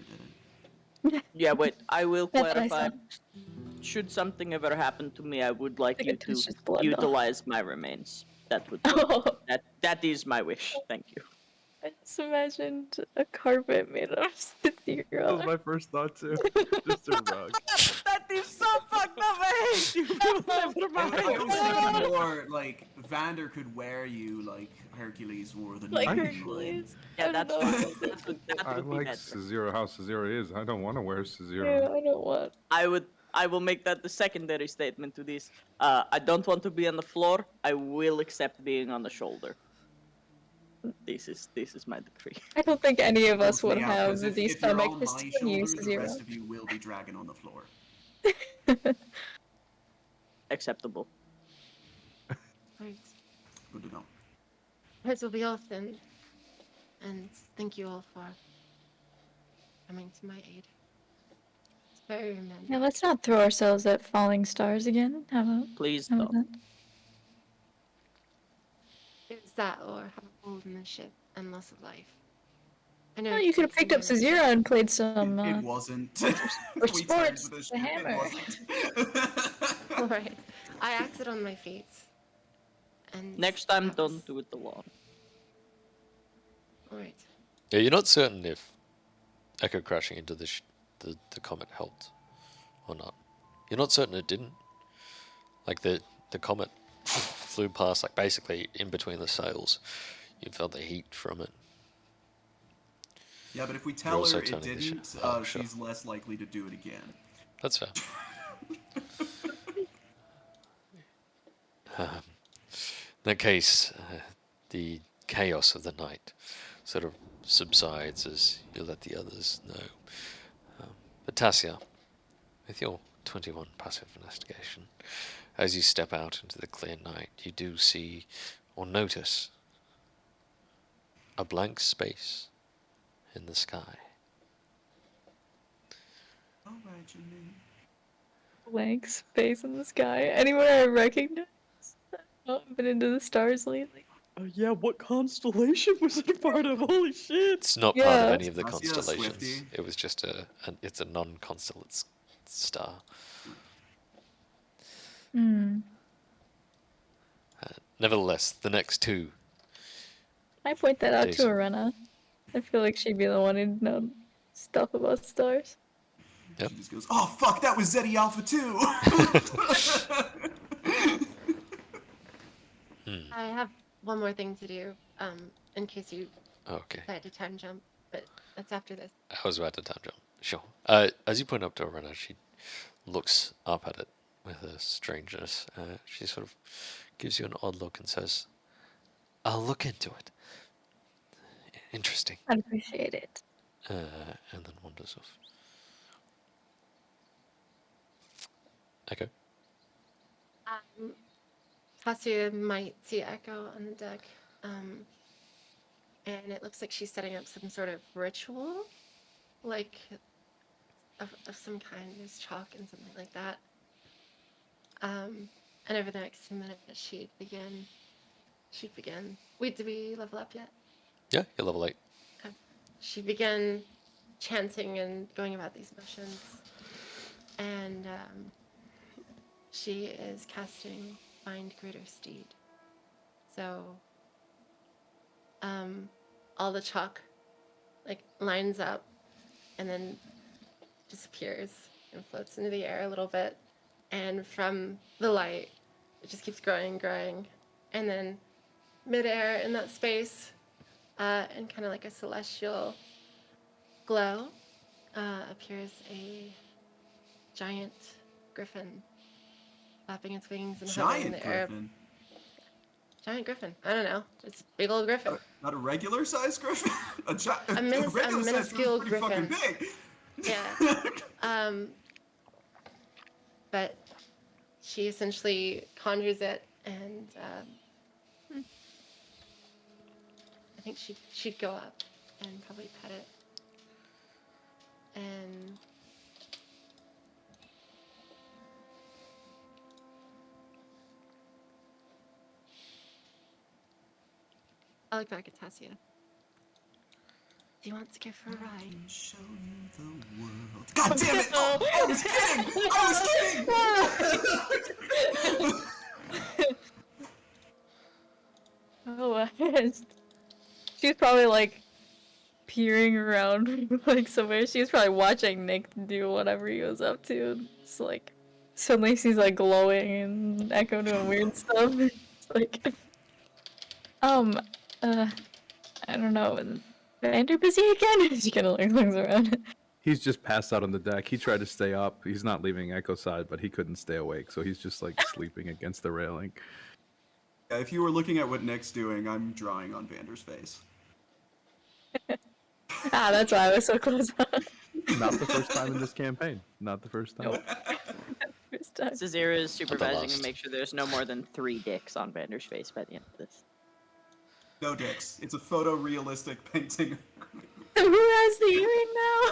did it? Yeah, wait, I will That's what I clarify. said. Should something ever happen to me, I would like I you think it to touches blood, though. utilize my remains. That would Oh, that is my wish. Thank you. I just imagined a carpet made out of That was zero. my first thought too. Just a rug. That is so fucked up. I hate you. I was thinking more like Vander could wear you like Hercules wore the Like Nike. Hercules. Yeah, I that's don't know. fine. That I would be like better. Caesura how Caesura is. I don't want to wear Caesura. Yeah, I don't want. I will make that the secondary statement to this. I don't want to be on the floor. I will accept being on the shoulder. This is my decree. I don't think any of us would Yeah, have 'cause the if you're stomach on to my use shoulder, the zero. rest of you will be dragging on the floor. Acceptable. Right. Good to know. Hearts will be off then. And thank you all for coming to my aid. It's very romantic. Yeah, let's not throw ourselves at falling stars again. How about, Please how about don't. that? It was that or have a hole in the ship and loss of life. I know Oh, it you could have takes picked up some Caesura and played some. It wasn't. for We turned sports, the the ship, it hammer. wasn't. Alright. I acted on my feet. And Next time, that don't was- do it alone. Alright. Yeah, you're not certain if Echo crashing into the comet helped or not. You're not certain it didn't. Like the comet flew past, like basically in between the sails. You felt the heat from it. Yeah, but if we You're tell also her it turning the didn't, ship. Oh, sure. she's less likely to do it again. That's fair. In that case, the chaos of the night sort of subsides as you let the others know. But Tassia, with your 21 passive investigation, as you step out into the clear night, you do see or notice a blank space in the sky. Alright, Janine. Blank space in the sky. Anyone I recognize? I've been into the stars lately. Oh yeah, what constellation was it a part of? Holy shit! It's not part of Yeah. any of the Tassia, constellations. Swiftie. It was just it's a non-constellate star. Hmm. Nevertheless, the next two. I point that out to Jason. Arena. I feel like she'd be the one who'd know stuff about stars. Yep. She just goes, "Oh fuck, that was Zeddy Alpha 2." I have one more thing to do, in case you Okay. decide to time jump, but that's after this. I was about to time jump. Sure. As you point up to Arena, she looks up at it with a strangeness. She sort of gives you an odd look and says, "I'll look into it. Interesting." I'd appreciate it. And then wanders off. Echo. Tasia might see Echo on the deck, and it looks like she's setting up some sort of ritual, like of some kind. There's chalk and something like that. And over the next 2 minutes, she'd begin. Wait, did we level up yet? Yeah, you're level 8. She began chanting and going about these motions, and she is casting Find Greater Steed. So all the chalk like lines up and then disappears and floats into the air a little bit, and from the light it just keeps growing and growing, and then midair in that space, and kind of like a celestial glow, appears a giant griffin flapping its wings and hovering in Giant the air. griffin. Giant griffin. I don't know. It's a big old griffin. Not a regular sized griffin. A regular sized minuscule pretty fucking griffin. big. Yeah. But she essentially conjures it, and I think she'd go up and probably pet it, and I look back at Tasia. Do you want to give her a ride? Show you the world. God damn it! Oh, I was kidding! I was kidding! Oh, she's probably like peering around like somewhere. She was probably watching Nick do whatever he was up to. It's like suddenly she's like glowing and Echo doing weird stuff. It's like, I don't know. Is Vander busy again? She kind of like looks around. He's just passed out on the deck. He tried to stay up. He's not leaving Echo's side, but he couldn't stay awake, so he's just like sleeping against the railing. Yeah, if you were looking at what Nick's doing, I'm drawing on Vander's face. Ah, that's why I was so close. Not the first time in this campaign. Not the first time. Nope. First time. Cesira is supervising last. and make sure there's no more than 3 dicks on Vander's face by the end of this. No dicks. It's a photorealistic painting. Who has the earring now?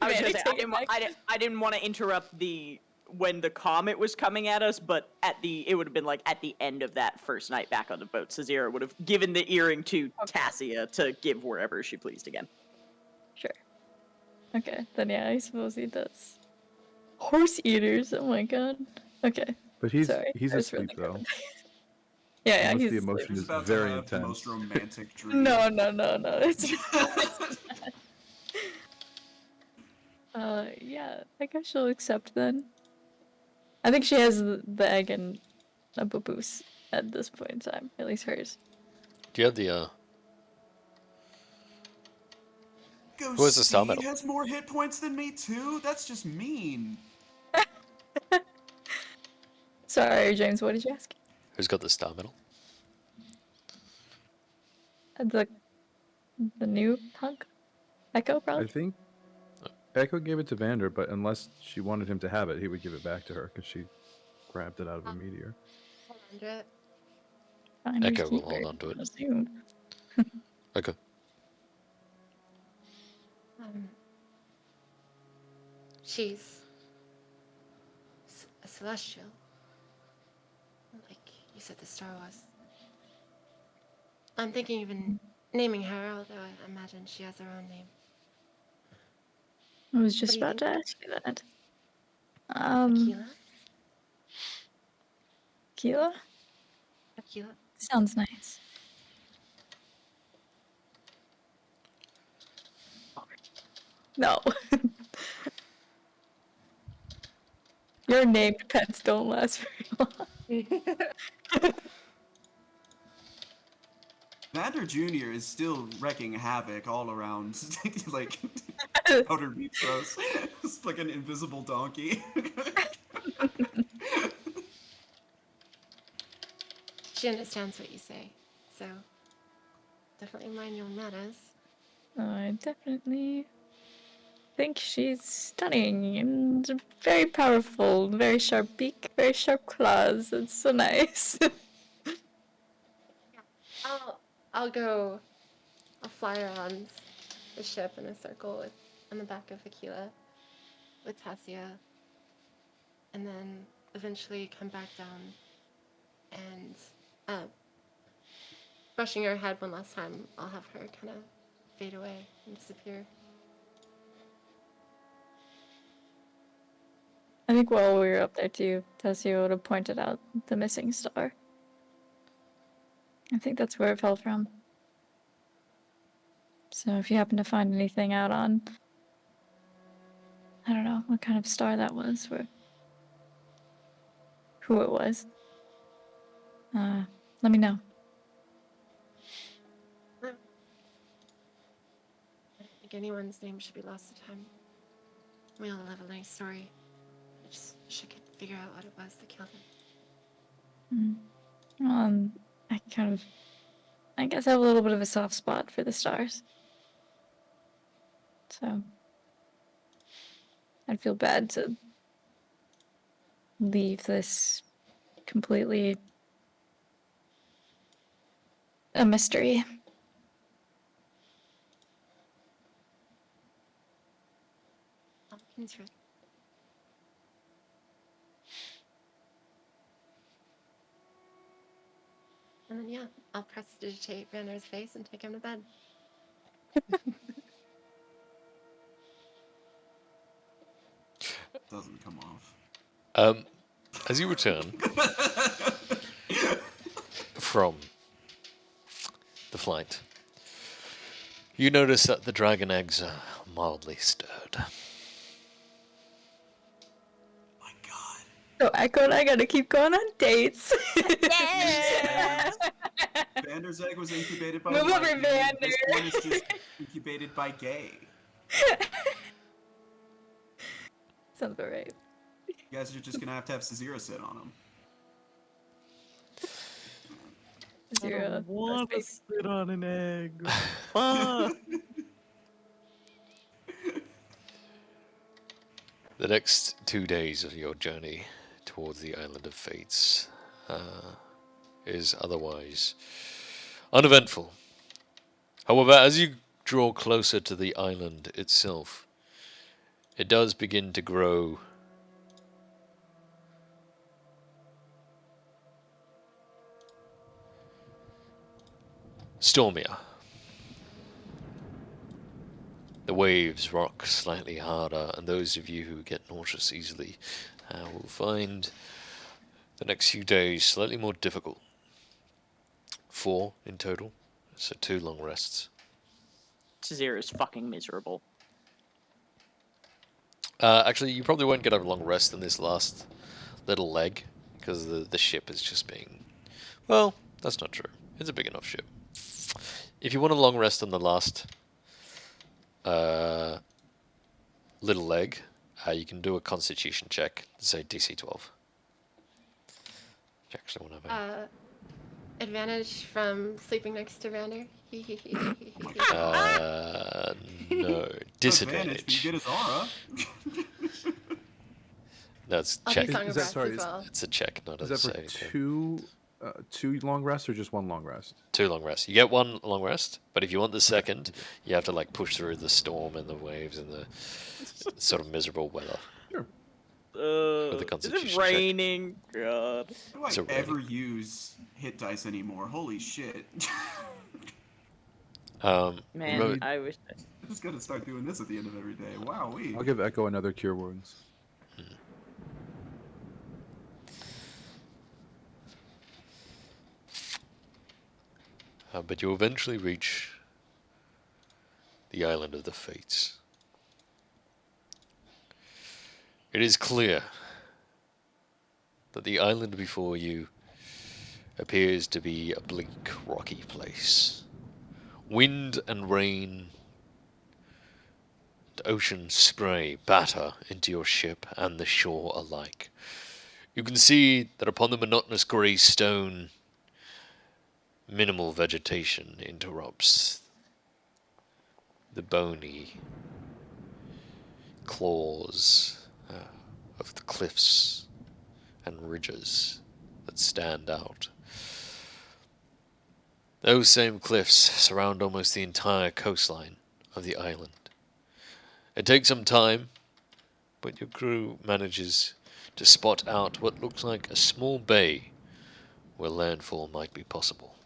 I was gonna say, Take it back. I didn't want to interrupt when the comet was coming at us, but it would have been like at the end of that first night back on the boat. Cesira would have given the earring to Tasia to give wherever she pleased again. Sure. Okay, then yeah, I suppose he does. Horse eaters, oh my god. Okay. But he's Sorry, he's I was asleep really though. Yeah, Unless he's the emotion He's is about very to have the intense. most romantic dream. No. It's yeah, I guess she'll accept then. I think she has the egg and a baboose at this point in time, at least hers. Do you have the Ghost Who has the star Steed medal? has more hit points than me too? That's just mean. Sorry, James, what did you ask? who's got the star medal? The new hunk? Echo, I probably? think Echo gave it to Vander, but unless she wanted him to have it, he would give it back to her because she grabbed it out of a meteor. Hold on to it. Fine, Echo just will keep hold her, on to it. assume. Okay. She's a celestial, like you said the star was. I'm thinking even naming her, although I imagine she has her own name. I was just do you about to think? ask you that. Aquila? Keela? Aquila? Sounds nice. No. Your named pets don't last very long. Mander Jr. is still wrecking havoc all around, like Outer Mitros. It's like an invisible donkey. She understands what you say, so definitely mind your manners. I definitely think she's stunning and very powerful. Very sharp beak, very sharp claws. It's so nice. I'll go. I'll fly around the ship in a circle with on the back of Aquila with Tassia, and then eventually come back down and brushing her head one last time. I'll have her kind of fade away and disappear. I think while we were up there too, Tessio would have pointed out the missing star. I think that's where it fell from. So if you happen to find anything out on, I don't know what kind of star that was, or who it was, let me know. I don't think anyone's name should be lost to time. We all have a nice story. I just wish I could figure out what it was that killed him. I guess I have a little bit of a soft spot for the stars. So I'd feel bad to leave this completely a mystery. I'll look into it. And then yeah, I'll prestidigitate Vander's face and take him to bed. Doesn't come off. As you return from the flight, you notice that the dragon eggs are mildly stirred. My God. So Echo and I gotta keep going on dates. Yeah. Vander's egg was incubated by Move over, lightning. Vander. This one is just incubated by gay. Sounds about right. You guys are just gonna have Caesira sit on him. Zero. want to sit on an egg. Fuck. The next 2 days of your journey towards the Island of Fates is otherwise uneventful. However, as you draw closer to the island itself, it does begin to grow stormier. The waves rock slightly harder, and those of you who get nauseous easily will find the next few days slightly more difficult. 4 in total, so 2 long rests. Zero is fucking miserable. Actually, you probably won't get a long rest in this last little leg, because the ship is just being... Well, that's not true. It's a big enough ship. If you want a long rest on the last little leg, you can do a constitution check, say DC 12. Actually, want to Advantage from sleeping next to Vander. no, Advantage, but you disadvantage. get his aura. That's I'll check. do Song Is of that- Rest sorry, as well. It's a check, not Is a that for saving throw. two long rests or just one long rest? 2 long rests. You get 1 long rest, but if you want the second, you have to like push through the storm and the waves and the sort of miserable weather. Sure. the Is constitution it check. raining? God. How It's do a I ever rating. use hit dice anymore? Holy shit. Man, Remember, I wish. just gotta start doing this at the end of every day. Wow, I'll give Echo another cure wounds. But you eventually reach the island of the Fates. It is clear that the island before you appears to be a bleak, rocky place. Wind and rain and ocean spray batter into your ship and the shore alike. You can see that upon the monotonous grey stone, minimal vegetation interrupts the bony claws of the cliffs and ridges that stand out. Those same cliffs surround almost the entire coastline of the island. It takes some time, but your crew manages to spot out what looks like a small bay where landfall might be possible.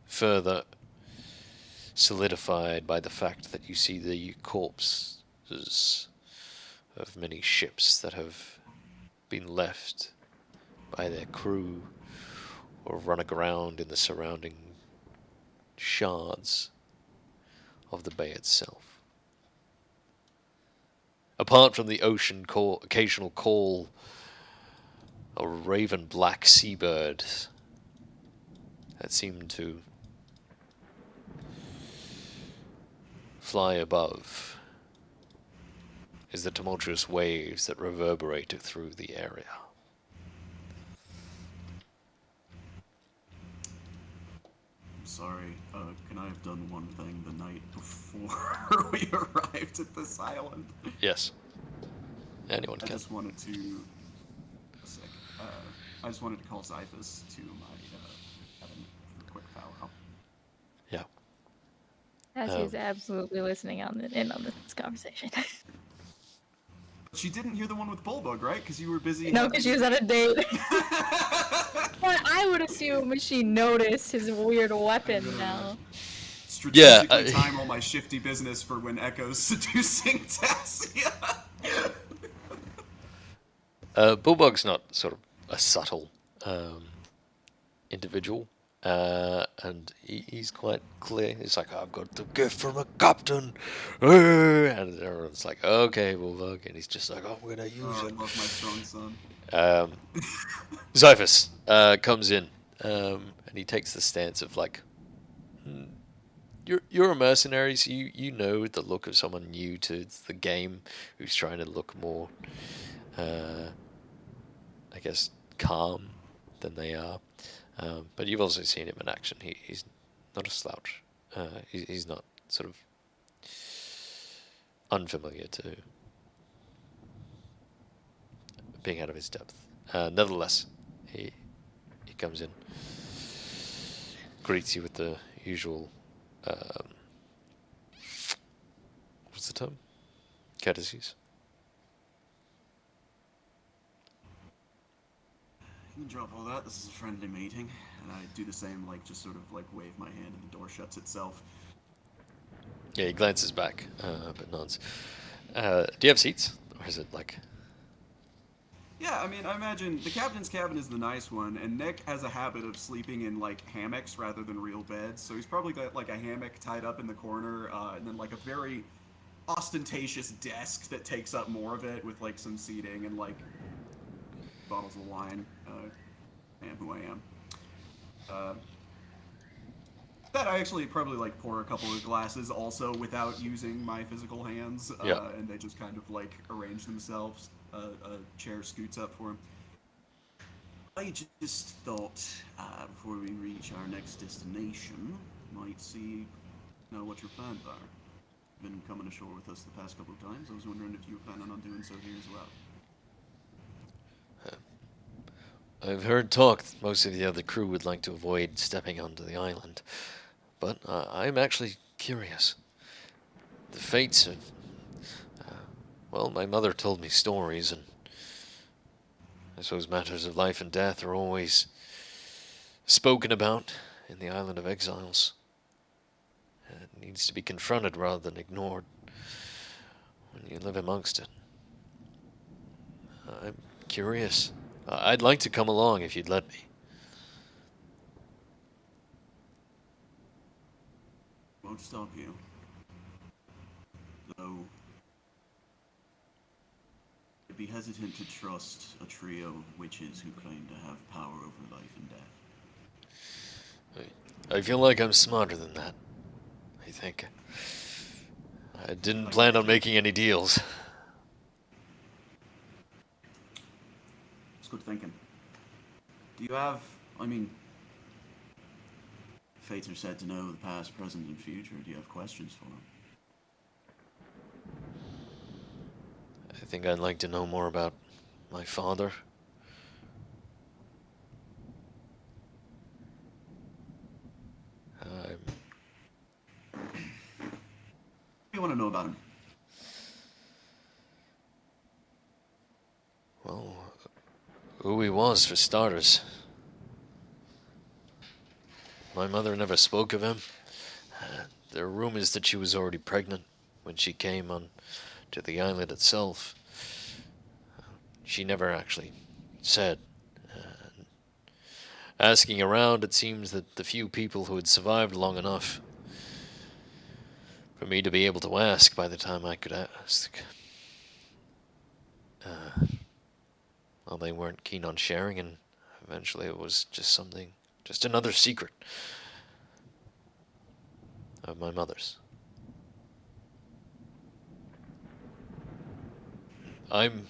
Further solidified by the fact that you see the corpses of many ships that have been left by their crew or run aground in the surrounding shards of the bay itself. Apart from the occasional call of raven black seabirds that seem to fly above, is the tumultuous waves that reverberate through the area. I'm sorry, can I have done one thing the night before we arrived at this island? Yes. Anyone I can. just wanted to... I just wanted to call Zyphus to my cabin for a quick powwow. Yeah. As he's absolutely listening in on this conversation. She didn't hear the one with Bullbug, right? Because you were busy. No, because she was on a date. But I would assume she noticed his weird weapon now. Strategically time all my shifty business for when Echo's seducing Tassia. Bulldog's not sort of a subtle individual, and he's quite clear. He's like, I've got the gift from a captain, and everyone's like, okay, Bulldog, and he's just like, I'm gonna use I it. love my strong son. Zyphus comes in, and he takes the stance of like, you're a mercenary, so you know the look of someone new to the game who's trying to look more, I guess, calm than they are. But you've also seen him in action. He's not a slouch. He's not sort of unfamiliar to being out of his depth. Nevertheless, he comes in, greets you with the usual, what's the term? Courtesies. You can drop all that. This is a friendly meeting, and I do the same, like just sort of like wave my hand, and the door shuts itself. Yeah, he glances back, but nods. Do you have seats, or is it like? Yeah, I mean, I imagine the captain's cabin is the nice one, and Nick has a habit of sleeping in like hammocks rather than real beds, so he's probably got like a hammock tied up in the corner, and then like a very ostentatious desk that takes up more of it with like some seating and like bottles of wine. I am who I am. That I actually probably like pour a couple of glasses also without using my physical hands, and they just kind of like arrange themselves. A chair scoots up for him. I just thought before we reach our next destination, might see what your plans are. You've been coming ashore with us the past couple of times. I was wondering if you were planning on doing so here as well. I've heard talk that most of the other crew would like to avoid stepping onto the island, but I'm actually curious. The fates of... well, my mother told me stories, and I suppose matters of life and death are always spoken about in the Island of Exiles. It needs to be confronted rather than ignored when you live amongst it. I'm curious. I'd like to come along if you'd let me. Won't stop you. Though, I'd be hesitant to trust a trio of witches who claim to have power over life and death. I feel like I'm smarter than that, I think. I didn't plan on making any deals. It's good thinking. Do you have, I mean, fates are said to know the past, present, and future. Do you have questions for them? I think I'd like to know more about my father. What do you want to know about him? Well, who he was, for starters. My mother never spoke of him. There are rumors that she was already pregnant when she came on to the island itself. She never actually said. Asking around, it seems that the few people who had survived long enough for me to be able to ask by the time I could ask, well, they weren't keen on sharing, and eventually it was just another secret of my mother's. I'm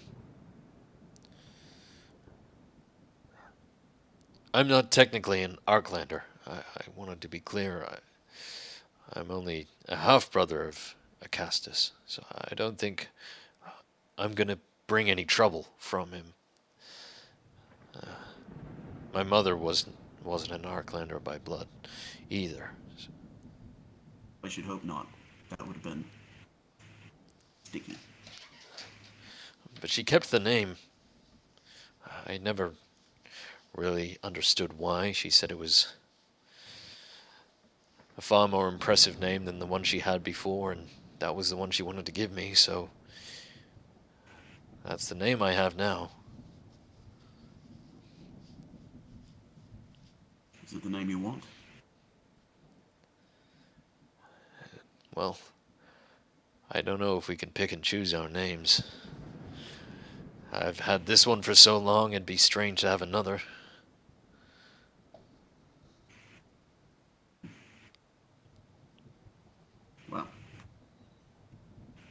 not technically an Arklander. I wanted to be clear. I'm only a half-brother of Acastus, so I don't think I'm gonna bring any trouble from him. My mother wasn't an Arklander by blood, either. I should hope not. That would have been sticky. But she kept the name. I never really understood why. She said it was a far more impressive name than the one she had before, and that was the one she wanted to give me, so that's the name I have now. Is it the name you want? Well, I don't know if we can pick and choose our names. I've had this one for so long, it'd be strange to have another. Well,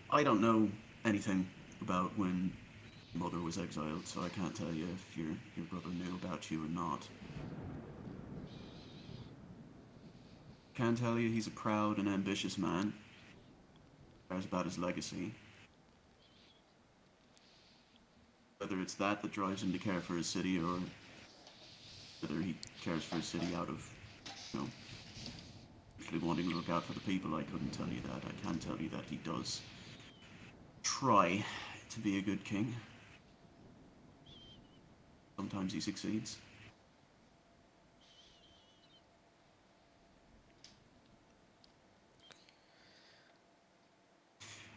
I don't know anything about when your mother was exiled, so I can't tell you if your brother knew about you or not. Can tell you he's a proud and ambitious man. Cares about his legacy. Whether it's that drives him to care for his city, or whether he cares for his city out of, actually wanting to look out for the people, I couldn't tell you that. I can tell you that he does try to be a good king. Sometimes he succeeds.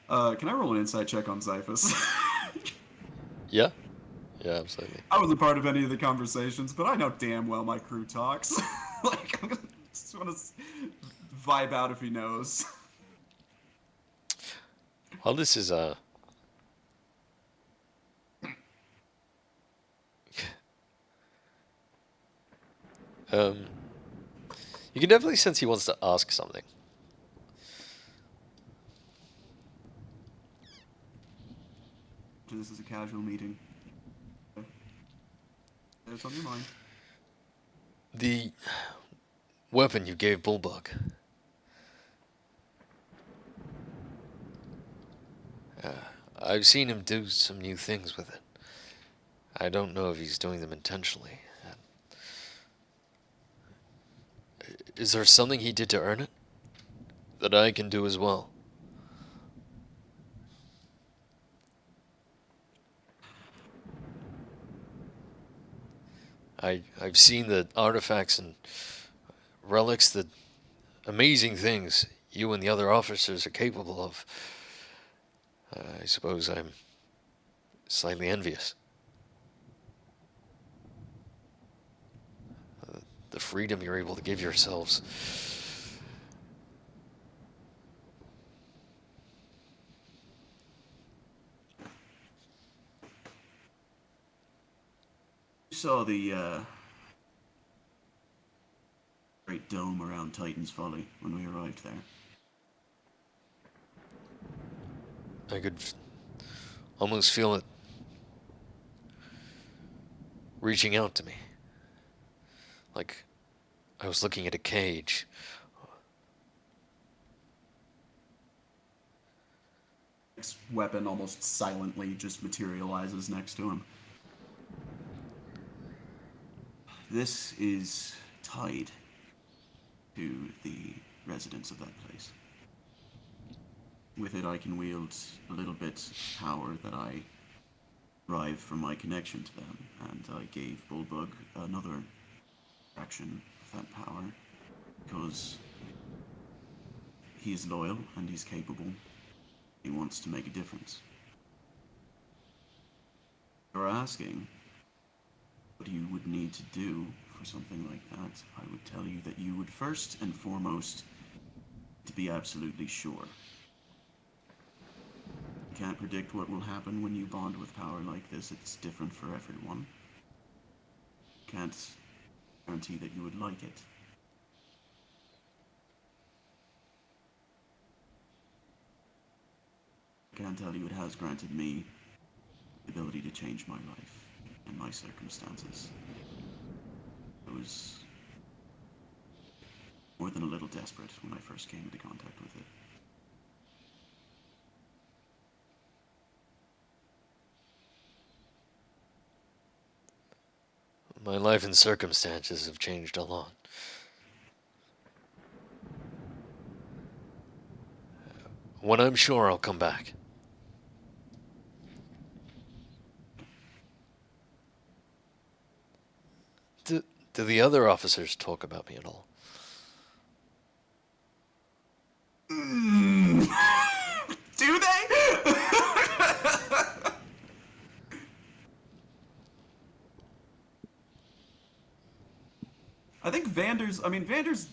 Can I roll an insight check on Xiphus? Yeah? Yeah, absolutely. I wasn't part of any of the conversations, but I know damn well my crew talks. Like, I just want to vibe out if he knows. Well, this is you can definitely sense he wants to ask something. This is a casual meeting. Okay. It's on your mind. The weapon you gave Bulldog. I've seen him do some new things with it. I don't know if he's doing them intentionally. Is there something he did to earn it that I can do as well? I've seen the artifacts and relics, the amazing things you and the other officers are capable of. I suppose I'm slightly envious. The freedom you're able to give yourselves. You saw the great dome around Titan's Folly when we arrived there. I could almost feel it reaching out to me. Like I was looking at a cage. His weapon almost silently just materializes next to him. This is tied to the residents of that place. With it, I can wield a little bit of power that I derive from my connection to them, and I gave Bullbug another fraction of that power because he is loyal and he's capable. He wants to make a difference. You're asking what you would need to do for something like that. I would tell you that you would first and foremost to be absolutely sure. You can't predict what will happen when you bond with power like this. It's different for everyone. Can't guarantee that you would like it. I can tell you it has granted me the ability to change my life and my circumstances. I was more than a little desperate when I first came into contact with it. My life and circumstances have changed a lot. When I'm sure, I'll come back. Do the other officers talk about me at all? Do they? I think Vander's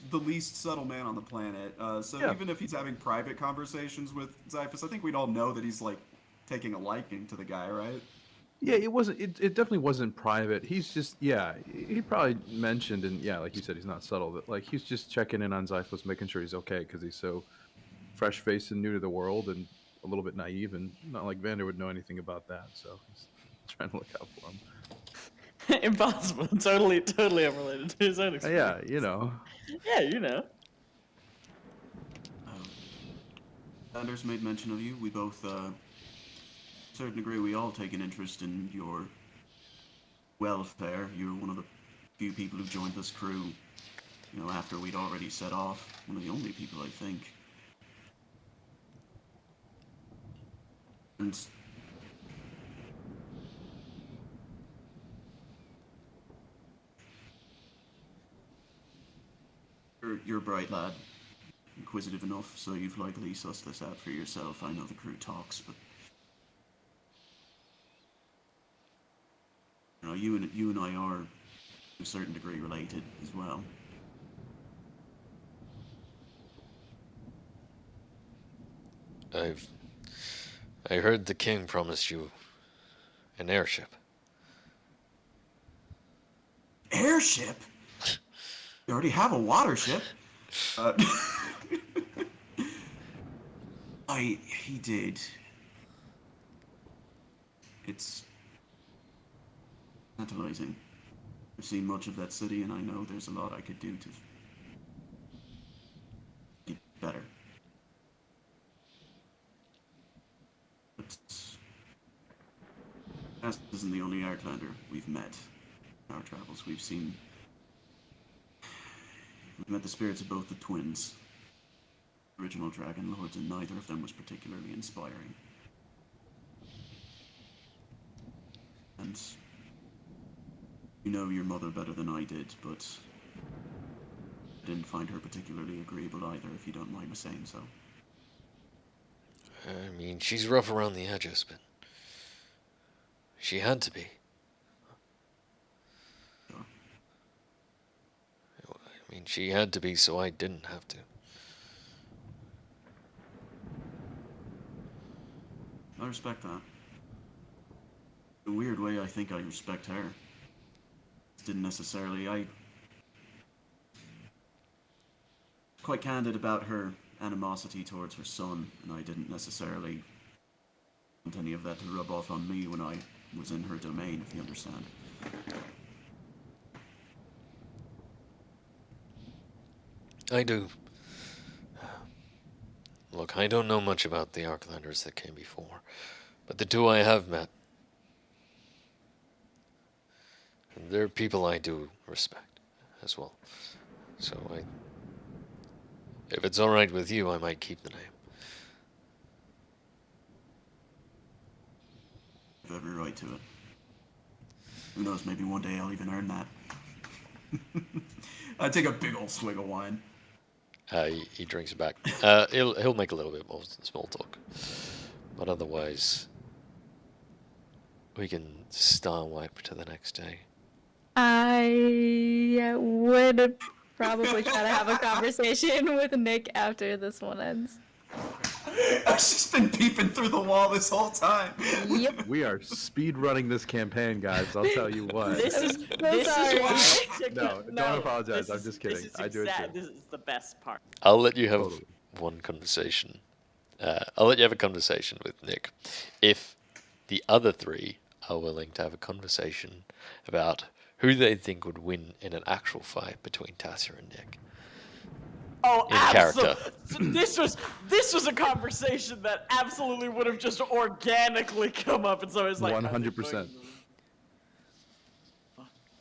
the least subtle man on the planet. So Yeah. even if he's having private conversations with Xiphus, I think we'd all know that he's like taking a liking to the guy, right? Yeah, it wasn't. It definitely wasn't private. He's just, yeah. He probably mentioned, and yeah, like you said, he's not subtle. But like he's just checking in on Zyphos, making sure he's okay because he's so fresh faced and new to the world, and a little bit naive, and not like Vander would know anything about that. So he's trying to look out for him. Impossible. Totally unrelated to his own experience. Yeah, you know. Yeah, you know. Vander's made mention of you. We both, to a certain degree, we all take an interest in your welfare. You're one of the few people who joined this crew, you know, after we'd already set off. One of the only people, I think. And you're a bright lad, inquisitive enough, so you've likely sussed this out for yourself. I know the crew talks, but you know, you and I are to a certain degree related as well. I heard the king promised you an airship. Airship? You already have a water ship. He did. It's tantalizing. I've seen much of that city, and I know there's a lot I could do to get better. But Cass isn't the only Outlander we've met in our travels. We've met the spirits of both the twins, original Dragonlords, and neither of them was particularly inspiring. And you know your mother better than I did, but didn't find her particularly agreeable either, if you don't mind me saying so. I mean, she's rough around the edges, but she had to be. Sure. I mean, she had to be, so I didn't have to. I respect that. In a weird way, I think I respect her. Didn't necessarily. I quite candid about her animosity towards her son, and I didn't necessarily want any of that to rub off on me when I was in her domain, if you understand. I do. Look, I don't know much about the Arklanders that came before, but the two I have met, they're people I do respect as well. So if it's alright with you, I might keep the name. I have every right to it. Who knows, maybe one day I'll even earn that. I take a big old swig of wine. He drinks it back. He'll make a little bit more small talk, but otherwise, we can star wipe to the next day. I would probably try to have a conversation with Nick after this one ends. I've just been peeping through the wall this whole time. Yep. We are speed running this campaign, guys. I'll tell you what. This is sorry. why. No, don't apologize. this I'm just kidding. This is I do it too. This is the best part. I'll let you have Totally. one conversation. I'll let you have a conversation with Nick. If the other three are willing to have a conversation about who they think would win in an actual fight between Tassia and Nick. Oh, In character. This was a conversation that absolutely would have just organically come up, and so it's like 100%.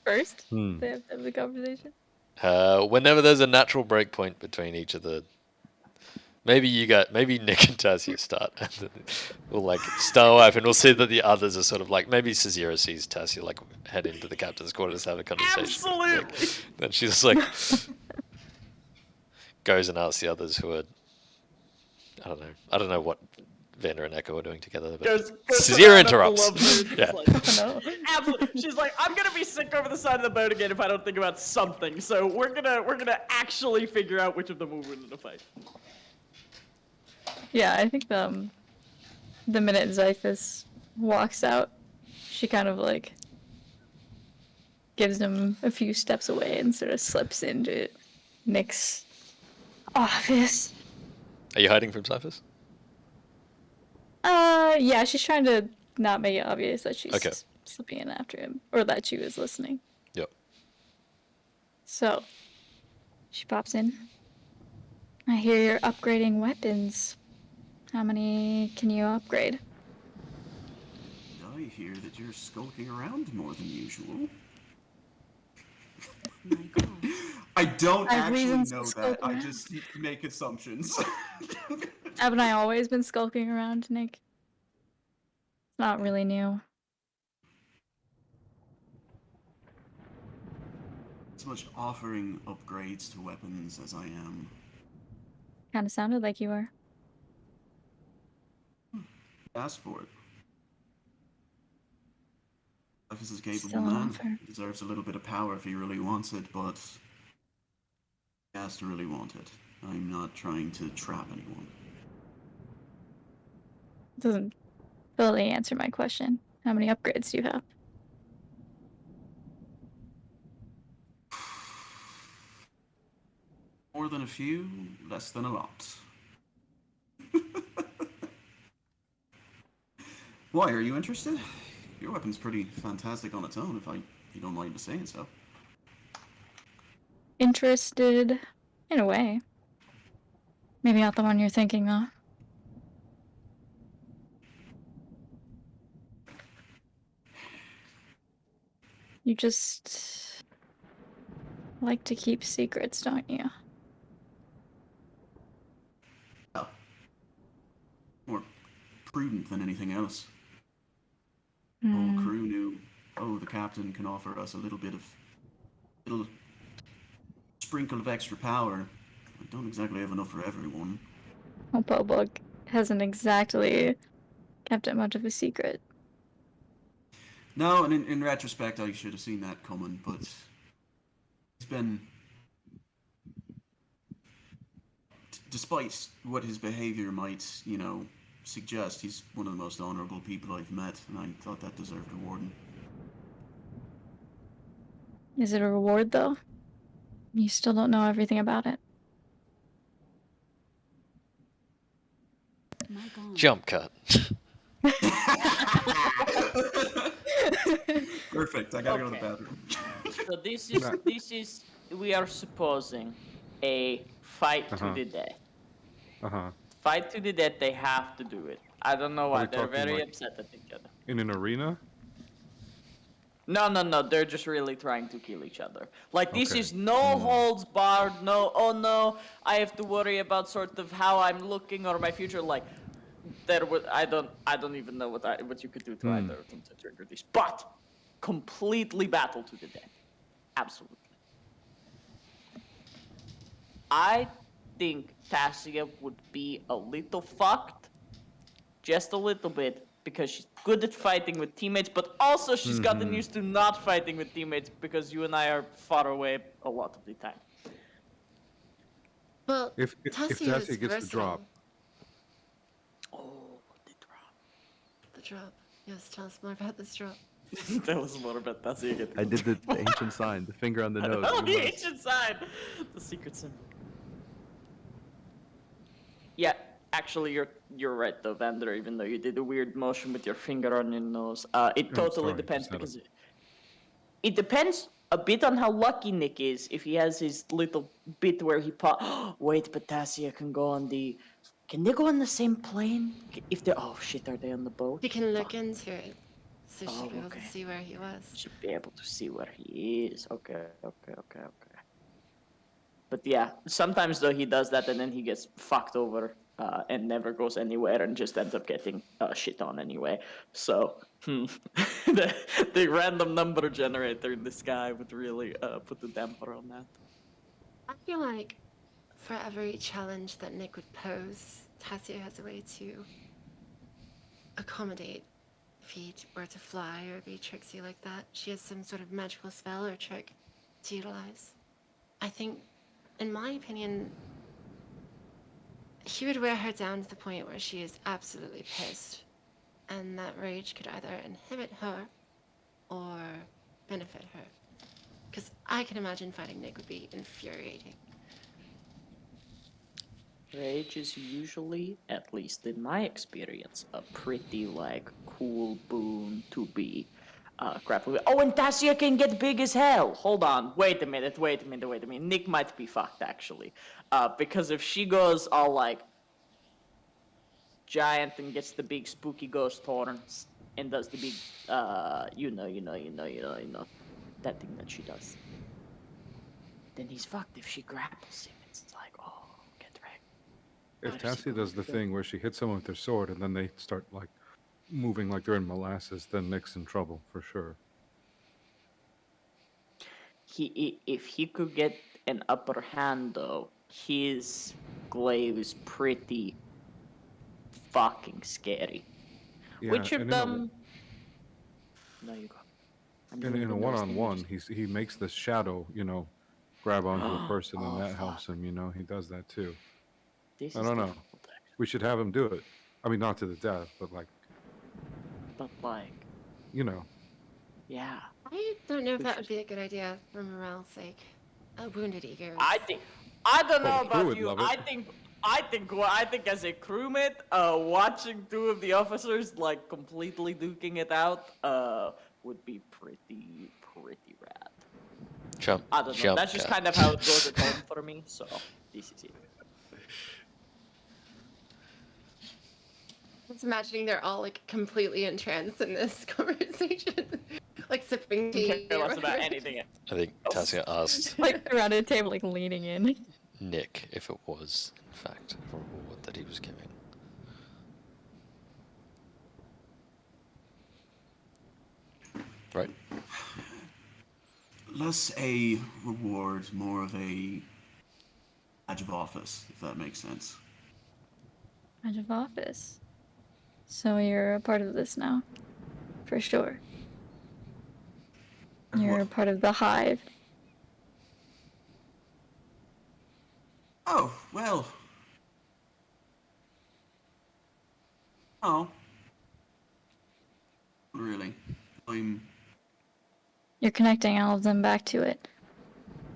First, they have to have the conversation. Whenever there's a natural break point between each of the... Maybe Nick and Tassia start, and then we'll like star wipe, and we'll see that the others are sort of like, maybe Cesira sees Tassia like head into the captain's quarters to have a conversation Absolutely. with Nick. Then she just like goes and asks the others who are, I don't know what Vander and Echo are doing together, but Goes Cesira to round up the interrupts. lovebirds, Yeah. it's No. like, absolutely. She's like, I'm gonna be sick over the side of the boat again if I don't think about something. So we're gonna actually figure out which of them will win in the fight. Yeah, I think the minute Zyphus walks out, she kind of like gives him a few steps away and sort of slips into Nick's office. Are you hiding from Cyphers? Yeah, she's trying to not make it obvious that she's Okay. slipping in after him, or that she was listening. Yep. So, she pops in. I hear you're upgrading weapons. How many can you upgrade? I hear that you're skulking around more than usual. My God. I don't I have actually reasons to know skulk that. I around. just make assumptions. Haven't I always been skulking around, Nick? It's not really new. As much offering upgrades to weapons as I am. Kind of sounded like you were. Ask for it. Life is a capable Still man. offer. He deserves a little bit of power if he really wants it, but he has to really want it. I'm not trying to trap anyone. Doesn't fully answer my question. How many upgrades do you have? More than a few, less than a lot. Why, are you interested? Your weapon's pretty fantastic on its own, if you don't mind me saying so. Interested, in a way. Maybe not the one you're thinking, though. You just like to keep secrets, don't you? Oh. More prudent than anything else. The whole Hmm. crew knew, the captain can offer us a little sprinkle of extra power. I don't exactly have enough for everyone. Well, Bobog hasn't exactly kept it much of a secret. No, and in retrospect, I should have seen that coming, but he's been, despite what his behavior might, suggest, he's one of the most honorable people I've met, and I thought that deserved rewarding. Is it a reward, though? You still don't know everything about it. My God. Jump cut. Perfect. I gotta go to the Okay. bathroom. So this is we are supposing a fight to Uh-huh. the death. Uh-huh. Fight to the death. They have to do it. I don't know why we they're talking, very like- upset at each other. In an arena? No. They're just really trying to kill each other. Like this Okay. is no holds barred. No, oh no, I have to worry about sort of how I'm looking or my future. Like there would I don't even know what you could do to either of them to trigger this. But completely battle to the death. Absolutely. I think Tassia would be a little fucked, just a little bit, because she's good at fighting with teammates, but also she's gotten used to not fighting with teammates because you and I are far away a lot of the time. Well, If Tassia is Tassia gets the drop, versatile. Oh, the The drop. Yes, tell us more about this drop. drop. Tell us more about Tassia. I did the ancient sign, the finger on the nose. Oh, you the must. ancient sign! The secret symbol. Yeah, actually, you're right though, Vander. Even though you did a weird motion with your finger on your nose, it totally sorry, depends just had because it depends a bit on how lucky Nick is. If he has his little bit where he wait, but Tassia can go on the. Can they go on the same plane? If they oh shit, are they on the boat? You can look Fuck. into it, so she'd Oh, be able okay. to see where he was. Should be able to see where he is. Okay. But yeah, sometimes though he does that and then he gets fucked over and never goes anywhere and just ends up getting shit on anyway. So the random number generator in the sky would really put the damper on that. I feel like for every challenge that Nick would pose, Tassia has a way to accommodate if he were to fly or be tricksy like that. She has some sort of magical spell or trick to utilize. I think, in my opinion, he would wear her down to the point where she is absolutely pissed, and that rage could either inhibit her or benefit her. Because I can imagine fighting Nick would be infuriating. Rage is usually, at least in my experience, a pretty cool boon to be grappled with. Oh, and Tassia can get big as hell. Hold on, wait a minute. Nick might be fucked actually, because if she goes all giant and gets the big spooky ghost horns and does the big, that thing that she does, then he's fucked. If she grapples him, it's like, oh, get wrecked. if How does he Tassia go does the through? thing where she hits someone with their sword and then they start moving like they're in molasses, then Nick's in trouble for sure. If he could get an upper hand though, his glaive is pretty fucking scary. Yeah, Which of and in a- them? No, you go. I'm In doing a the nose thing, one-on-one, just- he makes the shadow, grab onto a person and Oh, that fuck. helps him. He does that too. This I is don't know. difficult, actually. We should have him do it. I mean, not to the death, but But yeah, I don't know if We that should- would be a good idea for morale's sake. A wounded ego. I don't know Oh, the crew about would you. love it. I think as a crewmate, watching two of the officers completely duking it out, would be pretty rad. Jump. I don't know. Jump That's just cut. kind of how it goes at home for me. So this is it. Just imagining they're all completely entranced in this conversation, sipping tea. Care or less about whatever. anything else. I think Tassia asked Around a table, leaning in. Nick if it was, in fact, a reward that he was giving. Right? less a reward, more of a badge of office, if that makes sense. Badge of office. So you're a part of this now, for sure. You're a part of the hive. Oh, well. Oh. Not really. I'm You're connecting all of them back to it.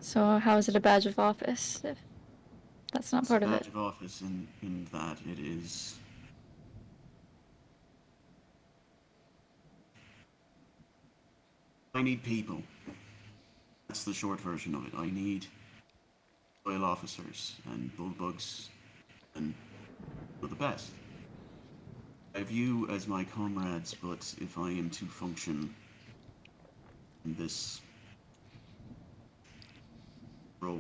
So how is it a badge of office if that's not it's a part of badge it? of office in that it is. I need people. That's the short version of it. I need loyal officers and bullbugs and for the best. I have you as my comrades, but if I am to function in this role,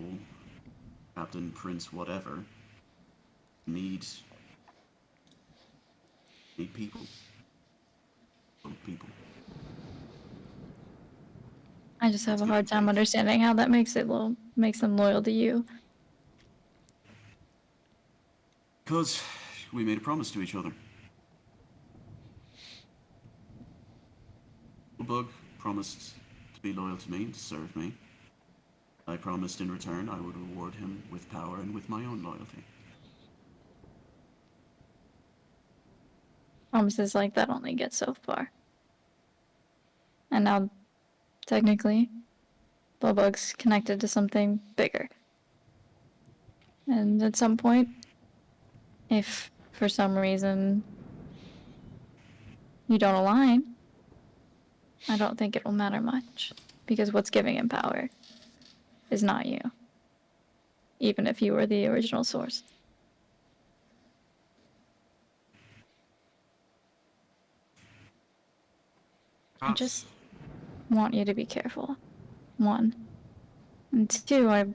captain, prince, whatever, need people. People. I just have Let's a give hard and time take. understanding how that makes them loyal to you. Because we made a promise to each other. Bug promised to be loyal to me and to serve me. I promised in return I would reward him with power and with my own loyalty. Promises like that only get so far. And now, technically, Bullbug's connected to something bigger. And at some point, if for some reason you don't align, I don't think it will matter much. Because what's giving him power is not you. Even if you were the original source. I just want you to be careful. One. And two, I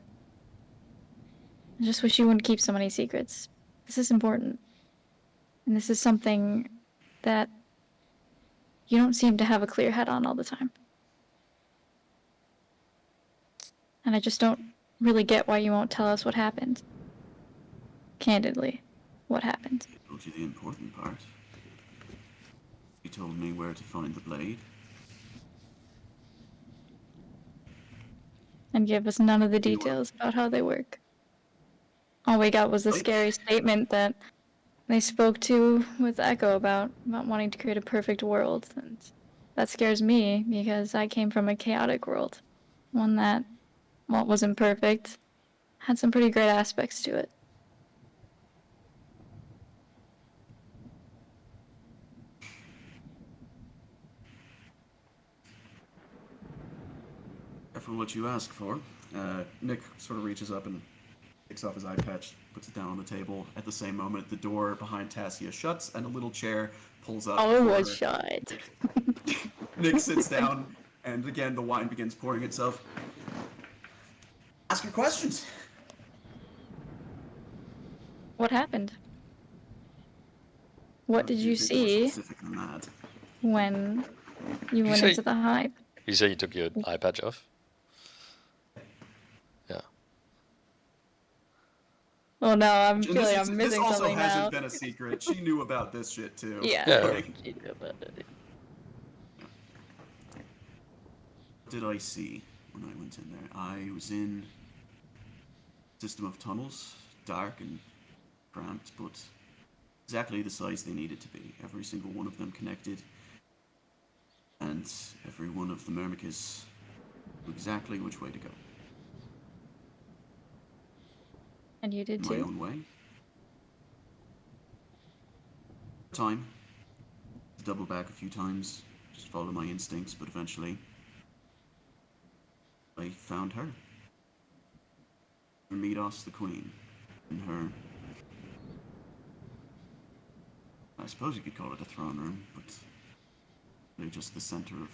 just wish you wouldn't keep so many secrets. This is important. And this is something that you don't seem to have a clear head on all the time. And I just don't really get why you won't tell us what happened. Candidly, what happened. I told you the important part. He told me where to find the blade. And give us none of the You were details about how they work. All we got was the right. scary statement that they spoke to with Echo about wanting to create a perfect world. And that scares me because I came from a chaotic world. One that, while it wasn't perfect, had some pretty great aspects to it. Careful what you ask for. Nick sort of reaches up and takes off his eye patch, puts it down on the table. At the same moment, the door behind Tassia shuts and a little chair pulls up. Oh, it before was her. shot. Nick sits down, and again the wine begins pouring itself. Ask your questions. What happened? What did Be a you bit more see specific than that. when you went say- into the hive? You say you took your eye patch off? Yeah. Oh no, I'm And feeling I'm this missing also something hasn't now. been a secret. She knew about this shit too. Yeah. Yeah. Like, what did I see when I went in there? I was in a system of tunnels, dark and cramped, but exactly the size they needed to be. Every single one of them connected, and every one of the Myrmicas knew exactly which way to go. And you did In my too? own way. Time. Double back a few times, just follow my instincts, but eventually I found her. Her Midos the Queen. In her, I suppose you could call it a throne room, but really just the center of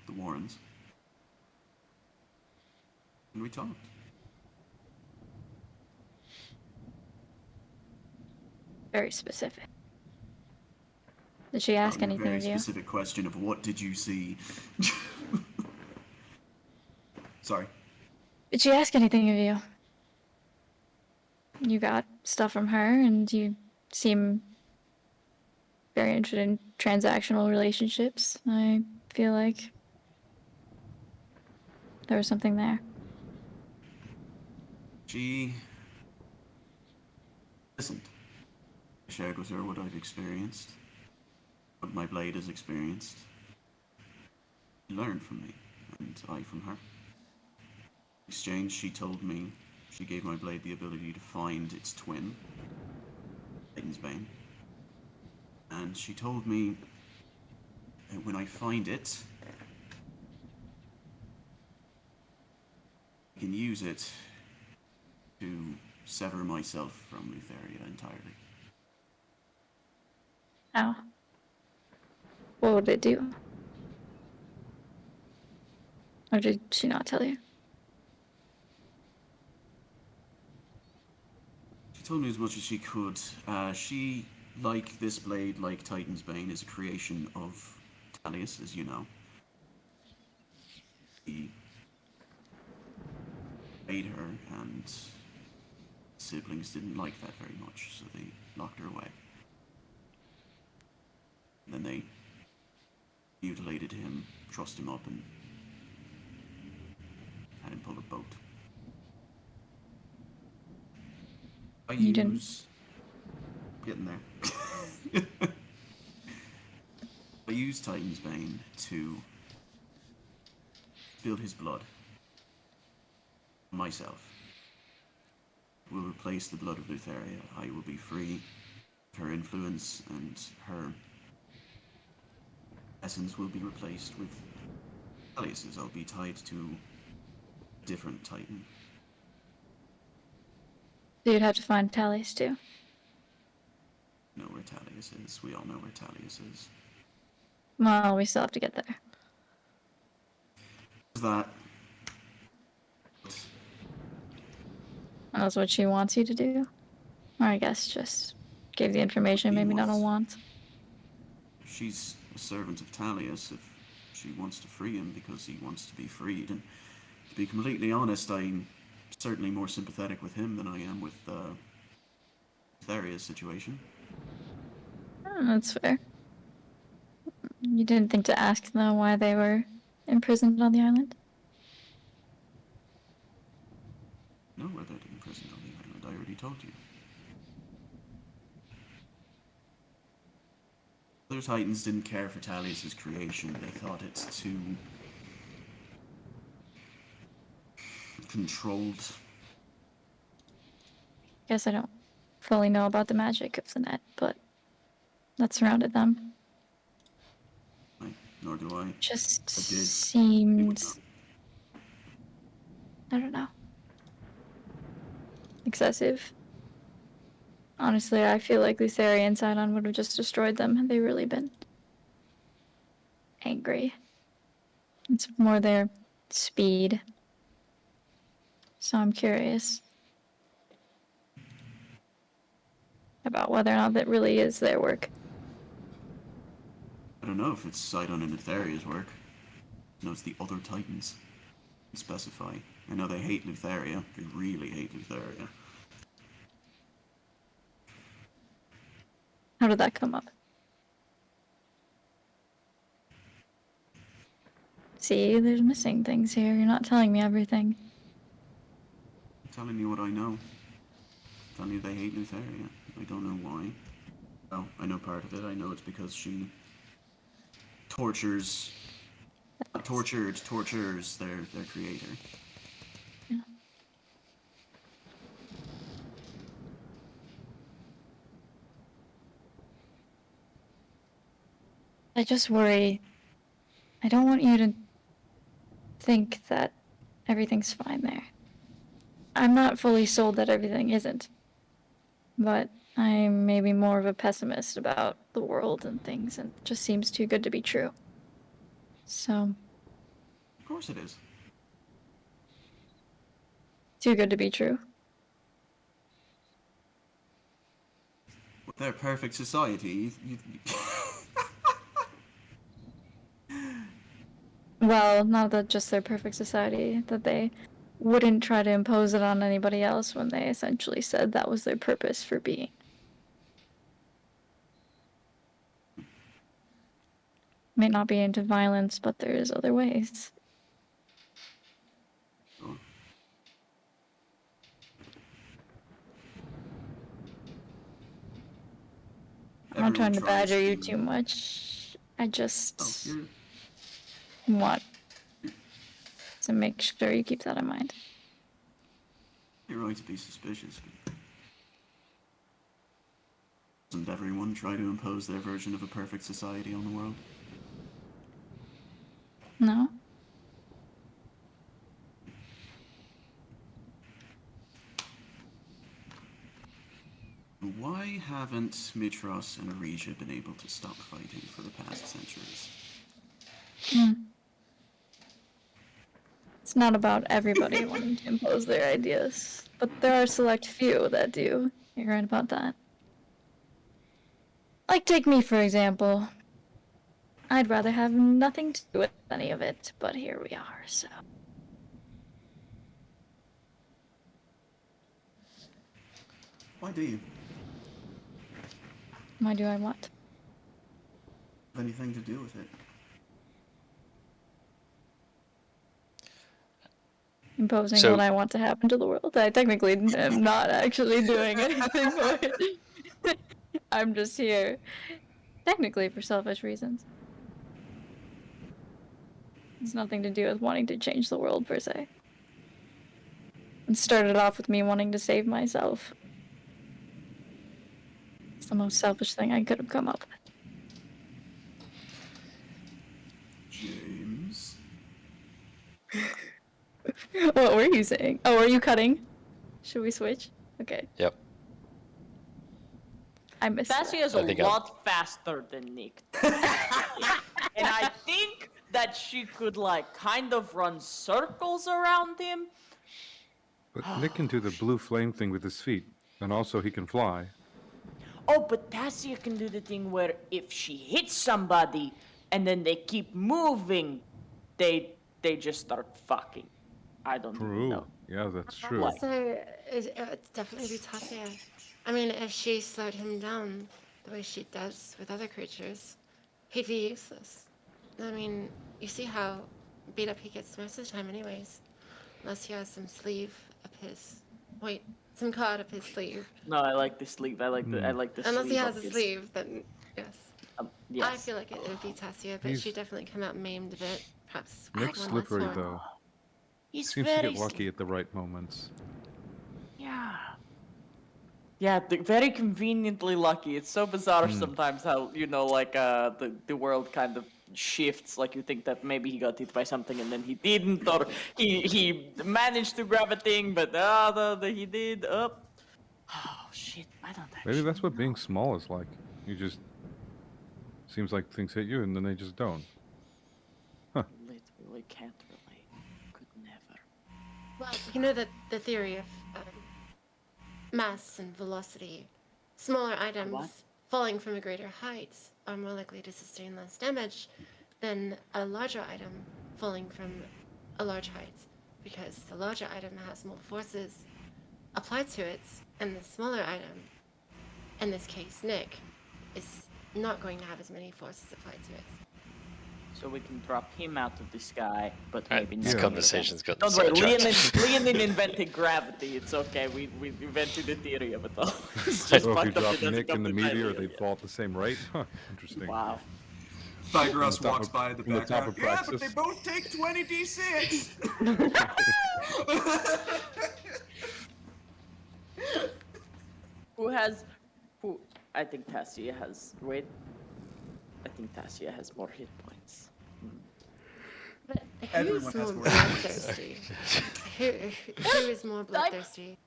the Warrens. And we talked. Very specific. Did she ask Your anything very of you? specific question of what did you see? Sorry. Did she ask anything of you? You got stuff from her, and you seem very interested in transactional relationships. I feel like there was something there. She listened. I shared with her what I've experienced, what my blade has experienced. She learned from me, and I from her. In exchange, she told me she gave my blade the ability to find its twin, Titan's Bane. And she told me that when I find it, I can use it to sever myself from Lutheria entirely. How? What would it do? Or did she not tell you? She told me as much as she could. She, like this blade, like Titan's Bane, is a creation of Talius, as you know. He made her, and siblings didn't like that very much, so they locked her away. And then they mutilated him, trussed him up, and had him pull a boat. You didn't. Getting there. I use Titan's Bane to build his blood. Myself. Will replace the blood of Lutheria. I will be free of her influence, and her essence will be replaced with Talius's. I'll be tied to a different Titan. So you'd have to find Tallies too. Know where Talius is. We all know where Talius is. Well, we still have to get there. That. And that's what she wants you to do? Or I guess just give the information, maybe not a want. She's a servant of Talius if she wants to free him because he wants to be freed. And to be completely honest, I'm certainly more sympathetic with him than I am with Theria's situation. That's fair. You didn't think to ask, though, why they were imprisoned on the island? No, where they're imprisoned on the island. I already told you. Other Titans didn't care for Talius's creation. They thought it's too controlled. Guess I don't fully know about the magic of the net, but that surrounded them. Nor do I. Just I did. seemed... I don't know. Excessive. Honestly, I feel like Lutheria and Sidon would have just destroyed them had they really been angry. It's more their speed. So I'm curious about whether or not that really is their work. I don't know if it's Sidon and Etheria's work. No, it's the other Titans. Specify. I know they hate Lutheria. They really hate Lutheria. How did that come up? See, there's missing things here. You're not telling me everything. I'm telling you what I know. I'm telling you they hate Lutheria. I don't know why. Well, I know part of it. I know it's because she tortures their creator. Yeah. I just worry. I don't want you to think that everything's fine there. I'm not fully sold that everything isn't. But I'm maybe more of a pessimist about the world and things, and it just seems too good to be true. So, Of course it is. too good to be true. With their perfect society, Well, not that just their perfect society, that they wouldn't try to impose it on anybody else when they essentially said that was their purpose for being. May not be into violence, but there's other ways. Sure. I'm not trying to Everyone tries badger you too much. I Oh, just you're, want to make sure you keep that in mind. you're right to be suspicious. But doesn't everyone try to impose their version of a perfect society on the world? No? Why haven't Mitros and Aresia been able to stop fighting for the past centuries? It's not about everybody wanting to impose their ideas, but there are a select few that do. You're right about that. Like, take me, for example. I'd rather have nothing to do with any of it, but here we are, so. Why do you Why do I what? have anything to do with it? Imposing So- what I want to happen to the world. I technically am not actually doing anything for it. I'm just here, technically for selfish reasons. It's nothing to do with wanting to change the world, per se. It started off with me wanting to save myself. It's the most selfish thing I could have come up with. James? What were you saying? Oh, are you cutting? Should we switch? Okay. Yep. I missed that. Thassia is I a think lot faster than Nick. And I think that she could, like, kind of run circles around him. But Nick can do the blue flame thing with his feet, and also he can fly. Oh, but Thassia can do the thing where if she hits somebody and then they keep moving, they just start fucking. I don't even True. know. Yeah, that's true. Like- So it's definitely Tasia. I mean, if she slowed him down the way she does with other creatures, he'd be useless. I mean, you see how beat up he gets most of the time, anyways. Unless he has some sleeve up his. Wait, some card up his sleeve. No, I like the sleeve. I like the Unless sleeve. he has of a his- sleeve, then yes. yes. I feel like it would be Tasia, but He's- she definitely come out maimed a bit. Perhaps Nick's one less slippery, one. though. He's Seems to very get lucky at the right moments. Yeah. Yeah, very conveniently lucky. It's so bizarre sometimes how, like, the world kind of shifts. Like, you think that maybe he got hit by something and then he didn't, or he managed to grab a thing, but he did. Oh, shit, I don't actually Maybe that's what know. being small is like. You just... Seems like things hit you, and then they just don't. Literally can't relate. Could never. Well, you know that the theory of mass and velocity. Smaller items What? falling from a greater height are more likely to sustain less damage than a larger item falling from a large height, because the larger item has more forces applied to it, and the smaller item, in this case Nick, is not going to have as many forces applied to it. So we can drop him out of the sky, but Alright, maybe this not. conversation's got Don't worry, sidetracked. Leonin invented gravity. It's okay. We invented the theory of it all. It's So just if you fucked up drop it doesn't Nick come in the to meteor, mind. they'd fall at the same rate? Huh, interesting. Wow. Tigros top walks of- by in the from the top background. of Yeah, but they Praxis. both take 20d6! Who? I think Tassia has. Wait. I think Tassia has more hit points. But Everyone who's has more more bloodthirsty? who is more bloodthirsty?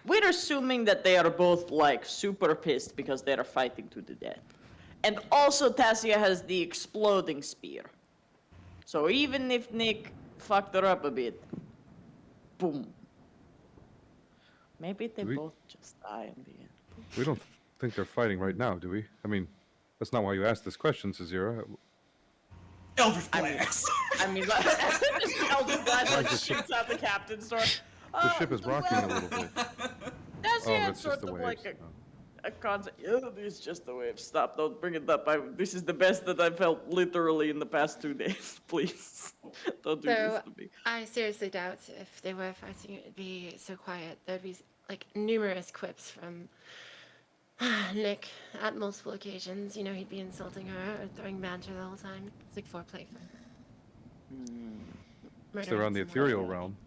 We're assuming that they are both, like, super pissed because they are fighting to the death. And also Tassia has the exploding spear. So even if Nick fucked her up a bit, boom. Maybe they Do we- both just die in the end. We don't think they're fighting right now, do we? I mean, that's not why you asked this question, Cezira. Eldritch I mean- Blast. I mean, like, Elder Blast Like like the shoots out the captain's sword. The ship is rocking a little bit. That's Oh, yeah, that's just sort the of waves. like Oh. a concept. Yeah, it's just the wave. Stop! Don't bring it up. This is the best that I've felt literally in the past 2 days. Please, don't do this So to me. I seriously doubt if they were fighting, it'd be so quiet. There'd be like numerous quips from Nick at multiple occasions. You know, he'd be insulting her or throwing banter the whole time. It's like foreplay for If they're on the murdering someone. ethereal realm,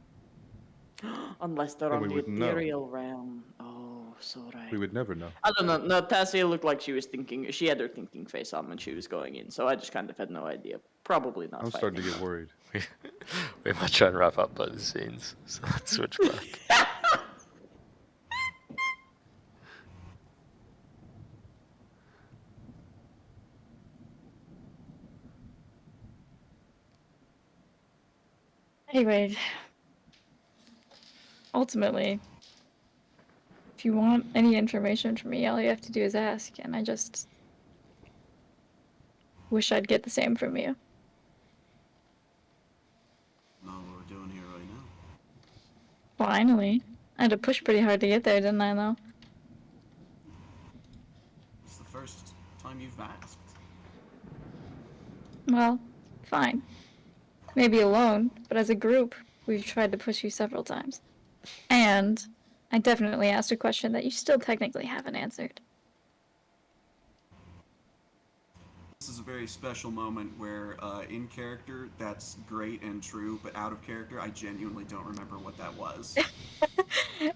Unless they're Then on we the wouldn't know. ethereal realm. Oh, so right. we would never know. I don't know. No, Tassia looked like she was thinking. She had her thinking face on when she was going in, so I just kind of had no idea. Probably not. I'm starting to get worried. We might try and wrap up by the scenes, so let's switch back. Anyway, ultimately, if you want any information from me, all you have to do is ask, and I just wish I'd get the same from you. Know what we're doing here right now. Finally. I had to push pretty hard to get there, didn't I, though? It's the first time you've asked. Well, fine. Maybe alone, but as a group, we've tried to push you several times. And I definitely asked a question that you still technically haven't answered. This is a very special moment where, in character, that's great and true, but out of character, I genuinely don't remember what that was.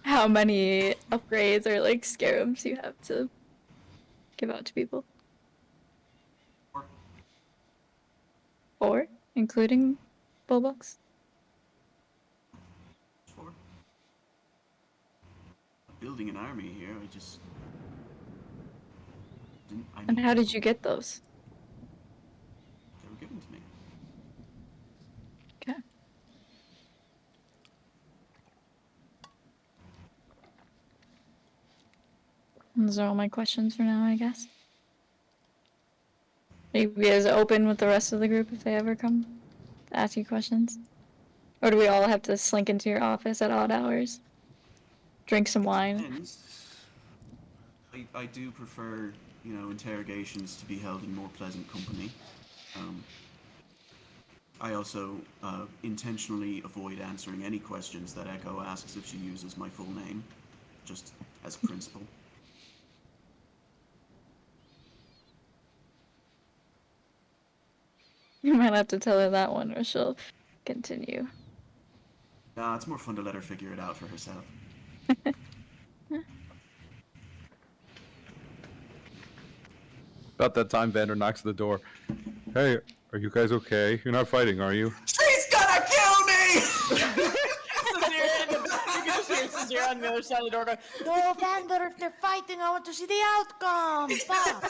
How many upgrades or, like, scarabs you have to give out to people? 4, including bullbucks? 4. Building an army here, I just... didn't... I And mean, how did you get those? they were given to me. Okay. Those are all my questions for now, I guess. Maybe as open with the rest of the group if they ever come to ask you questions. Or do we all have to slink into your office at odd hours? Drink some wine? And I do prefer, you know, interrogations to be held in more pleasant company. I also intentionally avoid answering any questions that Echo asks if she uses my full name, just as a principle. You might have to tell her that one or she'll continue. Nah, it's more fun to let her figure it out for herself. About that time, Vander knocks at the door. Hey, are you guys okay? You're not fighting, are you? She's gonna kill me! You can just hear Cesare on the other side of the door going, "No, Vander, if they're fighting, I want to see the outcome." Stop.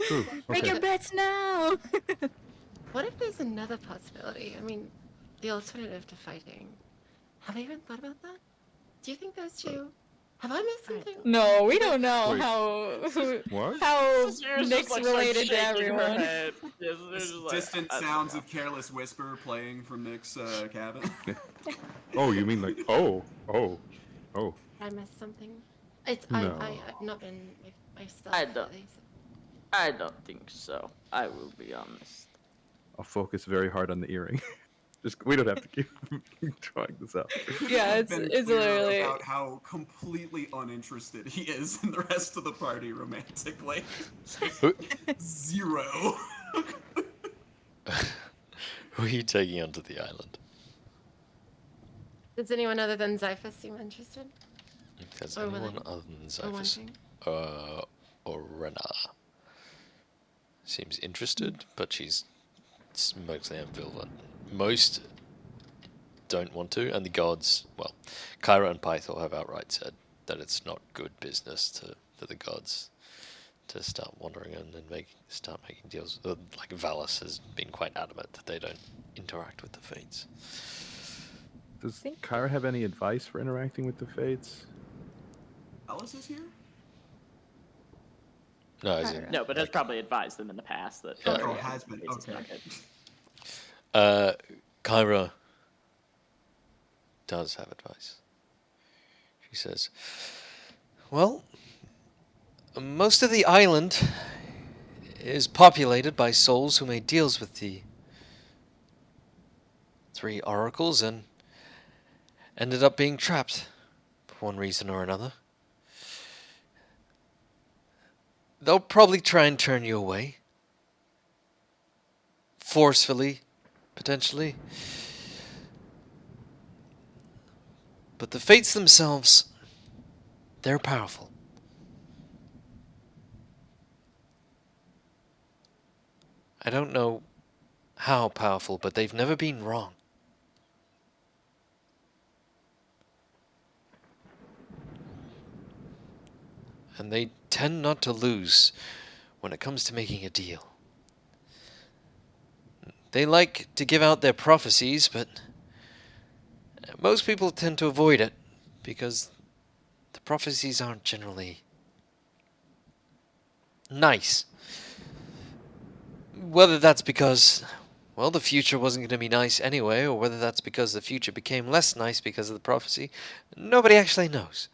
True. Make Okay. your bets now! What if there's another possibility? I mean, the alternative to fighting. Have I even thought about that? Do you think those two? Have I missed something? No, we don't know Wait. how What? how Cesare's Nick's just, like, related starts to shaking her everyone. head. Yeah, Cesare's just like, Distant "I don't sounds know." of careless whisper playing from Nick's cabin. Oh, you mean like, oh. Did I missed something? It's No. I've not been myself I don't. lately, so- I don't think so. I will be honest. I'll focus very hard on the earring. Just we don't have to keep trying this out. Yeah, I've been it's clear literally about how completely uninterested he is in the rest of the party romantically. Zero. Who are you taking onto the island? Does anyone other than Zyphus seem interested? If there's Or anyone willing. other than Or Zyphus. wanting? Orena. Seems interested, but she's mostly ambivalent. Most don't want to, and the gods, well, Kyra and Pythor have outright said that it's not good business for the gods to start wandering in and start making deals. Like Valis has been quite adamant that they don't interact with the Fates. Does Kyra have any advice for interacting with the Fates? Alice is here? No, I as don't in, know. No, but has probably advised them in the past that. Yeah. Oh, has been. it's Okay. not good. Kyra does have advice. She says, well, most of the island is populated by souls who made deals with the 3 oracles and ended up being trapped for one reason or another. They'll probably try and turn you away. Forcefully, potentially. But the fates themselves, they're powerful. I don't know how powerful, but they've never been wrong. And they tend not to lose when it comes to making a deal. They like to give out their prophecies, but most people tend to avoid it because the prophecies aren't generally nice. Whether that's because, well, the future wasn't going to be nice anyway, or whether that's because the future became less nice because of the prophecy, nobody actually knows.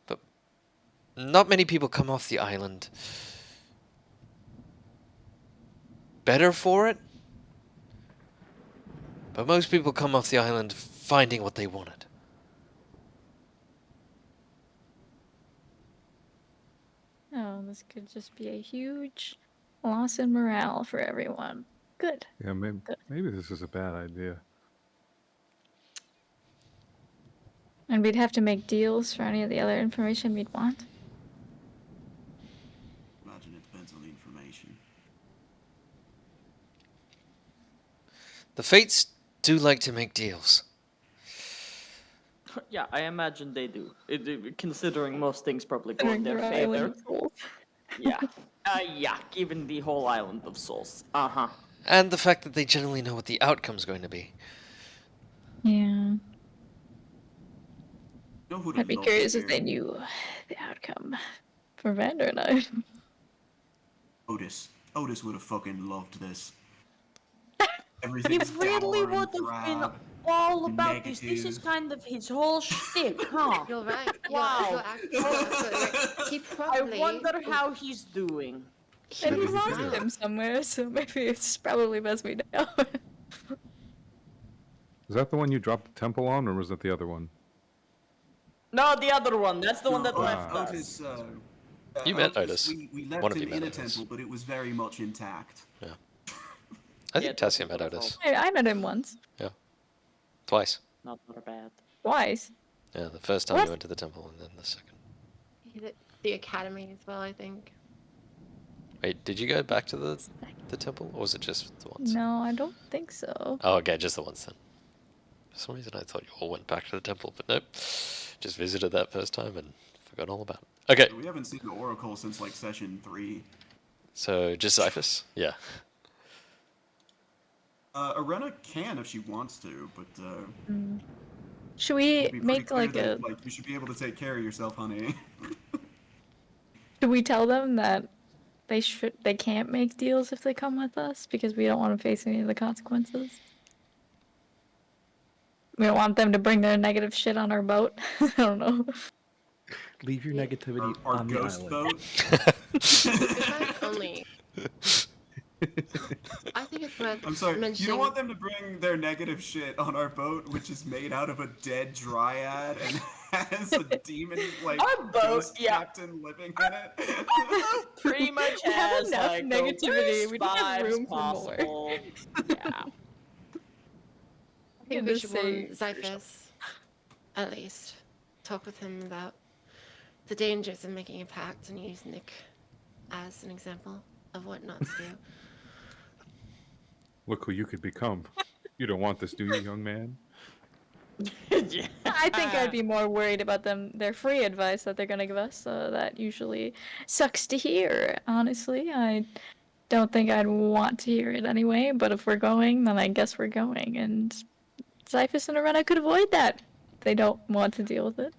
But not many people come off the island better for it, but most people come off the island finding what they wanted. Oh, this could just be a huge loss in morale for everyone. Good. Yeah, maybe, Good. maybe this is a bad idea. And we'd have to make deals for any of the other information we'd want. Imagine it depends on the information. The Fates do like to make deals. Yeah, I imagine they do. Considering most things probably go in their Considering favor. Island souls. Yeah. Yeah, given the whole island of souls. Uh-huh. And the fact that they generally know what the outcome's going to be. Yeah. You know who'd I'd be love curious to if they hear? knew the outcome for Vander and I. Otis. Otis would have fucking loved this. He Everything's really dour and would have been drab. all about this. This is negative. kind of his whole shtick, huh? You're right. Wow. You're actually absolutely right. He I probably. wonder how he's doing. He And we was lost smiling. him somewhere, so maybe it's probably best we know. Is that the one you dropped the temple on, or was that the other one? No, the other one. That's the one that No, left us. Otis, You met Otis. We left One of him you met in a Otis. temple, but it was very much intact. I Yeah, think Tessia met Otis. I met him once. Twice. Not bad. Twice. Yeah, the first time What? you went to the temple, and then the second. He did the academy as well, I think. Wait, did you go back to the temple, or was it just the once? No, I don't think so. Oh, okay, just the once then. For some reason I thought you all went back to the temple, but nope. Just visited that first time and forgot all about it. Okay, We haven't seen the Oracle since like session 3. so just Xiphus? Yeah. Arena can if she wants to, but Should we it'd be pretty make clear like a? that, you should be able to take care of yourself, honey. Should we tell them that they can't make deals if they come with us because we don't want to face any of the consequences? We don't want them to bring their negative shit on our boat. I don't know. Leave your negativity Our on the ghost island. boat. Besides only. I think it's worth I'm sorry. You mentioning. don't want them to bring their negative shit on our boat, which is made out of a dead dryad and has a demon like Our boat, ghost yeah. captain living in it. Pretty much We have has enough like negativity, the we don't have worst room for more. possible. Yeah. I think we Just should warn say- Xiphus, at least, talk with him about the dangers of making a pact and use Nick as an example of what not to do. Look who you could become. You don't want this, do you, young man? Yeah. I think I'd be more worried about their free advice that they're gonna give us. So that usually sucks to hear. Honestly, I don't think I'd want to hear it anyway. But if we're going, then I guess we're going. And Xiphus and Arena could avoid that. They don't want to deal with it.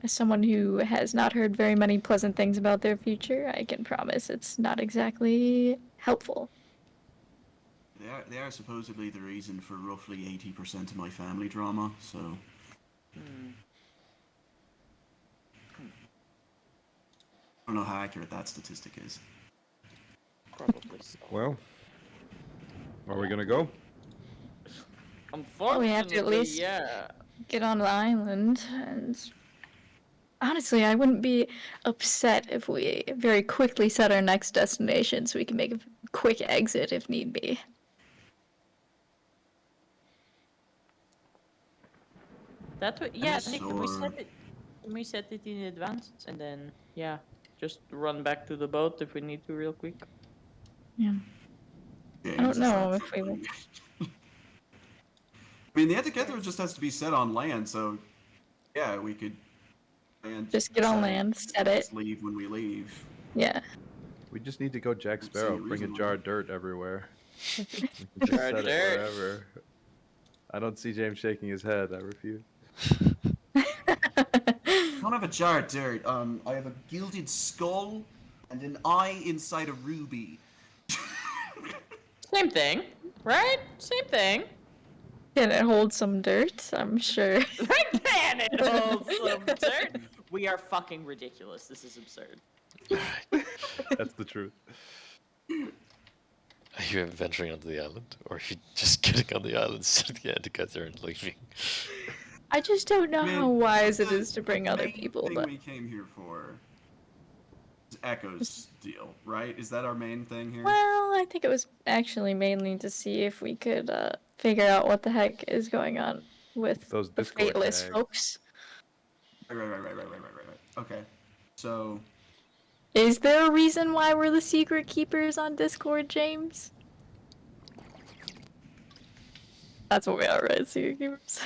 as someone who has not heard very many pleasant things about their future, I can promise it's not exactly helpful. They are supposedly the reason for roughly 80% of my family drama, so... I don't know how accurate that statistic is. Probably so. Well, are we gonna go? Unfortunately, we have to at least- yeah. Get on the island, and honestly, I wouldn't be upset if we very quickly set our next destination so we can make a quick exit if need be. That's what. Yeah, Yes, Nick, or- we set it in advance, and then yeah, just run back to the boat if we need to, real quick. Yeah. James, I don't is know that if we will. something- I mean, the together just has to be set on land, so yeah, we could land, Just get on set land, set it. just leave when we leave. Yeah. We just need to go Jack Don't see Sparrow, a bring a reason jar why. of dirt everywhere. We can just Jar set of it dirt. wherever. I don't see James shaking his head. I refuse. I don't have a jar of dirt. I have a gilded skull and an eye inside a ruby. Same thing, right? Same thing. Can it hold some dirt? I'm sure. Can it hold some dirt? We are fucking ridiculous. This is absurd. That's the truth. Are you venturing onto the island, or are you just getting on the island, sitting there together and leaving? I just don't know I mean, how wise it the- is to bring other main people, thing but we came here for is Echo's deal, right? Is that our main thing here? well, I think it was actually mainly to see if we could figure out what the heck is going on with Those the Discord fateless tags. folks. Right. Okay. So, Is there a reason why we're the secret keepers on Discord, James? That's what we are, right? Secret keepers.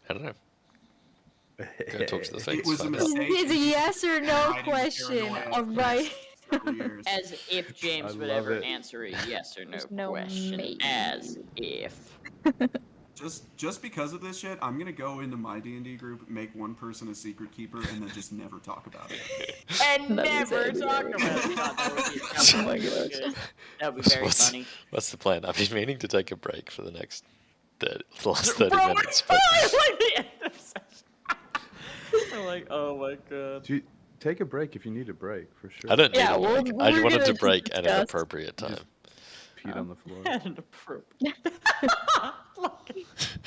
I don't know. Go talk to the it fakes. was a find out. mistake. It's a yes or no Hiding the question. paranoia All right. for several years. As if James I would love ever it. answer a yes or no There's no question. maybe. As if. Just because of this shit, I'm gonna go into my D&D group, make one person a secret keeper, and then just never talk about it. And That is never it. talk about it. God, that would be, Oh my really gosh. good. That would be very What's- funny. What's the plan? I've been meaning to take a break for the next the last 30 Bro, minutes, we're but like the end of session. I'm like, oh my god. Do you, take a break if you need a break, for sure. I don't need Yeah, a we'll- break. I we're wanted to gonna break at an discuss. appropriate time. Just peed on the floor. At an appropriate.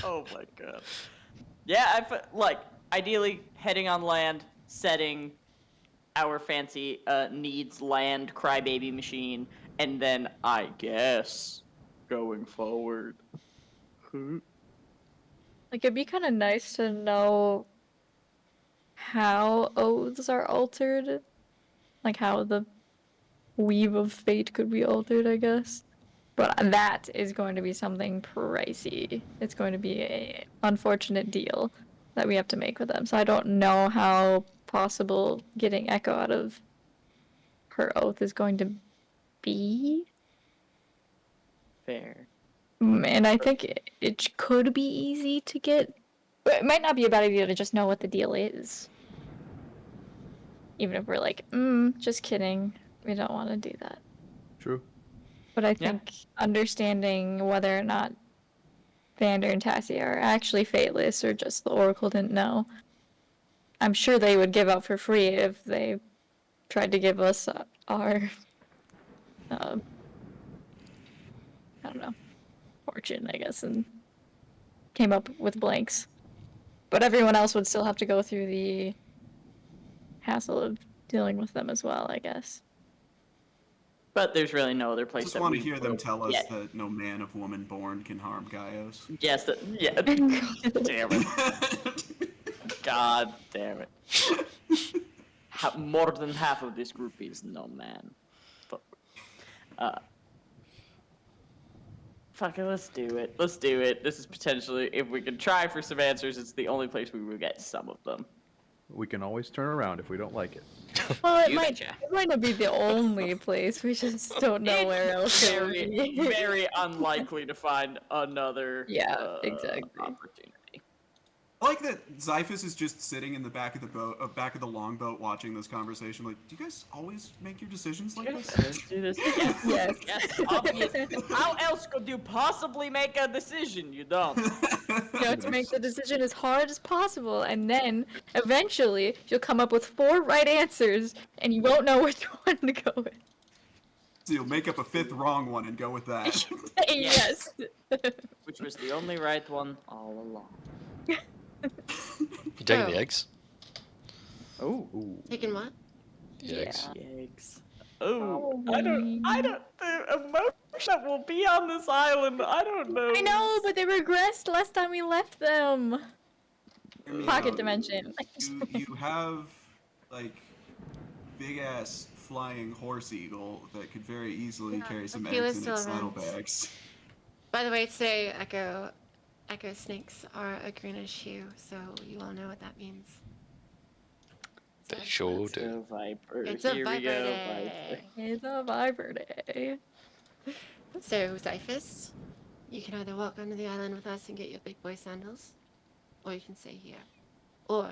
Oh my god. Yeah, like ideally heading on land, setting our fancy needs land crybaby machine, and then I guess going forward. Like, it'd be kind of nice to know how oaths are altered. Like, how the weave of fate could be altered, I guess. But that is going to be something pricey. It's going to be a unfortunate deal that we have to make with them. So I don't know how possible getting Echo out of her oath is going to be. Fair. And I think it could be easy to get. But it might not be a bad idea to just know what the deal is. Even if we're like, just kidding. We don't want to do that. True. But I Yeah. think understanding whether or not Vander and Tassia are actually fateless or just the Oracle didn't know. I'm sure they would give out for free if they tried to give us our, I don't know, fortune, I guess, and came up with blanks. But everyone else would still have to go through the hassle of dealing with them as well, I guess. But there's really no other place Just that want we to hear them will tell us get- that no man of woman born can harm Gaios. Yes, yeah. Damn it. God damn it. More than half of this group is no man. But, fuck it, let's do it. Let's do it. This is potentially, if we can try for some answers, it's the only place we will get some of them. We can always turn around if we don't like it. Well, You betcha. it might not be the only place. We just don't know where else it would Very, be. very unlikely to find another Yeah, exactly. opportunity. I like that Xiphus is just sitting in the back of the boat, back of the longboat, watching this conversation. Like, do you guys always make your decisions like this? Let's do this. Yes, Yes. yes, obviously. How else could you possibly make a decision? You don't. You know, to make the decision as hard as possible, and then eventually you'll come up with 4 right answers, and you won't know which one to go with. So you'll make up a 5th wrong one and go with that. Yes. Which was the only right one all along. You taking the Oh. eggs? Oh, Taking what? The eggs. eggs. Oh, I don't. The emotion that will be on this island. I don't know. I know, but they regressed last time we left them. Hear me Pocket out. dimension. You have like big ass flying horse eagle that could very easily Yeah, carry some Akila's eggs in its still around. saddlebags. By the way, today Echo snakes are a greenish hue, so you all know what that means. They sure It's do. a viper. It's a Here we viper go, day. viper. It's a Viper Day. So, Xiphus, you can either walk onto the island with us and get your big boy sandals, or you can stay here. Or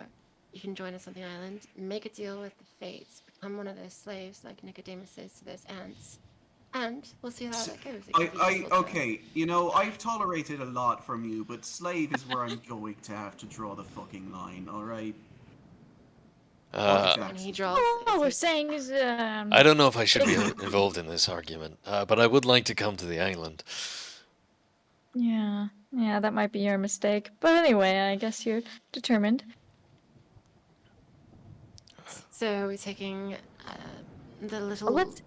you can join us on the island, make a deal with the Fates, become one of their slaves like Nicodemus is to those ants, and we'll see how that goes. It could be useful to us. Okay, you know, I've tolerated a lot from you, but slave is where I'm going to have to draw the fucking line, alright? And he draws. All we're saying is, I don't know if I should be involved in this argument, but I would like to come to the island. yeah, that might be your mistake. But anyway, I guess you're determined. So we're taking the little let's-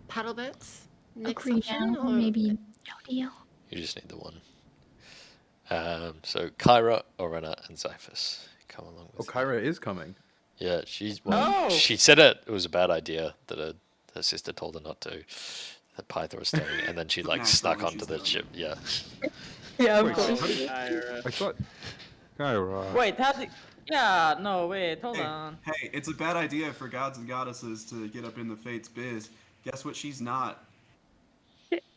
paddle boats. A Next Korean, option, or maybe no deal. You just need the one. So Kyra, Orena, and Xiphus come along Oh, with. Kyra is coming. Yeah, well, Oh! she said it was a bad idea that her sister told her not to. That Pythor was staying, and then she like snuck Naturally, onto she's the done. ship. Yeah. Yeah, of Wait, course. how did- Kyra. I thought Kyra. Wait, how did? Yeah, no, wait, hold on. Hey, it's a bad idea for gods and goddesses to get up in the Fates biz. Guess what she's not?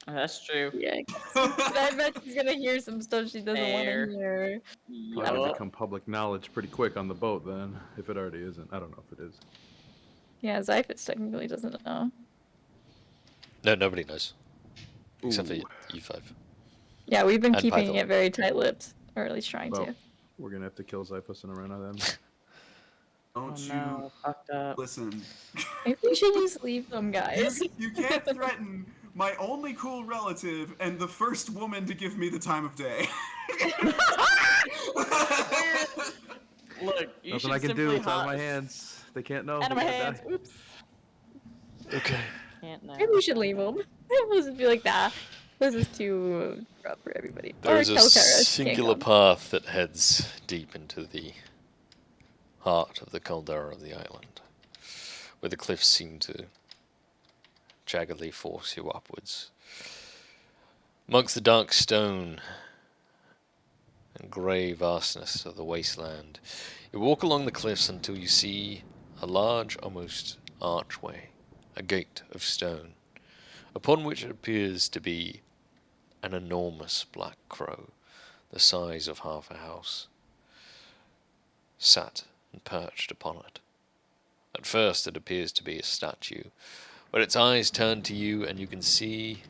That's true. Yeah, I bet she's gonna hear some stuff she doesn't want Fair. to hear. Probably gonna Yup. become public knowledge pretty quick on the boat then, if it already isn't. I don't know if it is. Yeah, Xiphus technically doesn't know. No, nobody knows except for Ooh. you 5. Yeah, we've been And keeping Python. it very tight-lipped, or at least trying Well, to. we're gonna have to kill Xiphus and Arena then. Don't Oh you no, fucked up. listen? Maybe we should just leave them, You, guys. you can't threaten my only cool relative and the first woman to give me the time of day. Look, you Nothing should I can do. simply It's out of my hot- hands. They can't know. Out of They my can't hands. die. Oops. Okay. Can't know. Maybe we should leave them. We'll just be like, nah, this is too rough for everybody. There's a tell Kara she can't singular come. path that heads deep into the heart of the caldera of the island, where the cliffs seem to jaggedly force you upwards. Amongst the dark stone and grey vastness of the wasteland, you walk along the cliffs until you see a large, almost archway, a gate of stone, upon which it appears to be an enormous black crow, the size of half a house, sat and perched upon it. At first it appears to be a statue, but its eyes turn to you and you can see,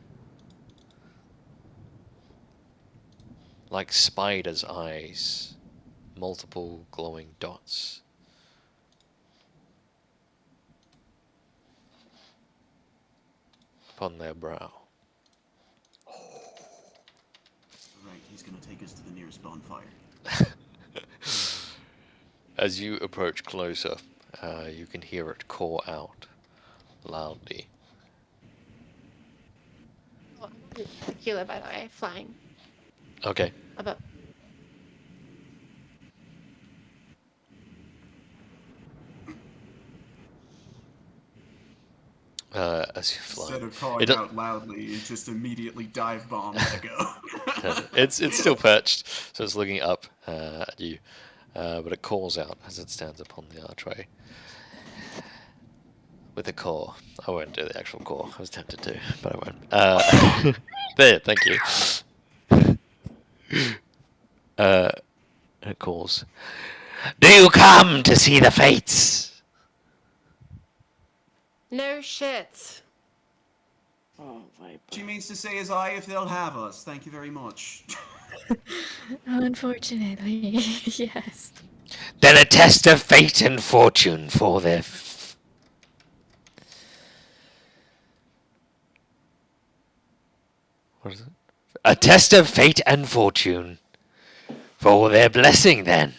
like spiders' eyes, multiple glowing dots. Upon their brow. Right, he's gonna take us to the nearest bonfire. As you approach closer, you can hear it call out loudly. Tequila, by the way, flying Okay. above. As you fly. Instead of calling It do- out loudly, it just immediately dive bomb Echo. it's still perched, so it's looking up at you, but it calls out as it stands upon the archway. With a caw. I won't do the actual caw. I was tempted to, but I won't. There, thank you. And it calls. Do you come to see the fates? No shit. Oh, Viper. She means to say is I if they'll have us. Thank you very much. Unfortunately, yes. Then a test of fate and fortune for their... What is it? A test of fate and fortune for their blessing, then.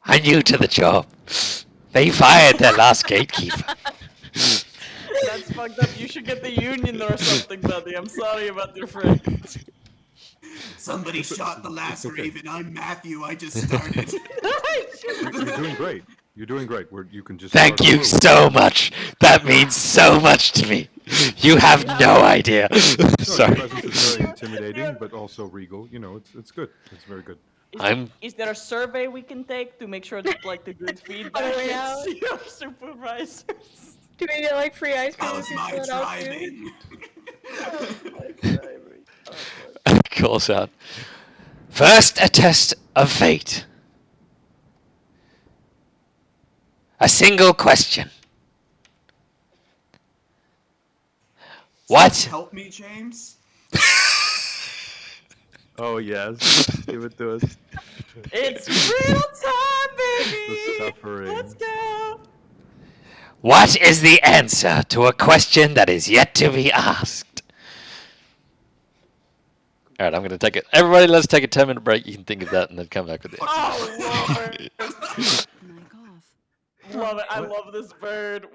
I'm new to the job. They fired their last gatekeeper. That's fucked up. You should get the union or something, buddy. I'm sorry about your friend. Somebody shot the last okay. raven. I'm Matthew. I just started. You're doing great. You're doing great. You can just. Thank start you over. so much. That means so much to me. You have no idea. No, your Sorry. presence is very intimidating, but also regal. You know, it's good. It's very good. Is there a survey we can take to make sure that like the good feedback way gets out. to your supervisors? Do we get like free ice cream? That was if we my fill it out, too? driving. Calls out. First, a test of fate. A single question. What? Help me, James. Oh yes, give it to us. It's real time, baby. The suffering. Let's go. What is the answer to a question that is yet to be asked? Alright, I'm gonna take it. Everybody, let's take a 10-minute break. You can think of that and then come back with it. Oh, Lord. Mic off. Love it. I love this bird.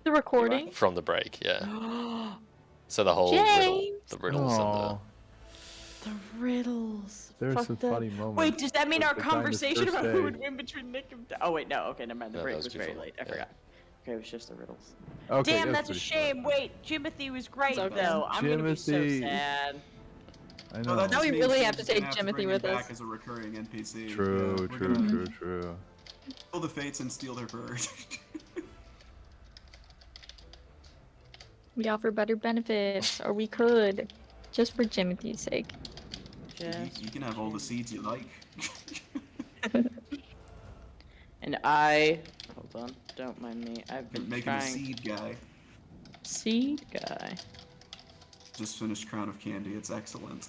The recording? From the break, yeah. So the whole riddle, James! the riddles Aw, The riddles. there's Fuck some that. funny moments. Wait, does that mean with our the guy in his conversation first about who day. would win between Nick and... Oh, wait, no. Okay, never mind. The No, break that was was very before. late. I Yeah. forgot. Okay, it was just the riddles. Okay, Damn, that's a pretty short. shame. Wait, Jimothy was great, It's okay. though. I'm gonna be so Jimothy. sad. I No, know. that Now just we means really James have to is gonna take bring Jimothy him with back us. as a recurring NPC. True, We're true, gonna true, true. Kill the fates and steal their bird. We offer better benefits, or we could, just for Jimothy's sake. You can have all the seeds you like. And I... Hold on. Don't mind me. I've been Make him a trying... seed guy. Seed guy. Just finished Crown of Candy. It's excellent.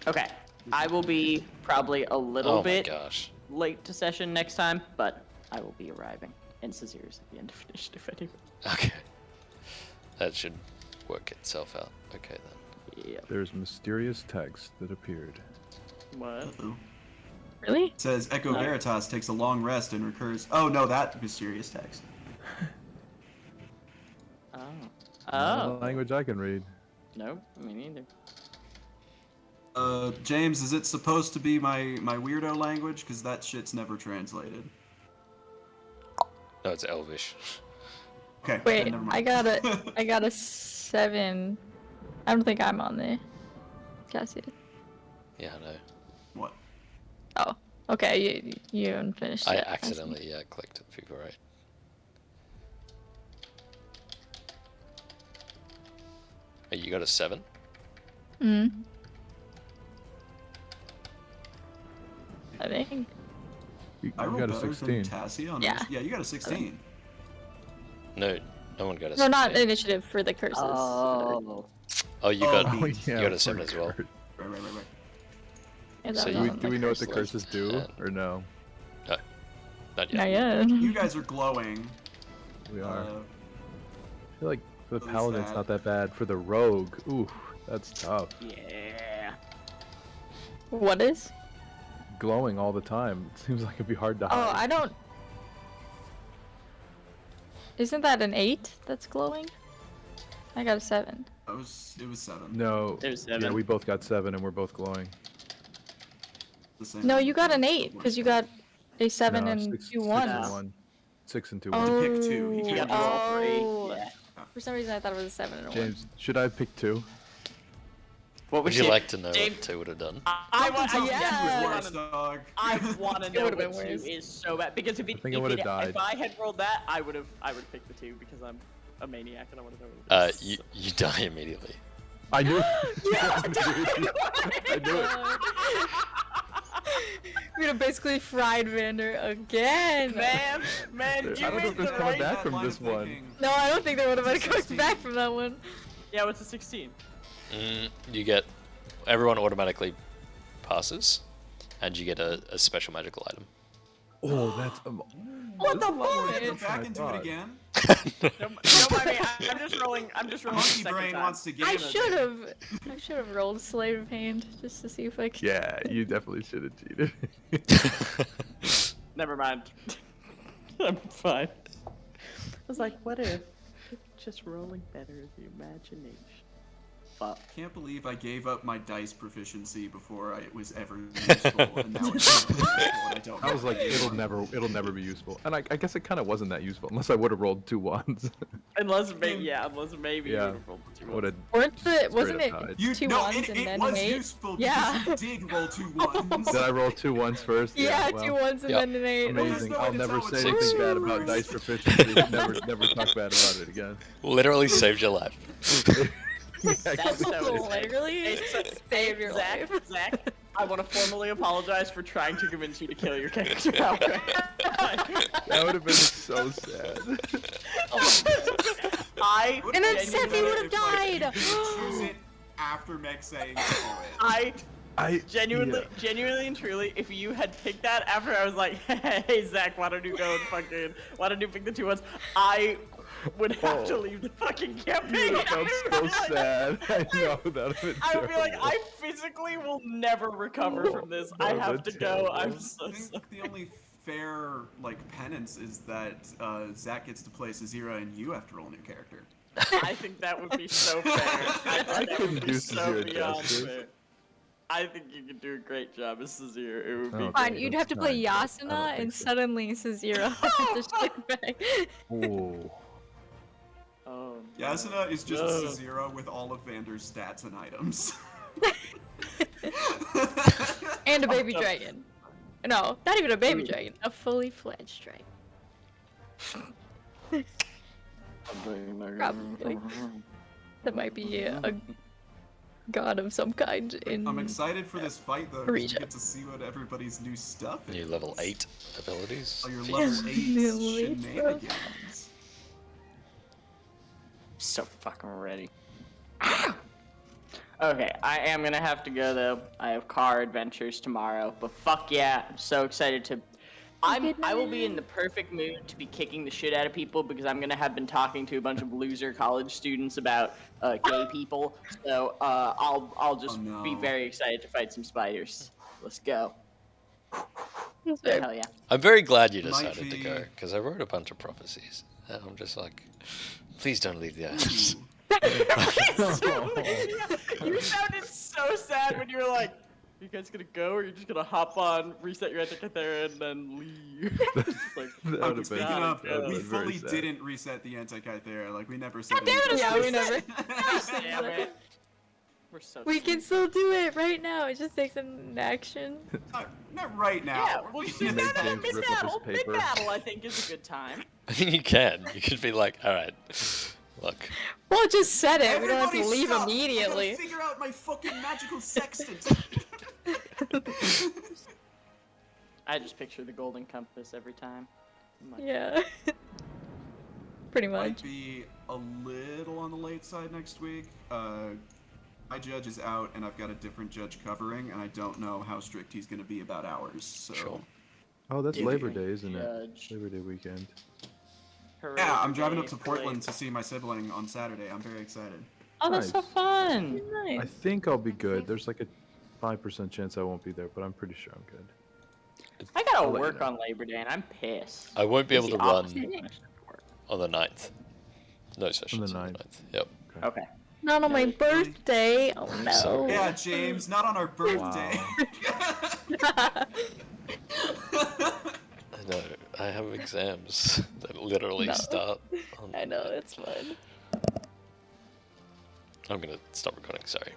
Okay. I will be probably a little Oh my bit gosh. late to session next time, but I will be arriving. And Cesar's at the end of initiative anyway. Okay. That should work itself out. Okay then. Yep. There's mysterious text that appeared. What? Uh-oh. Really? It says Echo No. Veritas takes a long rest and recurs. Oh no, that mysterious text. Oh. Not Oh. a language I can read. Nope, me neither. James, is it supposed to be my weirdo language? Because that shit's never translated. No, it's Elvish. Okay. Wait, then never I mind. got a 7. I don't think I'm on there. Cassie. Yeah, I know. What? Oh, okay, you unfinished I it. see. accidentally clicked it before I... Hey, you got a 7? Hmm. I think. I You rolled got a better 16. than Tassie on Yeah. Yeah, you got a 16. No, no one got a No, 7. not initiative for the curses. Oh. Oh, you Oh, got Oh, beast. yeah, you got a for 7 as well. curse. Right. Yeah, that So was you- on Do we know what the curse curses list. do, or no? Not yet. Not yet. You guys are glowing. We are. Uh, I feel like for the What is paladin, it's that? not that bad. For the rogue, ooh, that's tough. Yeah. What is? Glowing all the time. It seems like it'd be hard to Oh, hide. I don't. Isn't that an 8 that's glowing? I got a 7. it was 7. No. There's Yeah, 7. we both got 7, and we're both glowing. The same No, number. you got an 8 because you got a 7 No, and 6, 2 6 ones. and 1. 6 and 2 Oh, ones. pick two. He You can't got do all three. oh. Yeah. For some reason, I thought it was a 7 and a 1. James, should I pick 2? What Would you like to know James- what 2 would have done? I want Something yeah. was yes, worse, dog. I want to It know would've what been 2 worse. is so bad because if I think I would've died. if I had rolled that, I would pick the 2 because I'm a maniac and I want to know what it is. You die immediately. I knew. Yeah, I knew it. We're gonna basically fried Vander again. Man, I you don't know made if there's the coming right. back That from line this of one. thinking- No, I don't think they would have been coming 16. back from that one. Yeah, what's a 16? You get everyone automatically passes, and you get a special magical item. Oh, that's What the Go fuck? back and do it again. Don't mind me. I'm just rolling. I'm just rolling. Monkey second brain time. wants to game I it. should have rolled slave of hand just to see if I could. Yeah, you definitely should have cheated. Never mind. I'm fine. I was like, what if just rolling better is the imagination? Fuck. Can't believe I gave up my dice proficiency before it was ever useful, and now it's useful, and I don't. I was like, know. it'll never be useful, and I guess it kind of wasn't that useful unless I would have rolled 2 ones. Unless maybe, unless maybe Yeah. you would have rolled the 2 Would have. Wasn't it died. You, 2 no, ones it, and it then was an 8? useful Yeah. because you did roll 2 ones. Did I roll 2 ones first? Yeah, well, 2 ones and Yep. then an 8. Amazing. no way I'll to never tell say what's anything bad about worse. dice proficiency. never talk bad about it again. Literally saved your life. That's so Literally Hey, so- save your Zach, life. Zach, I want to formally apologize for trying to convince you to kill your character outright. That would have been so sad. I And then Genuinely, Sephi would have if, like, died. you could choose it after Meg saying do it. I genuinely, yeah. genuinely and truly, if you had picked that after I was like, hey Zach, why don't you go and fucking, why don't you pick the 2 ones? I would have to leave the fucking campaign. That sounds so sad. I know that would have been I would be like, terrible. I physically will never recover from this. I That have would've to been go. I'm terrible. so I think sorry. the only fair penance is that Zach gets to play Sazira and you have to roll a new character. I think that would be so fair. I think that couldn't would be do so Sazira beyond justice. fair. I think you could do a great job as Sazir. It would be Okay. Fine, you'd have to play Fine. I Yasuna don't think and so. suddenly Sazira just shit back. Oh. Oh, no. Yasuna is just No. Sazira with all of Vander's stats and items. And a baby dragon. No, not even a baby dragon. A fully fledged dragon. Probably. That might be a god of some kind in. I'm excited for this fight though, because we Region. get to see what everybody's new stuff is. New level 8 abilities. Oh, your level 8 Level 8 stuff. shenanigans. So fucking ready. Okay, I am gonna have to go though. I have car adventures tomorrow, but fuck yeah, I'm so excited to. I will be in the perfect mood to be kicking the shit out of people because I'm gonna have been talking to a bunch of loser college students about gay people. So I'll just Oh, no. be very excited to fight some spiders. Let's go. Fair. Hell yeah. I'm very glad you Might decided to be- go, because I wrote a bunch of prophecies. And I'm just like, please don't leave the islands. You sounded so sad when you were like, "Are you guys gonna go, or are you just gonna hop on, reset your antikythera, and then leave?" It's like, That Oh, would have speaking been. of, that would've we been very fully sad. didn't reset the Antikythera. Like, we never said damn it, anything. yeah, we never. damn it. We're so. We can sweet. still do it right now. It just takes an action. Not right now. Yeah, we'll just do Make that James mid rip up his battle. Mid paper. battle, I think, is a good time. I think you can. You could be like, alright, look, Well, just set it. We don't have to Everybody leave stop. I immediately. gotta figure out my fucking magical sextant. I just picture the golden compass every time. I'm like, Yeah. Pretty Might much. be a little on the late side next week. My judge is out, and I've got a different judge covering, and I don't know how strict he's gonna be about hours. So. Sure. Oh, that's Yeah. Labor Day, isn't it? Judge. Labor Day weekend. hooray Yeah, I'm for driving gay up to parade. Portland to see my sibling on Saturday. I'm very excited. Oh, that's so Nice. fun. I Nice. think I'll be good. There's like a 5% chance I won't be there, but I'm pretty sure I'm good. I gotta I'll let you work know. on Labor Day, and I'm pissed. I won't be It's able to the opposite run of when I should work. on the 9th. No sessions on the 9th. 9th. Yep. Okay. Not on my birthday. Oh no. Sorry. Yeah, James, not on our birthday. I know. I have exams that literally No. start on I know, it's fun. I'm gonna stop recording, sorry.